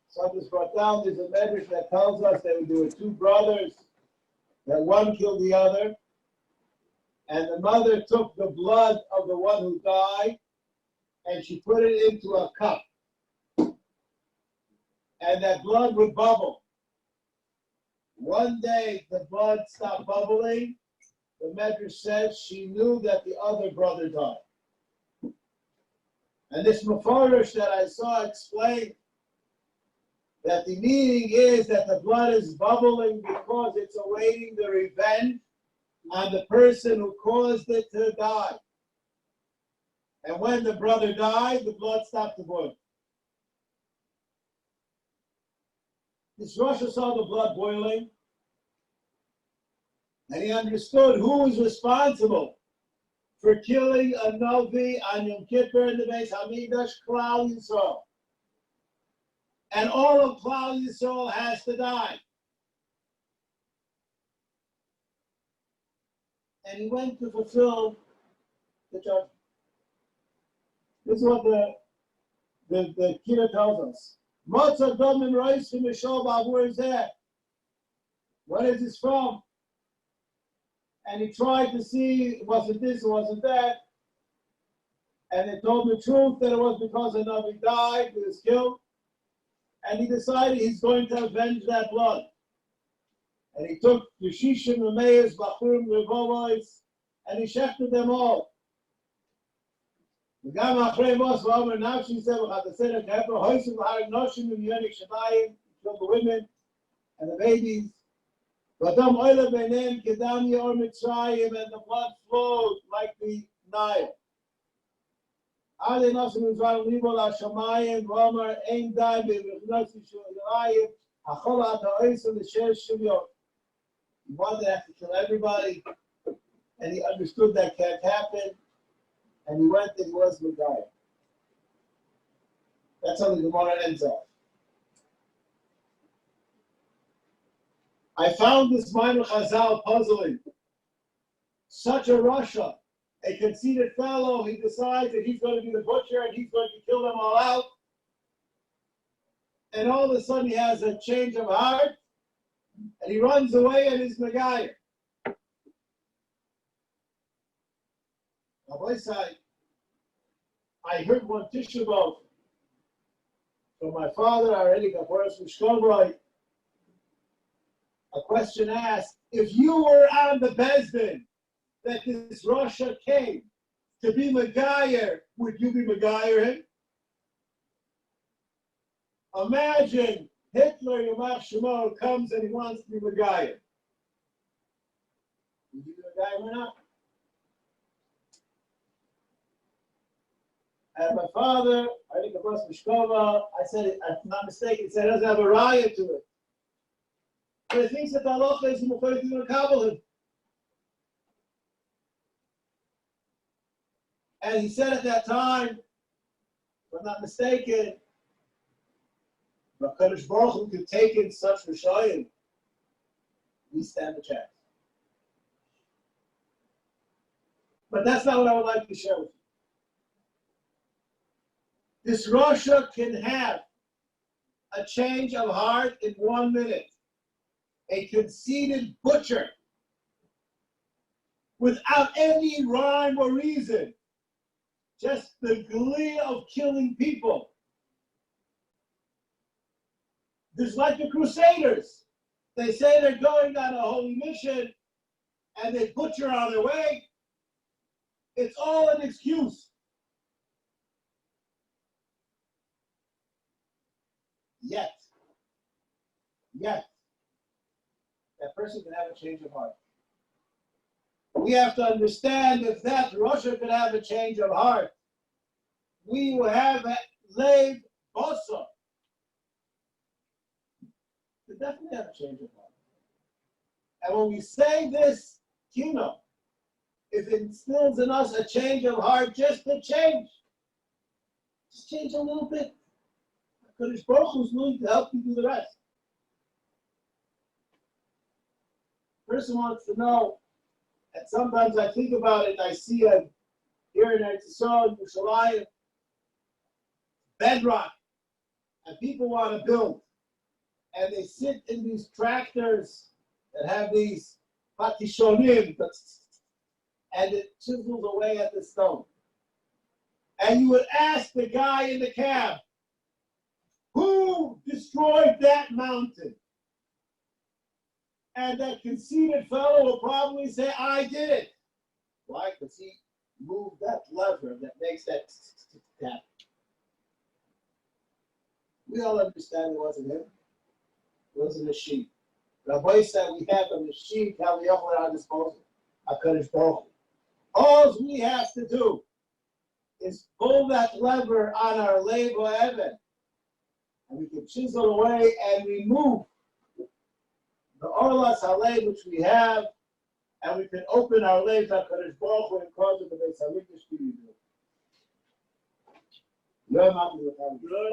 something's brought down, there's a Medrash that tells us that there were two brothers, that one killed the other, and the mother took the blood of the one who died, and she put it into a cup. And that blood would bubble. One day the blood stopped bubbling. The Medrash says she knew that the other brother died. And this Mefarish that I saw explained that the meaning is that the blood is bubbling because it's awaiting the revenge on the person who caused it to die. And when the brother died, the blood stopped to boil. This Russia saw the blood boiling, and he understood who was responsible for killing a Navi on Yom Kippur in the Beis Hamikdash, Klal Yisrael. And all of Klal Yisrael has to die. And he went to fulfill the judgment. This is what the kehilla tells us. Motzah dom and rice from Mishal Bavur is there. What is this from? And he tried to see, was it this, was it that? And they told the truth that it was because a Navi died, he was killed. And he decided he's going to avenge that blood. And he took Yeshishim, Rameis, Bachurim, Revovois, and he shechted them all. וגם אחרי מוס ואומר נפשי זה וחתסר את ההפר הויסים והר נושים ומיוניק שבאים, killed the women and the babies. ואדם אוהלה ביניהם כדם יאור מצרים, and the blood flowed like the Nile. עד נוסים וזרם ליבו לשמיים ואומר אין די במכנוסי שלהם, החול עד האויסים לשש שוויון. He wanted to have to kill everybody, and he understood that can't happen. And he went and was with God. That's how the Gemara ends up. I found this minor Chazal puzzling. Such a Russia, a conceited fellow, he decides that he's going to be the butcher and he's going to kill them all out. and all of a sudden he has a change of heart, and he runs away and is Megayer. I heard one Tisha B'Av from my father, already Kaporas Mishkovroy. A question asked, if you were on the Bezdin that this Russia came to be Megayer, would you be Megayer him? Imagine Hitler, Yamach Shemo, comes and he wants to be Megayer. Would you be Megayer or not? And my father, I think it was Mishkova, I said, if I'm not mistaken, he said it doesn't have a riot to it. But he thinks that the halacha is going to kabel him. And he said at that time, if I'm not mistaken, HaKadosh Baruch Hu could take in such Rishayim, we stand a chance. But that's not what I would like to share with you. This Russia can have a change of heart in 1 minute. A conceited butcher without any rhyme or reason. Just the glee of killing people. There's like the Crusaders. They say they're going on a holy mission and they butcher on their way. It's all an excuse. Yet, that person can have a change of heart. We have to understand if that Russia could have a change of heart, we will have a Lev Bosa. We definitely have a change of heart. And when we say this, Kinnos, if it instills in us a change of heart, just a change, just change a little bit. Because Baruch Hu is willing to help you do the rest. Person wants to know, and sometimes I think about it, I see a here in Eretz Yisrael, Yerushalayim, bedrock, and people want to build, and they sit in these tractors that have these patishonim, and it chisels away at the stone. And you would ask the guy in the cab, who destroyed that mountain? And that conceited fellow will probably say, I did it. Why? Because he moved that lever that makes that tap. We all understand it wasn't him. It was a machine. Rabbi said we have a machine, Kaviyachal at our disposal. HaKadosh Baruch Hu. All we have to do is pull that lever on our label Evan, and we can chisel away and remove the Orlas Halei which we have, and we can open our legs at HaKadosh Baruch Hu and cause it to be Samikdash to be built.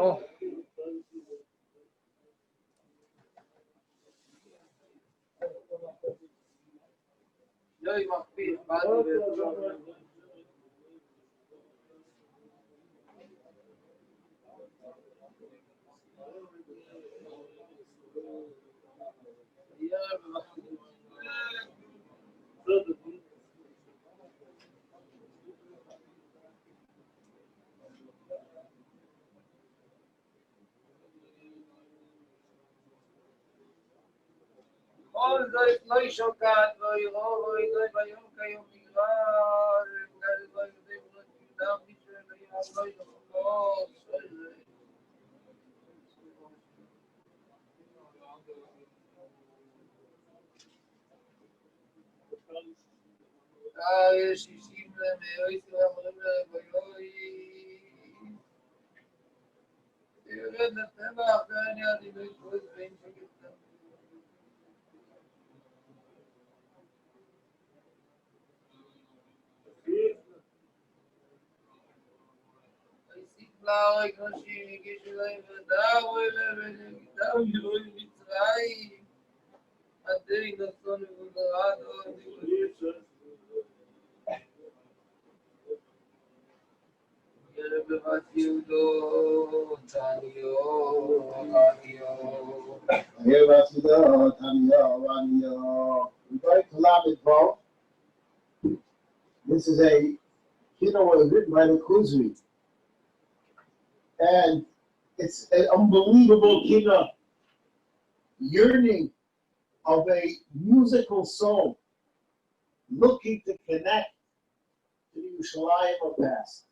Oh. כל זאת לא שוקעת לא יראו לא ידעי ביום כיום נגרר וכאלה לא יודעים לא תקדם בישראל ליום לא יחלוש יש אישים למאויס ואמרים להם ביוי ירד לטבע ואני אני לא יתפוס ואין שגתם להרג נשים הגישו להם ודאו אליהם ונגידאו אלוהים מצרים עדי נסון ובודרדו ירב We're going to Lamed Vav. This is a Kinnos written by the Kuzri. And it's an unbelievable Kinnos, yearning of a musical soul looking to connect to the Yerushalayim of past.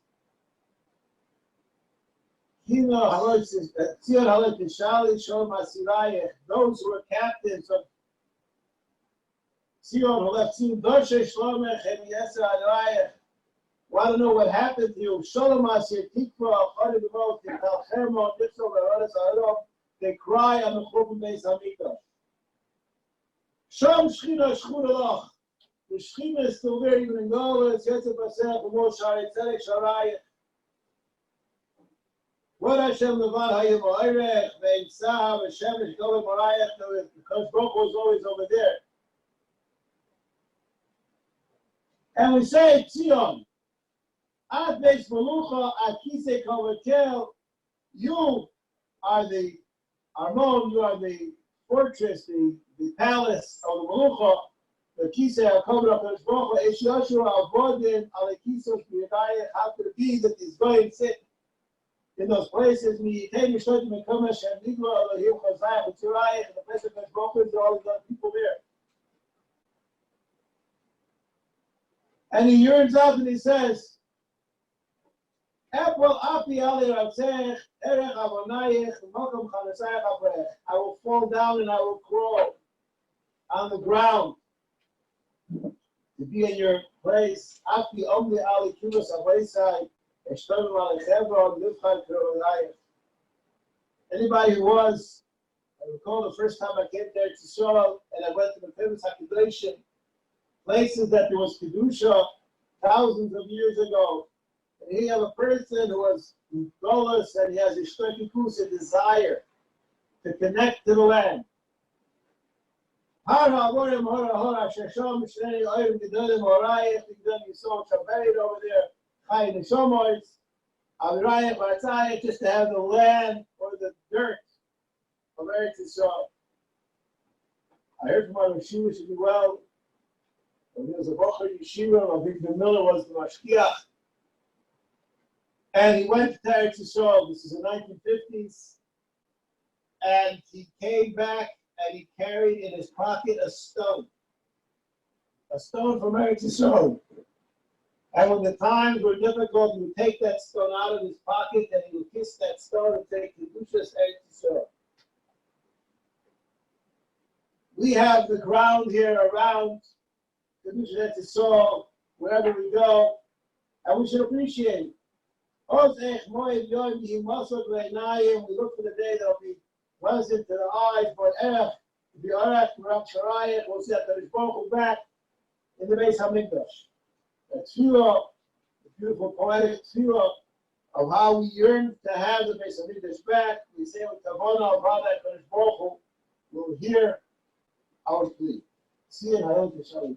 Those who were captains of Sion, who left Sion, want to know what happened to you. They cry on the Churban Beis Hamikdash. Shom Shechina Shchuralach. The Shechina is still there, even in Golas, Yetzir Basech, Umol Shari Tzedek Sharayach. What Hashem Levad Hayim Oirech, Vein Sahav, Hashem is Golas Morayach, because Baruch was always over there. And we say, Tzion, Ad Beis Melucha, Ad Kisei Kovakel, you are the Armon, you are the fortress, the palace of the Melucha, the Kisei HaKovakel HaKadosh Baruch Hu, Eish Yoshua Avodim, Ale Kisos B'yadayach, how could it be that these goyim sit in those places, in the place of the Baruch Hu, there are all these other people there. And he yearns out and he says, I will fall down and I will crawl on the ground to be in your place. Anybody who was, I recall the first time I came there to Shalom and I went to the famous accusation, places that there was Kedusha thousands of years ago. And here you have a person who was Golas and he has a shtokikus, a desire to connect to the land. You saw buried over there, just to have the land or the dirt of Eretz Yisrael. I heard from my Yeshiva should be well. When he was a Bocher Yeshiva, Avigdor Miller was the Mashkiach. And he went to Eretz Yisrael. This is the 1950s. And he came back and he carried in his pocket a stone from Eretz Yisrael. And when the times were difficult, he would take that stone out of his pocket and he would kiss that stone and take Kedushas Eretz Yisrael. We have the ground here around Kedushas Eretz Yisrael, wherever we go, and we should appreciate it. We look for the day that will be pleasant to the eyes, but we'll see that Baruch Hu back in the Beis Hamikdash. The tefillah, the beautiful poetic tefillah of how we yearn to have the Beis Hamikdash back. We say with Kavana of how that Baruch Hu will hear our plea. See you in Hayom Shalom.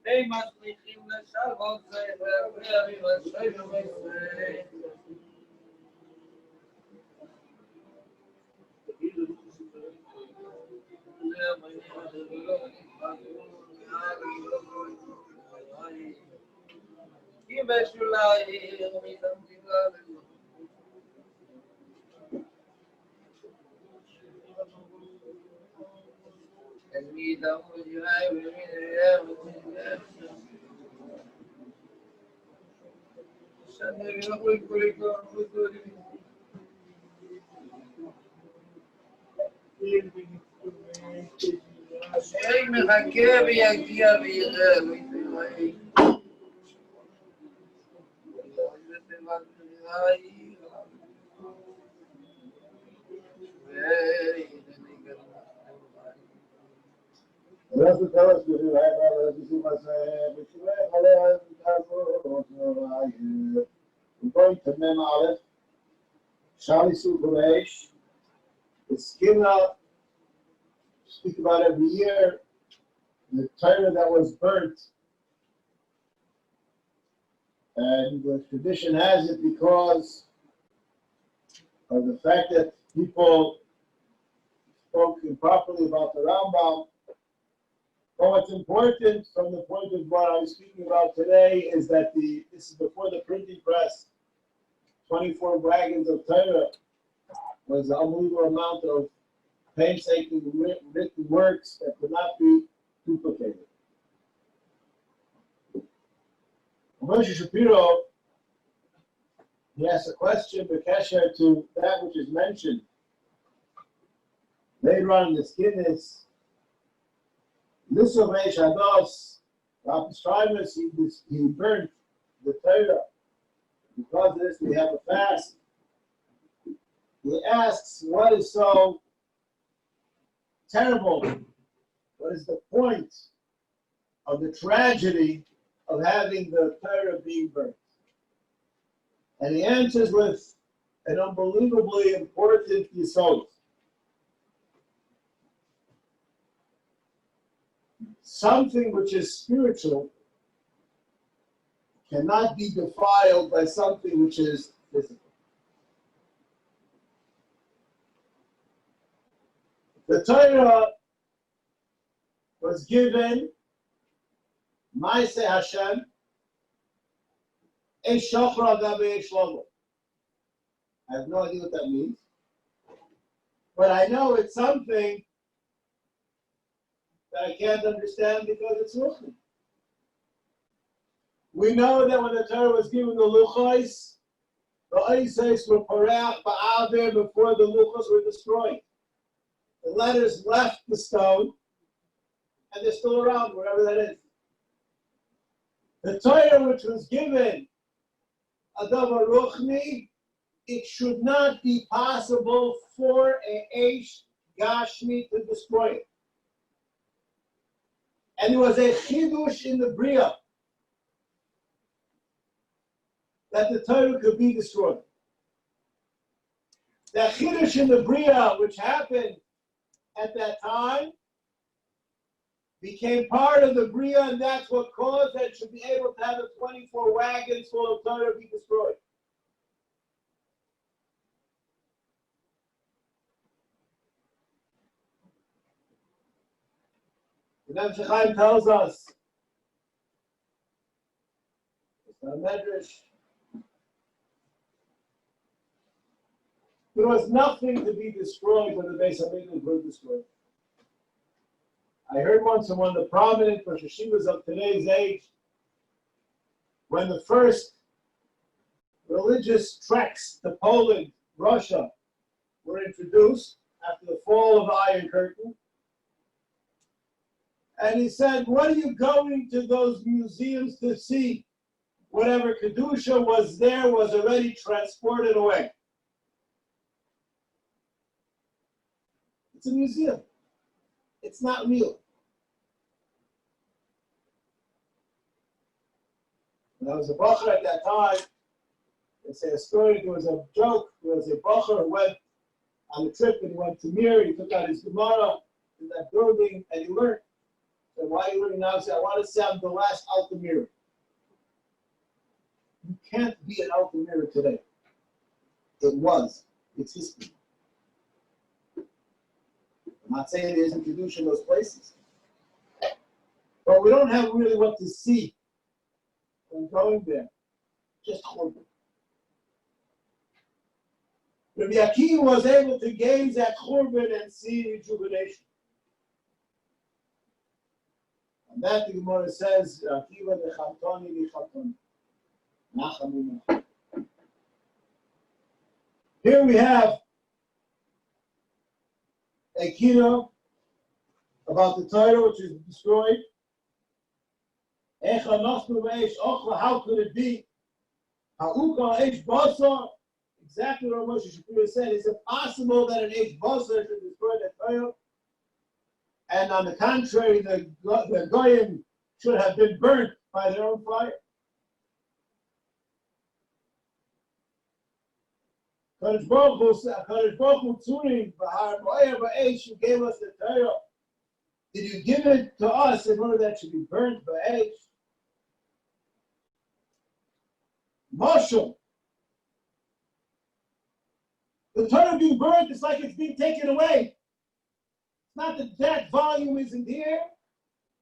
Hey, מצליחים לשלום זה, והרבים לשלום זה. כי בשוליים מתאמדים לנו. תלמיד המודיעי ומדיעי שאני לא יכולים שאי מחכה ויגיע ויראה ויתראה. Let's tell us if you have others, you see my saying, but you have others, we're going to Mem Aleph, Shacharis Beis. It's Kinnos, speak about every year, the Torah that was burnt. And the tradition has it because of the fact that people spoke improperly about the Rambam. But what's important from the point of what I'm speaking about today is that this is before the printing press. 24 wagons of Torah was an unbelievable amount of painstaking written works that could not be duplicated. Moshe Shapiro, he asked a question b'kesher to that which is mentioned later on in the Kinnos. This of Shacharis, the Ahavas, he burnt the Torah. Because of this, we have a fast. He asks, what is so terrible? What is the point of the tragedy of having the Torah being burnt? And he answers with an unbelievably important yesod. Something which is spiritual cannot be defiled by something which is physical. The Torah was given, Ma'aseh Hashem, a Shachar Gabe Shlomo. I have no idea what that means, but I know it's something that I can't understand because it's Ruchni. We know that when the Torah was given the Luchos, the Oises were parat ba'aver before the Luchos were destroyed. The letters left the stone, and they're still around wherever that is. The Torah which was given Adavar Ruchni, it should not be possible for a Eish Gashmi to destroy it. And it was a chidush in the Bria that the Torah could be destroyed. That chidush in the Bria, which happened at that time, became part of the Bria, and that's what caused that it should be able to have the 24 wagons full of Torah be destroyed. The Medrash tells us, it's not a Medrash, there was nothing to be destroyed when the Beis Hamikdash was destroyed. I heard once from one of the prominent Rosh Hashivas of today's age, when the first religious treks to Poland, Russia, were introduced after the fall of the Iron Curtain, and he said, what are you going to those museums to see? whatever Kedusha was there was already transported away. It's a museum. It's not real. When I was a bacher at that time, they say a story, there was a joke, there was a bacher who went on a trip and he went to Mir, he took out his Gemara in that building and he learned. So why are you learning now? He said, I want to say I'm the last Altamir. You can't be an Altamir today. It was. It's history. I'm not saying there isn't Kedusha in those places. But we don't have really what to see when going there. Just Churban. Rabbi Akiva was able to gaze at Churban and see rejuvenation. And that the Gemara says, Akiva lechamtoni lechamtoni. Nachamuna. Here we have a kino about the Torah which is destroyed. How could it be? Exactly what Moshe Shapiro said. Is it possible that an Eish Basar should destroy the Torah? And on the contrary, the Goyim should have been burnt by their own fire? Kadosh Baruch Hu Tzurim, B'har Mo'er Ba'esh, you gave us the Torah. Did you give it to us in order that it should be burnt Ba'esh? Marshal. The Torah being burnt is like it's being taken away. It's not that that volume isn't here.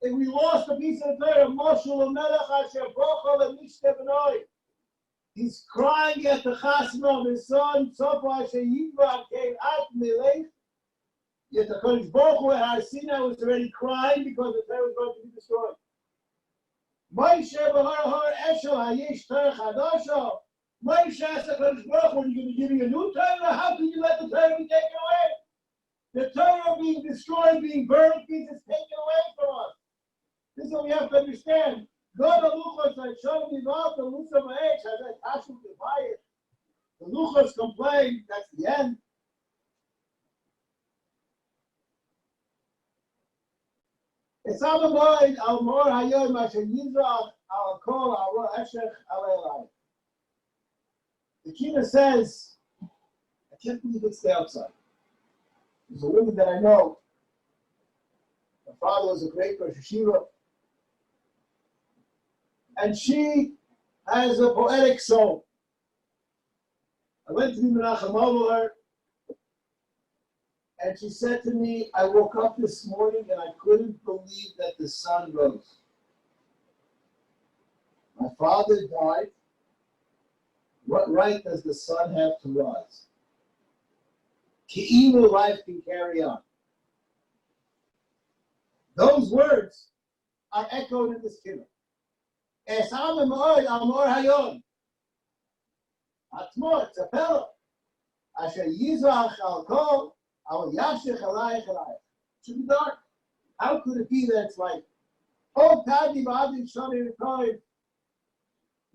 If we lost a piece of the Torah, Marshal Melech Asher Bochal and Mishte B'noi. He's crying at the chasna of his son, Tzofa Asher Yidva came out Melech. Yet the Kodesh Baruch Hu at Sinai was already crying because the Torah was going to be destroyed. Moshe B'har Eshel Hayish Torah Chadasha. Moshe asked the Kodesh Baruch Hu, are you going to be giving a new Torah? How can you let the Torah be taken away? The Torah being destroyed, being burned, means it's taken away from us. This is what we have to understand. God the Luchos had shown me about the Luchos Ma'ech, has a Tashu Kivayit. The Luchos complained, that's the end. It's on the mind, Al Mor Hayom, Asher Yizrach, Al Kol, Al Eshech, Al Elai. The Kinnos says, I can't believe it's the outside. There's a woman that I know. Her father was a great Rosh Hashiva. And she has a poetic soul. I went to Menachem over her, and she said to me, I woke up this morning and I couldn't believe that the sun rose. My father died. What right does the sun have to rise? Kehilla life can carry on. Those words are echoed in this kehilla. Esam Emoy Amor Hayon. Atmor Tzapelo. Asher Yizrach Al Kol Al Yashech Alayich Alayich. It should be dark. How could it be that it's like, oh, Tadi Ba'adim Shani Rekoim.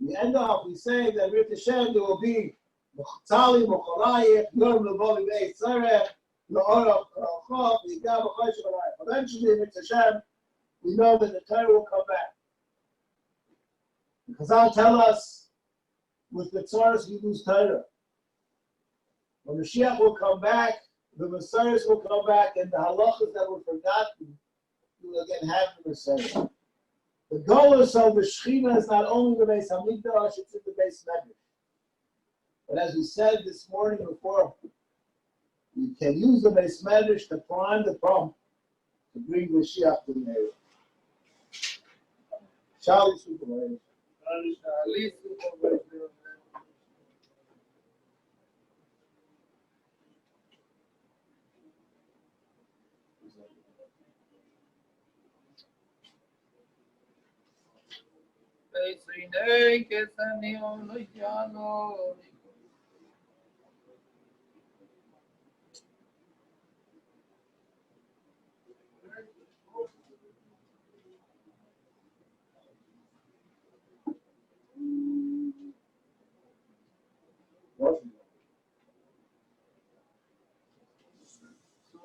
We end up, we say that with Hashem there will be Mukhtzali, Mukhalayich, Yom Levoli Beis Tzarech, La'orach, La'ochov, Yigam Achosh Alayich. Eventually, with Hashem, we know that the Torah will come back. Because I'll tell us, with the Tzoros we lose Torah. When Mashiach will come back, the Messiahs will come back, and the halachas that were forgotten, you will again have the Messiah. The golus of the Shechina is not only the Beis Hamikdash, it's in the Beis Medrash. But as we said this morning before, you can use the Beis Medrash to prime the pump to bring the Mashiach to the area. Charlie Superman.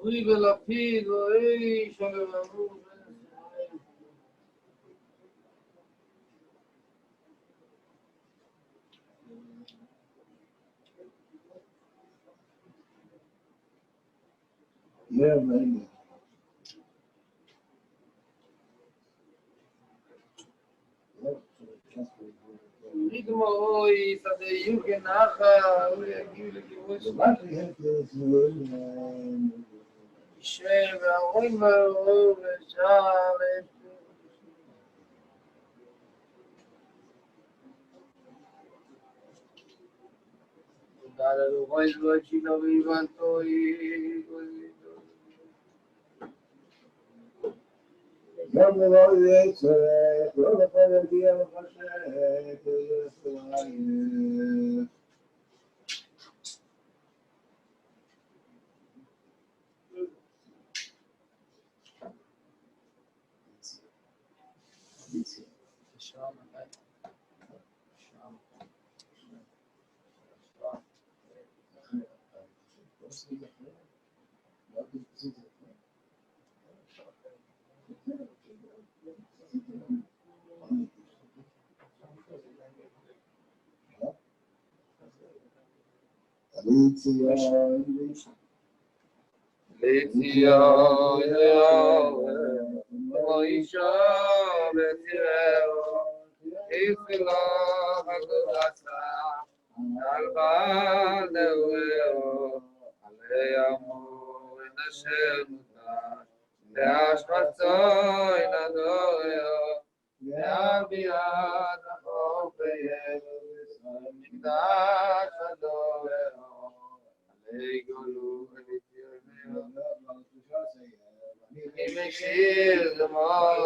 אנוכי ולפיד ואיש הלבבות בן ישראל. Yeah, man. נגמרוי שדה כנחה ויגיעו לגירוש אישה והרואים ברוב ושרת תודה ללוחות והשילה ויבנתוי גם לא יצא, לא יכול להגיע לחשק, ישראל. לציון יהוה ואישה ותראו יפלח הקדושה על בנאוהו עלי עמו אשר נותן להשמצוי נדוהו להביאת החוק ויבס מקדש אדוהו עלי גולו משיר דמוהו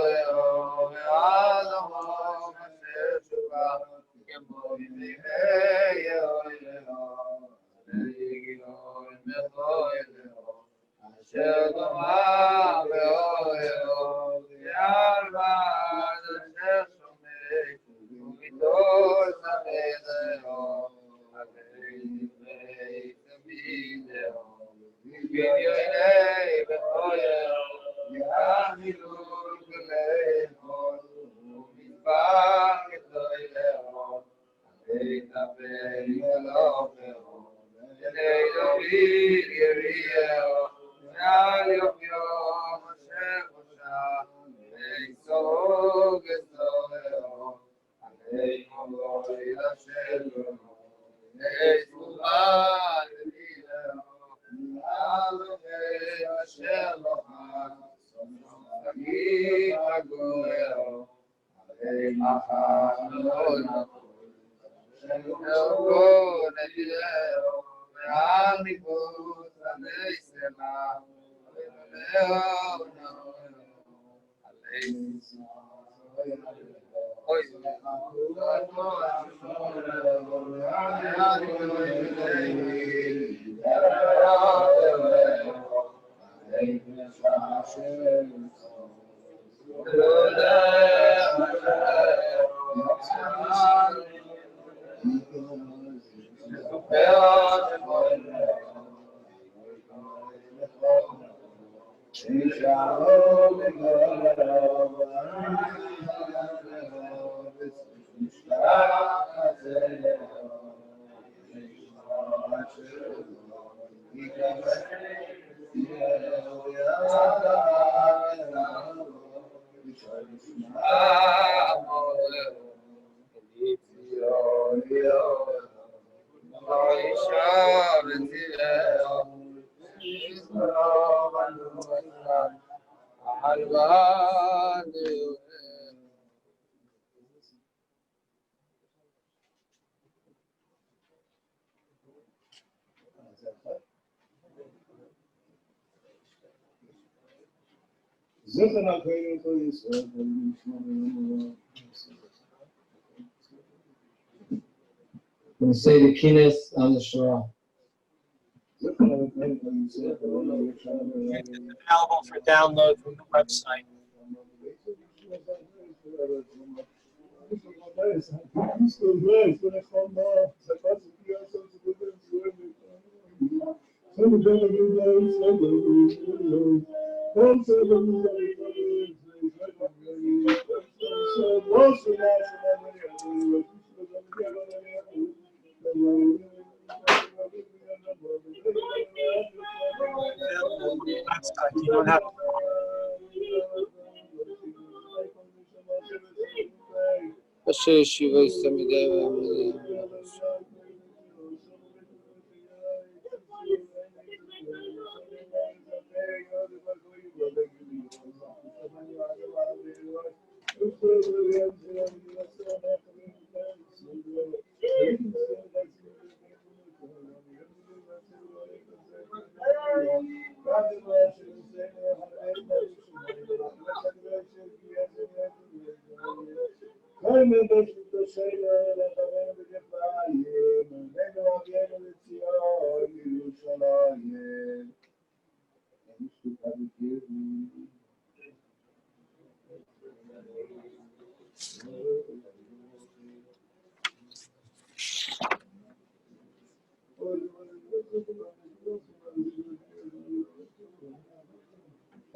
ועד עמו אשר שובה כמו בימי יהוהו עלי גילוי מחויהו אשר דומה באוההו ועל בעד אשר שומע ומתול תחדהו עלי דברי תמידהו בניוני בחויהו יחילו כליכול ומדבר כתוילהו עלי תפי כלוכהו עלי דוד יריהו ועל יום יום אשר חושה עלי סוג אצלהו עלי מולוי לשלו עלי סבובה לבילהו עלי אשר לוחם סגים הגורהו עלי מחר מאוד נקול נאוגו נדירהו ועל ניגוד עלי סלע ולאו נאוגו עלי אוי We say the Kinnos on the Shora. It's available for download from the website. That's good. You don't have ראשי ישיבה תלמידי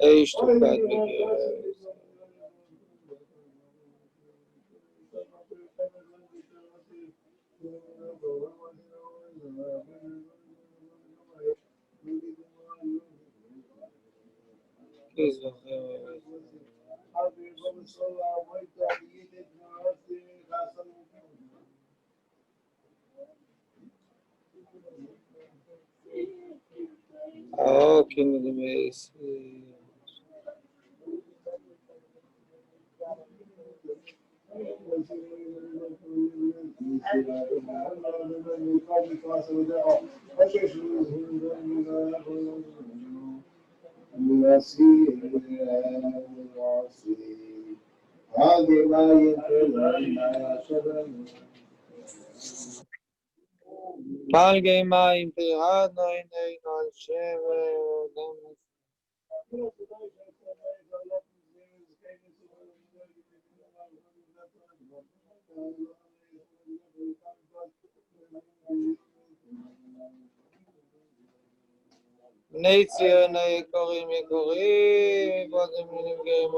איש תוקד בגיר. כיס וחם. Kinnos the Beis. Malgay מים פירדנו עינינו על שבר בני ציון היקרים יקרים מפודים מנפגעים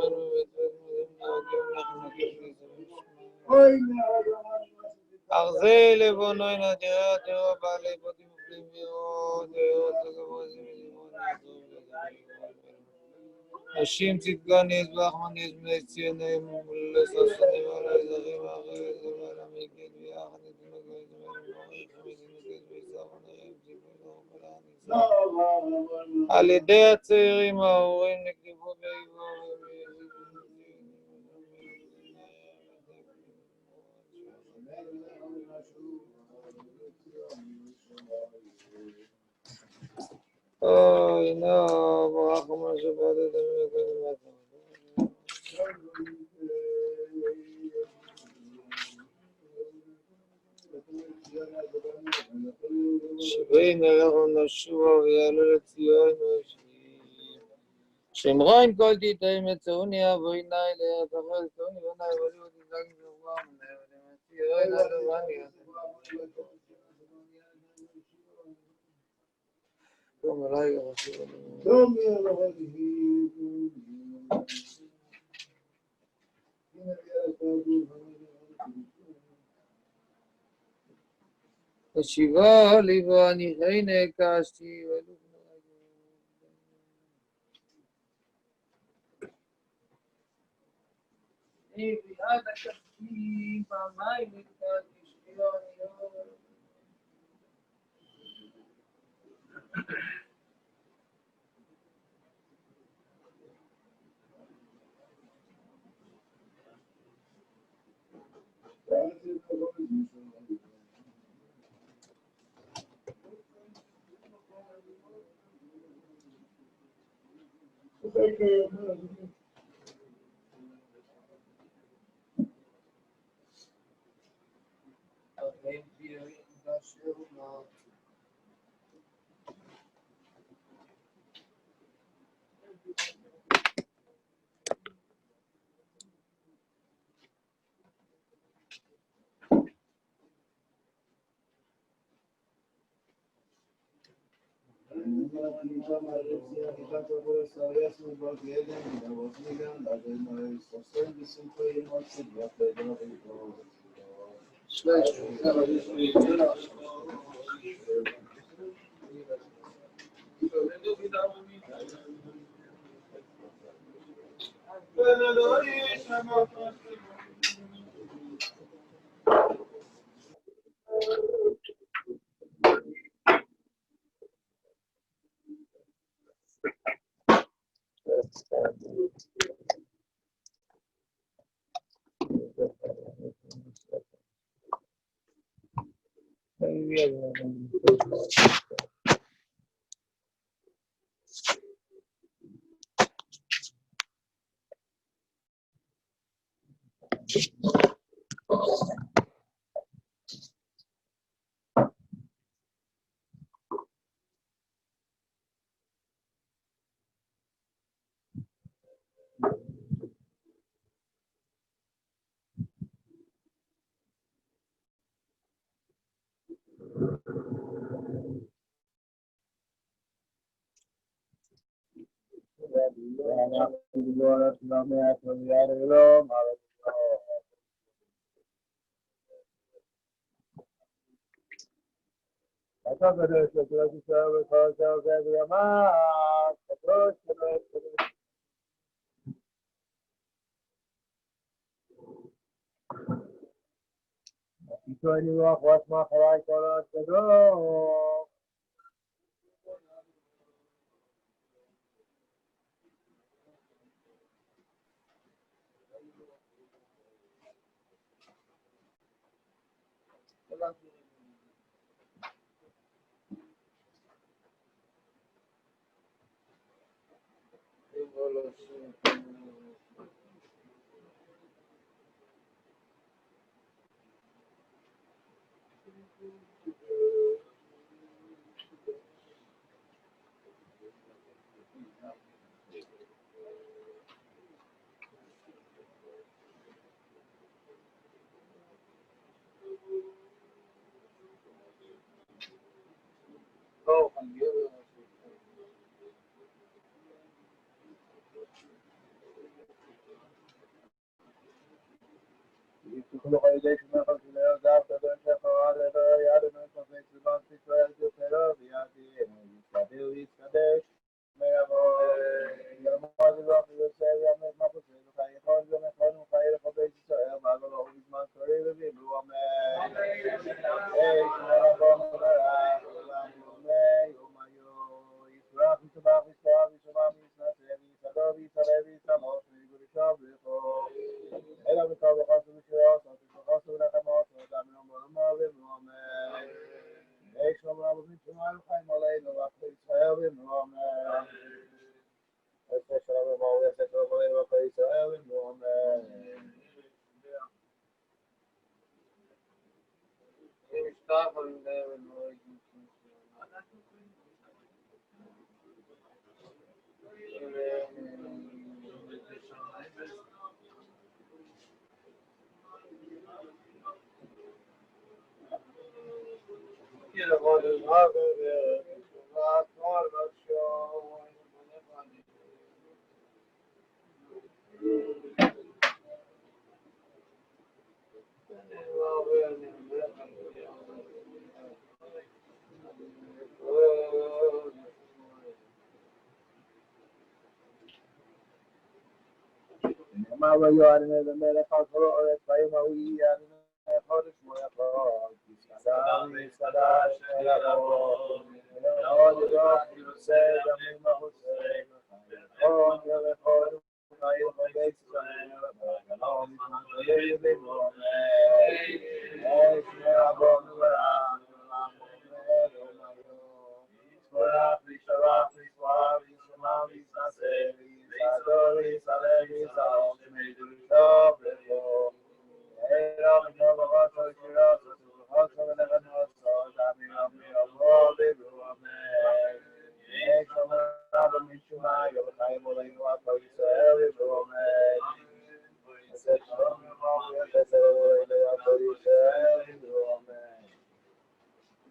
ארזי לבונו נדירה תראו בעלי פודים מפלים וירות נשים צדקן יזבח מניס בני ציון לסוסנים על האזרחים האחרים ועל המקד ויחד נתנו על ידי הצעירים ההורים נקדבו באיבו אוי נו ברוך מה שבאתם שבין אנחנו נשוע ויעלו לציון שמרון כל תיתאים מצאוני אבויני להתחל צאוני בני ולי ותזלגים לבואם ולמציאוני לבני קום אליי רשום השיבה ליבו אני חי נקשתי ביד הכספי פעמיים נקשתי שביון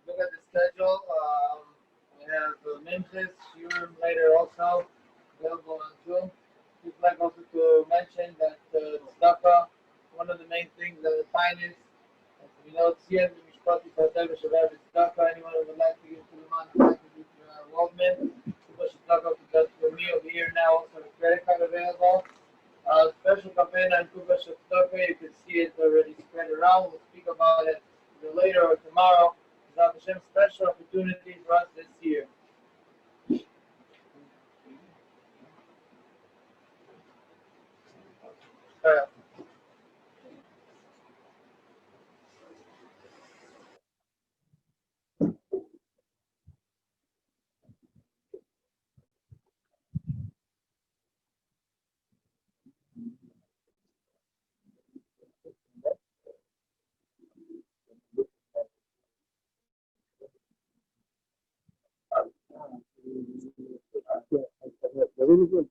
Look at the schedule. We have Memphis kindness. And we know Tzien, the Mishpati, Patel, Shabbat, Tzedakah. Anyone who would like to give to the man, contribute to our movement. Push Tzedakah to that for me over here now. Also, the credit card available. Special campaign on Kuba Tzedakah. You can see it already spread around. We'll speak about it either later or tomorrow. It's Hashem special opportunity for us this year. Very good.